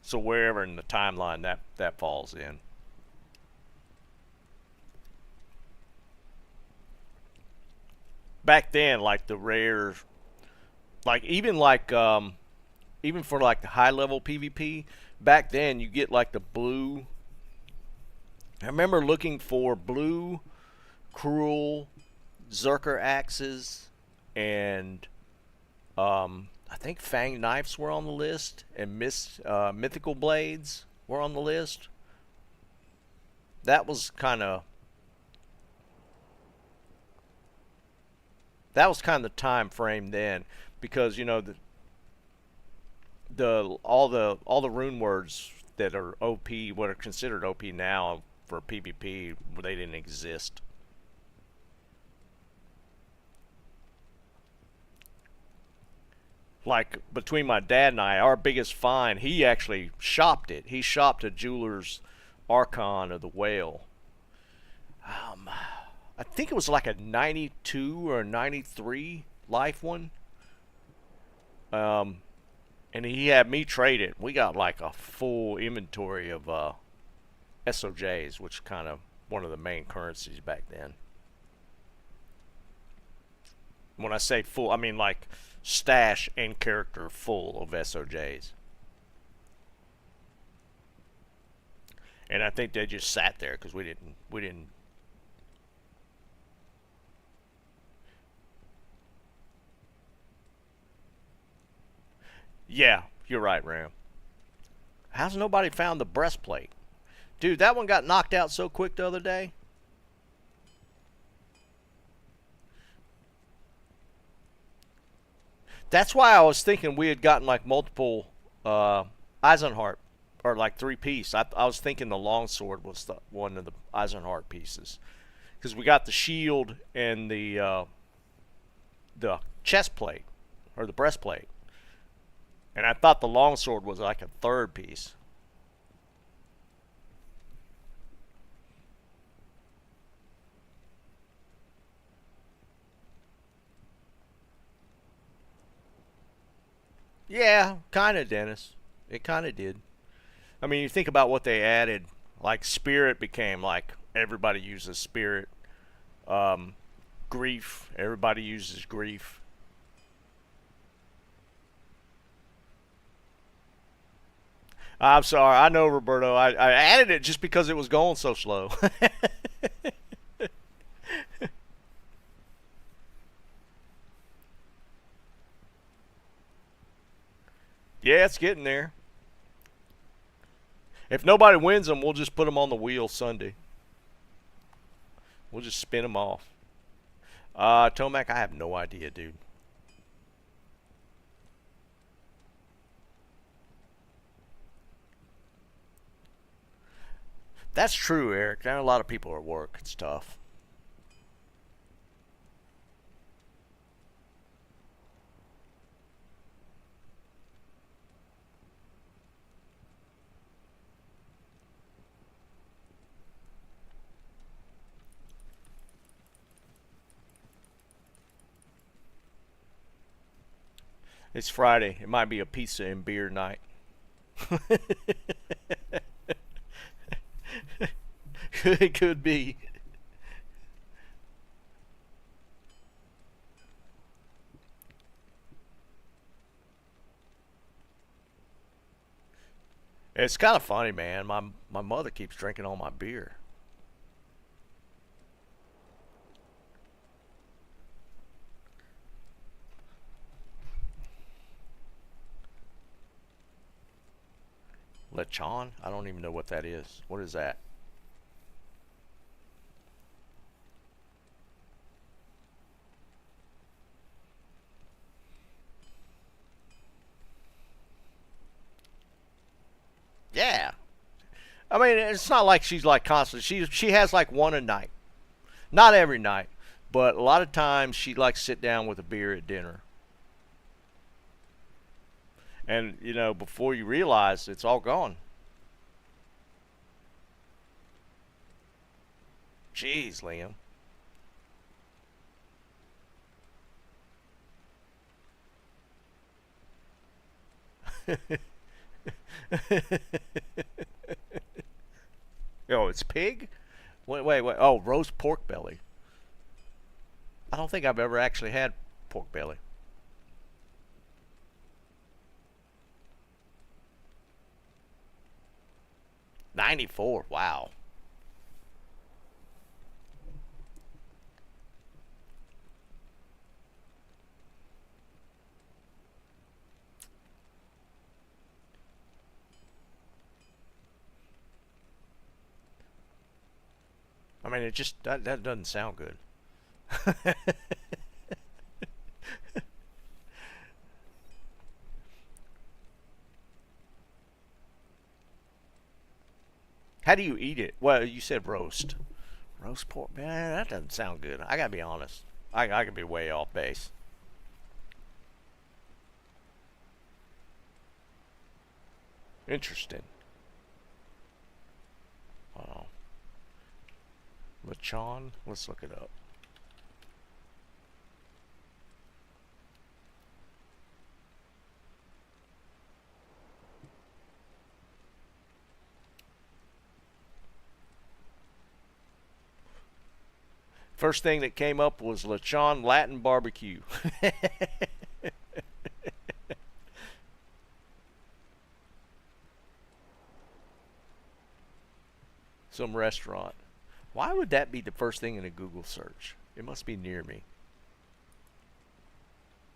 So wherever in the timeline that falls in. Back then, like the rare, like even for like the high level PvP. Back then, you get like the blue. I remember looking for blue, cruel, Zerker axes, and I think Fang knives were on the list, and mythical blades were on the list. That was kind of the time frame then, because you know all the rune words that are OP, what are considered OP now for PvP, they didn't exist. Like between my dad and I, our biggest find, he actually shopped it. He shopped a jeweler's Archon of the Whale. I think it was like a 92 or a 93 life one. And he had me trade it. We got like a full inventory of SOJs, which kind of one of the main currencies back then. When I say full, I mean like stash and character full of SOJs. And I think they just sat there because we didn't. Yeah, you're right, Ram. How's nobody found the breastplate? Dude, that one got knocked out so quick the other day. That's why I was thinking we had gotten like multiple Eisenhart, or like 3-piece. I was thinking the longsword was one of the Eisenhart pieces, because we got the shield and the chest plate or the breastplate. And I thought the longsword was like a 3rd piece. Yeah, kind of, Dennis. It kind of did. I mean, you think about what they added. Like, Spirit became like, everybody uses Spirit. Grief, everybody uses Grief. I'm sorry. I know, Roberto. I added it just because it was going so slow. Yeah, it's getting there. If nobody wins them, we'll just put them on the wheel Sunday. We'll just spin them off. Tomac, I have no idea, dude. That's true, Eric. There are a lot of people at work. It's tough. It's Friday. It might be a pizza and beer night. It could be. It's kind of funny, man. My mother keeps drinking all my beer. Lechon? I don't even know what that is. What is that? Yeah. I mean, it's not like she's like constant. She has like one a night. Not every night, but a lot of times she likes to sit down with a beer at dinner. And, you know, before you realize it's all gone. Jeez, Liam. Oh, it's pig? Wait. Oh, roast pork belly. I don't think I've ever actually had pork belly. 94. Wow. I mean, it just that doesn't sound good. How do you eat it? Well, you said roast. Roast pork, man, that doesn't sound good. I gotta be honest. I could be way off base. Interesting. Oh, lechon. Let's look it up. First thing that came up was lechon Latin barbecue. Some restaurant. Why would that be the first thing in a Google search? It must be near me.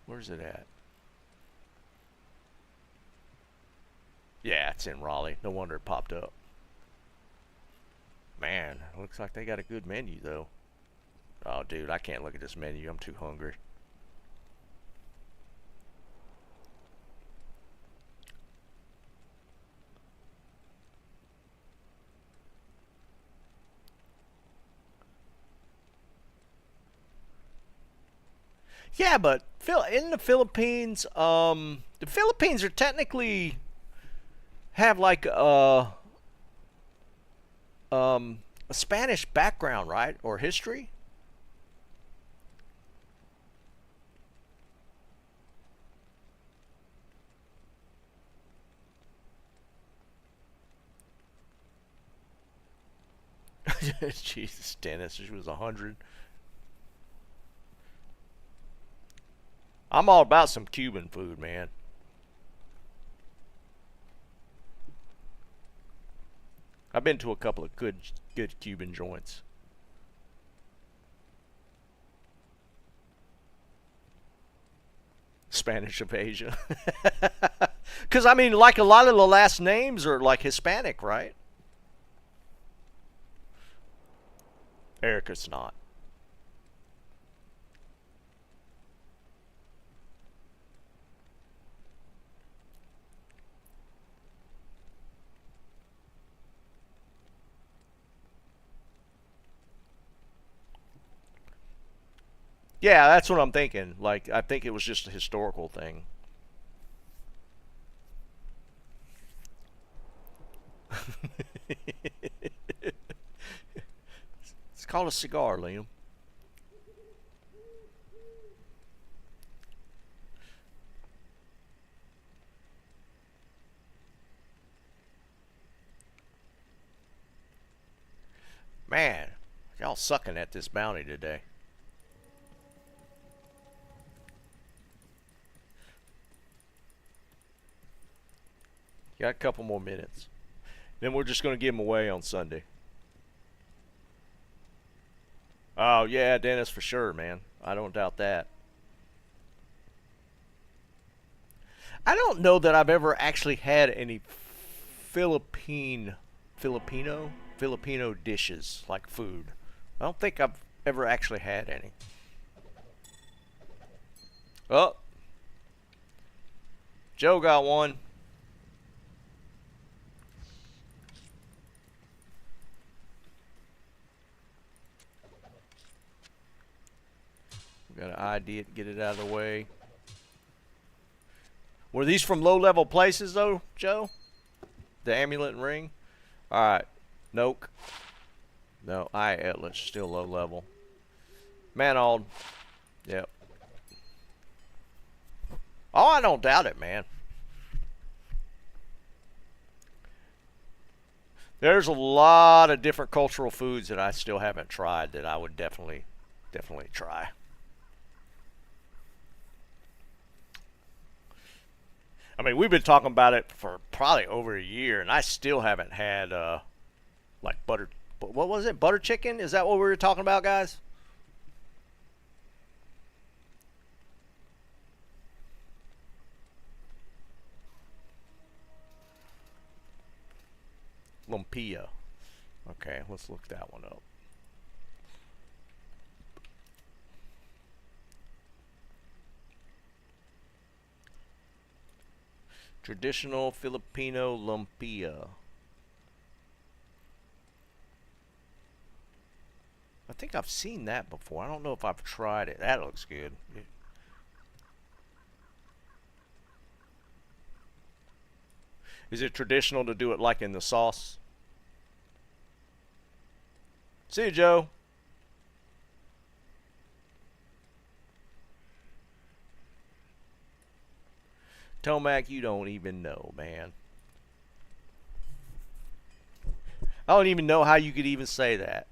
Where's it at? Yeah, it's in Raleigh. No wonder it popped up. Man, looks like they got a good menu though. Oh, dude, I can't look at this menu. I'm too hungry. Yeah, but in the Philippines, the Philippines are technically have like a Spanish background, right, or history. Jesus, Dennis, she was 100. I'm all about some Cuban food, man. I've been to a couple of good Cuban joints. Spanish of Asia. Because, I mean, like a lot of the last names are like Hispanic, right? Erica's not. Yeah, that's what I'm thinking. Like, I think it was just a historical thing. It's called a cigar, Liam. Man, y'all sucking at this bounty today. Got a couple more minutes. Then we're just going to give them away on Sunday. Oh, yeah, Dennis, for sure, man. I don't doubt that. I don't know that I've ever actually had any Filipino dishes, like food. I don't think I've ever actually had any. Oh. Joe got one. Got to ID it, get it out of the way. Were these from low-level places, though, Joe? The amulet and ring? Alright. Nope. No, let's still low-level. Manald. Yep. Oh, I don't doubt it, man. There's a lot of different cultural foods that I still haven't tried that I would definitely try. I mean, we've been talking about it for probably over a year, and I still haven't had, like, what was it? Butter chicken? Is that what we were talking about, guys? Lumpia. Okay, let's look that one up. Traditional Filipino lumpia. I think I've seen that before. I don't know if I've tried it. That looks good. Is it traditional to do it like in the sauce? See you, Joe. Tomac, you don't even know, man. I don't even know how you could even say that.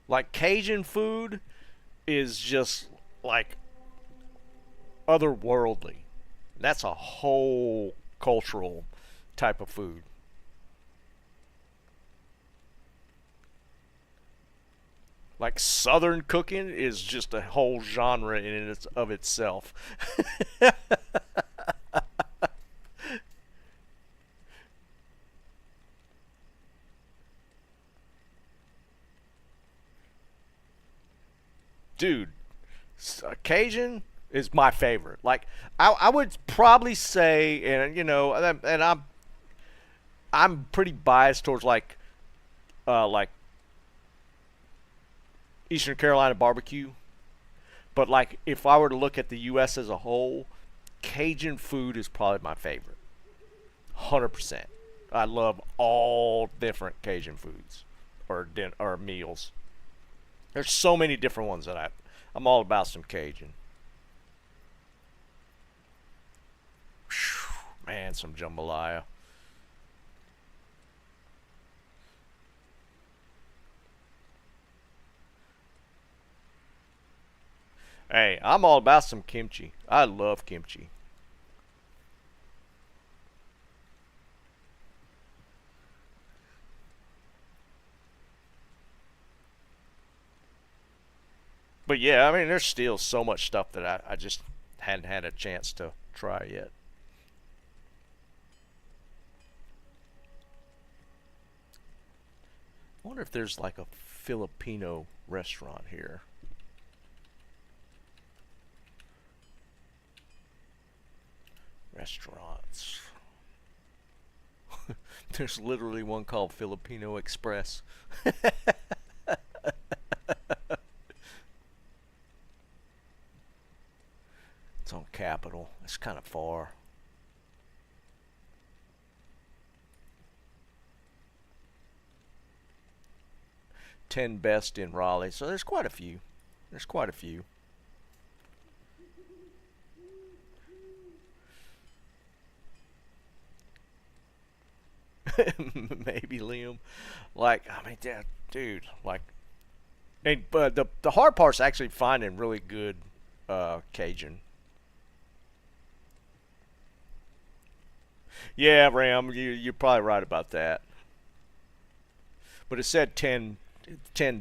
Like, Cajun food is just, like, otherworldly. That's a whole cultural type of food. Like, Southern cooking is just a whole genre in its of itself. Dude, Cajun is my favorite. Like, I would probably say, and you know, and I'm pretty biased towards like Eastern Carolina barbecue. But like, if I were to look at the U.S. as a whole, Cajun food is probably my favorite. 100%. I love all different Cajun foods or meals. There's so many different ones that I'm all about some Cajun. Whew, man, some jambalaya. Hey, I'm all about some kimchi. I love kimchi. But yeah, I mean, there's still so much stuff that I just hadn't had a chance to try yet. I wonder if there's like a Filipino restaurant here. Restaurants. There's literally one called Filipino Express. It's on Capitol. It's kind of far. Ten best in Raleigh. So there's quite a few. There's quite a few. Maybe Liam. Like, I mean, yeah, dude, like, and but the hard part's actually finding really good Cajun. Yeah, Ram, you're probably right about that. But it said 10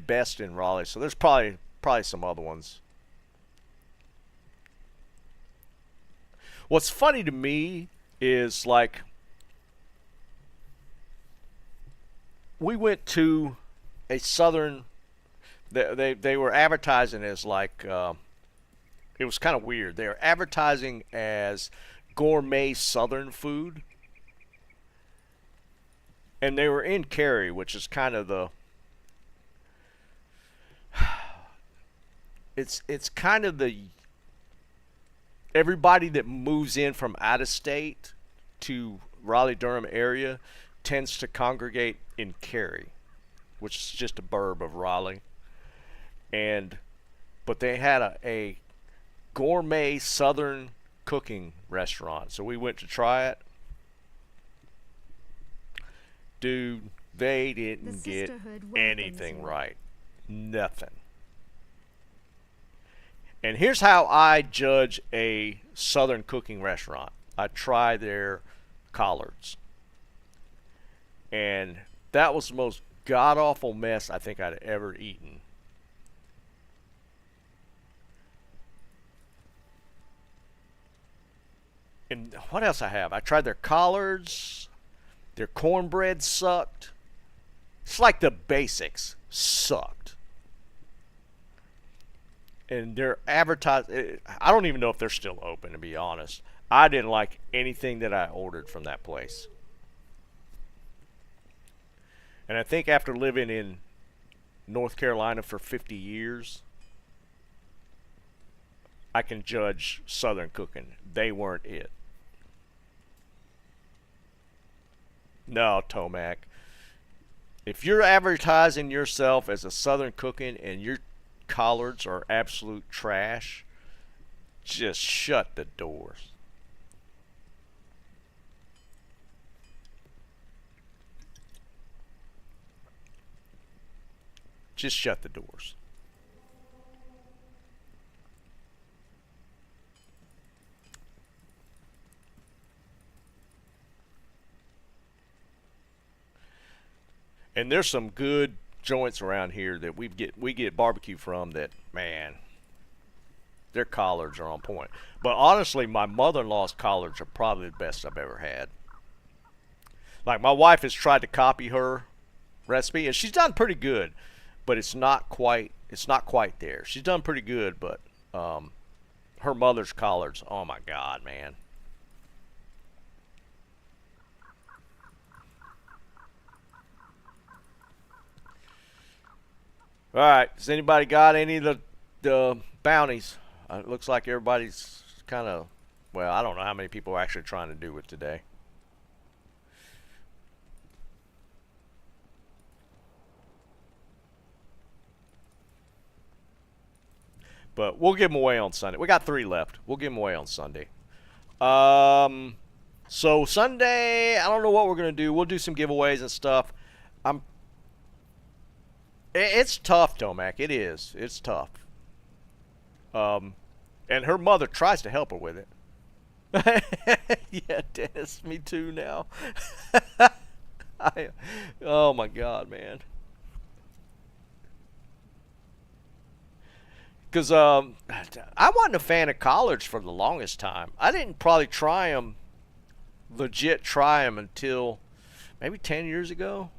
best in Raleigh, so there's probably some other ones. What's funny to me is like we went to a southern. They were advertising as like it was kind of weird. They were advertising as gourmet southern food, and they were in Cary, which is kind of the it's kind of the everybody that moves in from out of state to Raleigh Durham area tends to congregate in Cary, which is just a burb of Raleigh. And but they had a gourmet southern cooking restaurant, so we went to try it. Dude, they didn't get anything right. Nothing. And here's how I judge a southern cooking restaurant. I try their collards. And that was the most god-awful mess I think I'd ever eaten. And what else I have? I tried their collards. Their cornbread sucked. It's like the basics sucked. And they're advertised. I don't even know if they're still open, to be honest. I didn't like anything that I ordered from that place. And I think after living in North Carolina for 50 years, I can judge Southern cooking. They weren't it. No, Tomac. If you're advertising yourself as a Southern cooking and your collards are absolute trash, just shut the doors. Just shut the doors. And there's some good joints around here that we get barbecue from that, man, their collards are on point. But honestly, my mother-in-law's collards are probably the best I've ever had. Like, my wife has tried to copy her recipe, and she's done pretty good, but it's not quite there. She's done pretty good, but her mother's collards, oh my God, man. All right, has anybody got any of the bounties? It looks like everybody's kind of, well, I don't know how many people are actually trying to do it today. But we'll give them away on Sunday. We got 3 left. We'll give them away on Sunday. So Sunday, I don't know what we're going to do. We'll do some giveaways and stuff. It's tough, Tomac. It is. It's tough. And her mother tries to help her with it. Yeah, Dennis, me too now. Oh my God, man. Because I wasn't a fan of collards for the longest time. I didn't probably legit try them until maybe 10 years ago.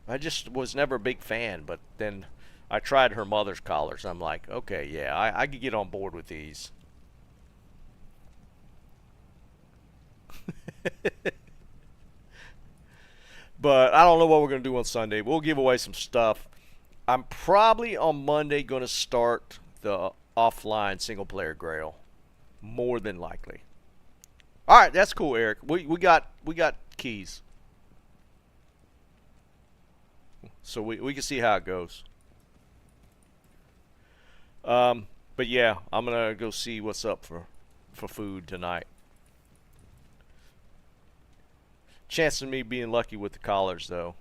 I just was never a big fan, but then I tried her mother's collars. I'm like, okay, yeah, I could get on board with these. But I don't know what we're going to do on Sunday. We'll give away some stuff. I'm probably on Monday going to start the offline single-player Grail. More than likely. All right, that's cool, Eric. We got keys. So we can see how it goes. But yeah, I'm gonna go see what's up for food tonight. Chance of me being lucky with the collars, though.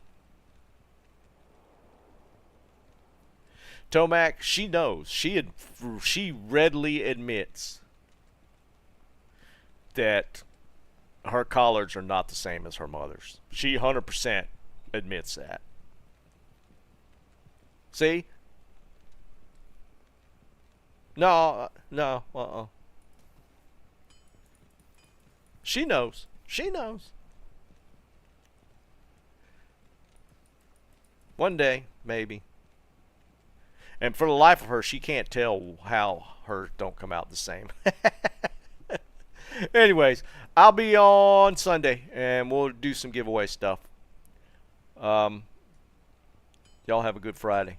Tomac, she knows. She readily admits that her collards are not the same as her mother's. She 100% admits that. See? No. She knows. She knows. One day, maybe. And for the life of her, she can't tell how hers don't come out the same. Anyways, I'll be on Sunday, and we'll do some giveaway stuff. Y'all have a good Friday.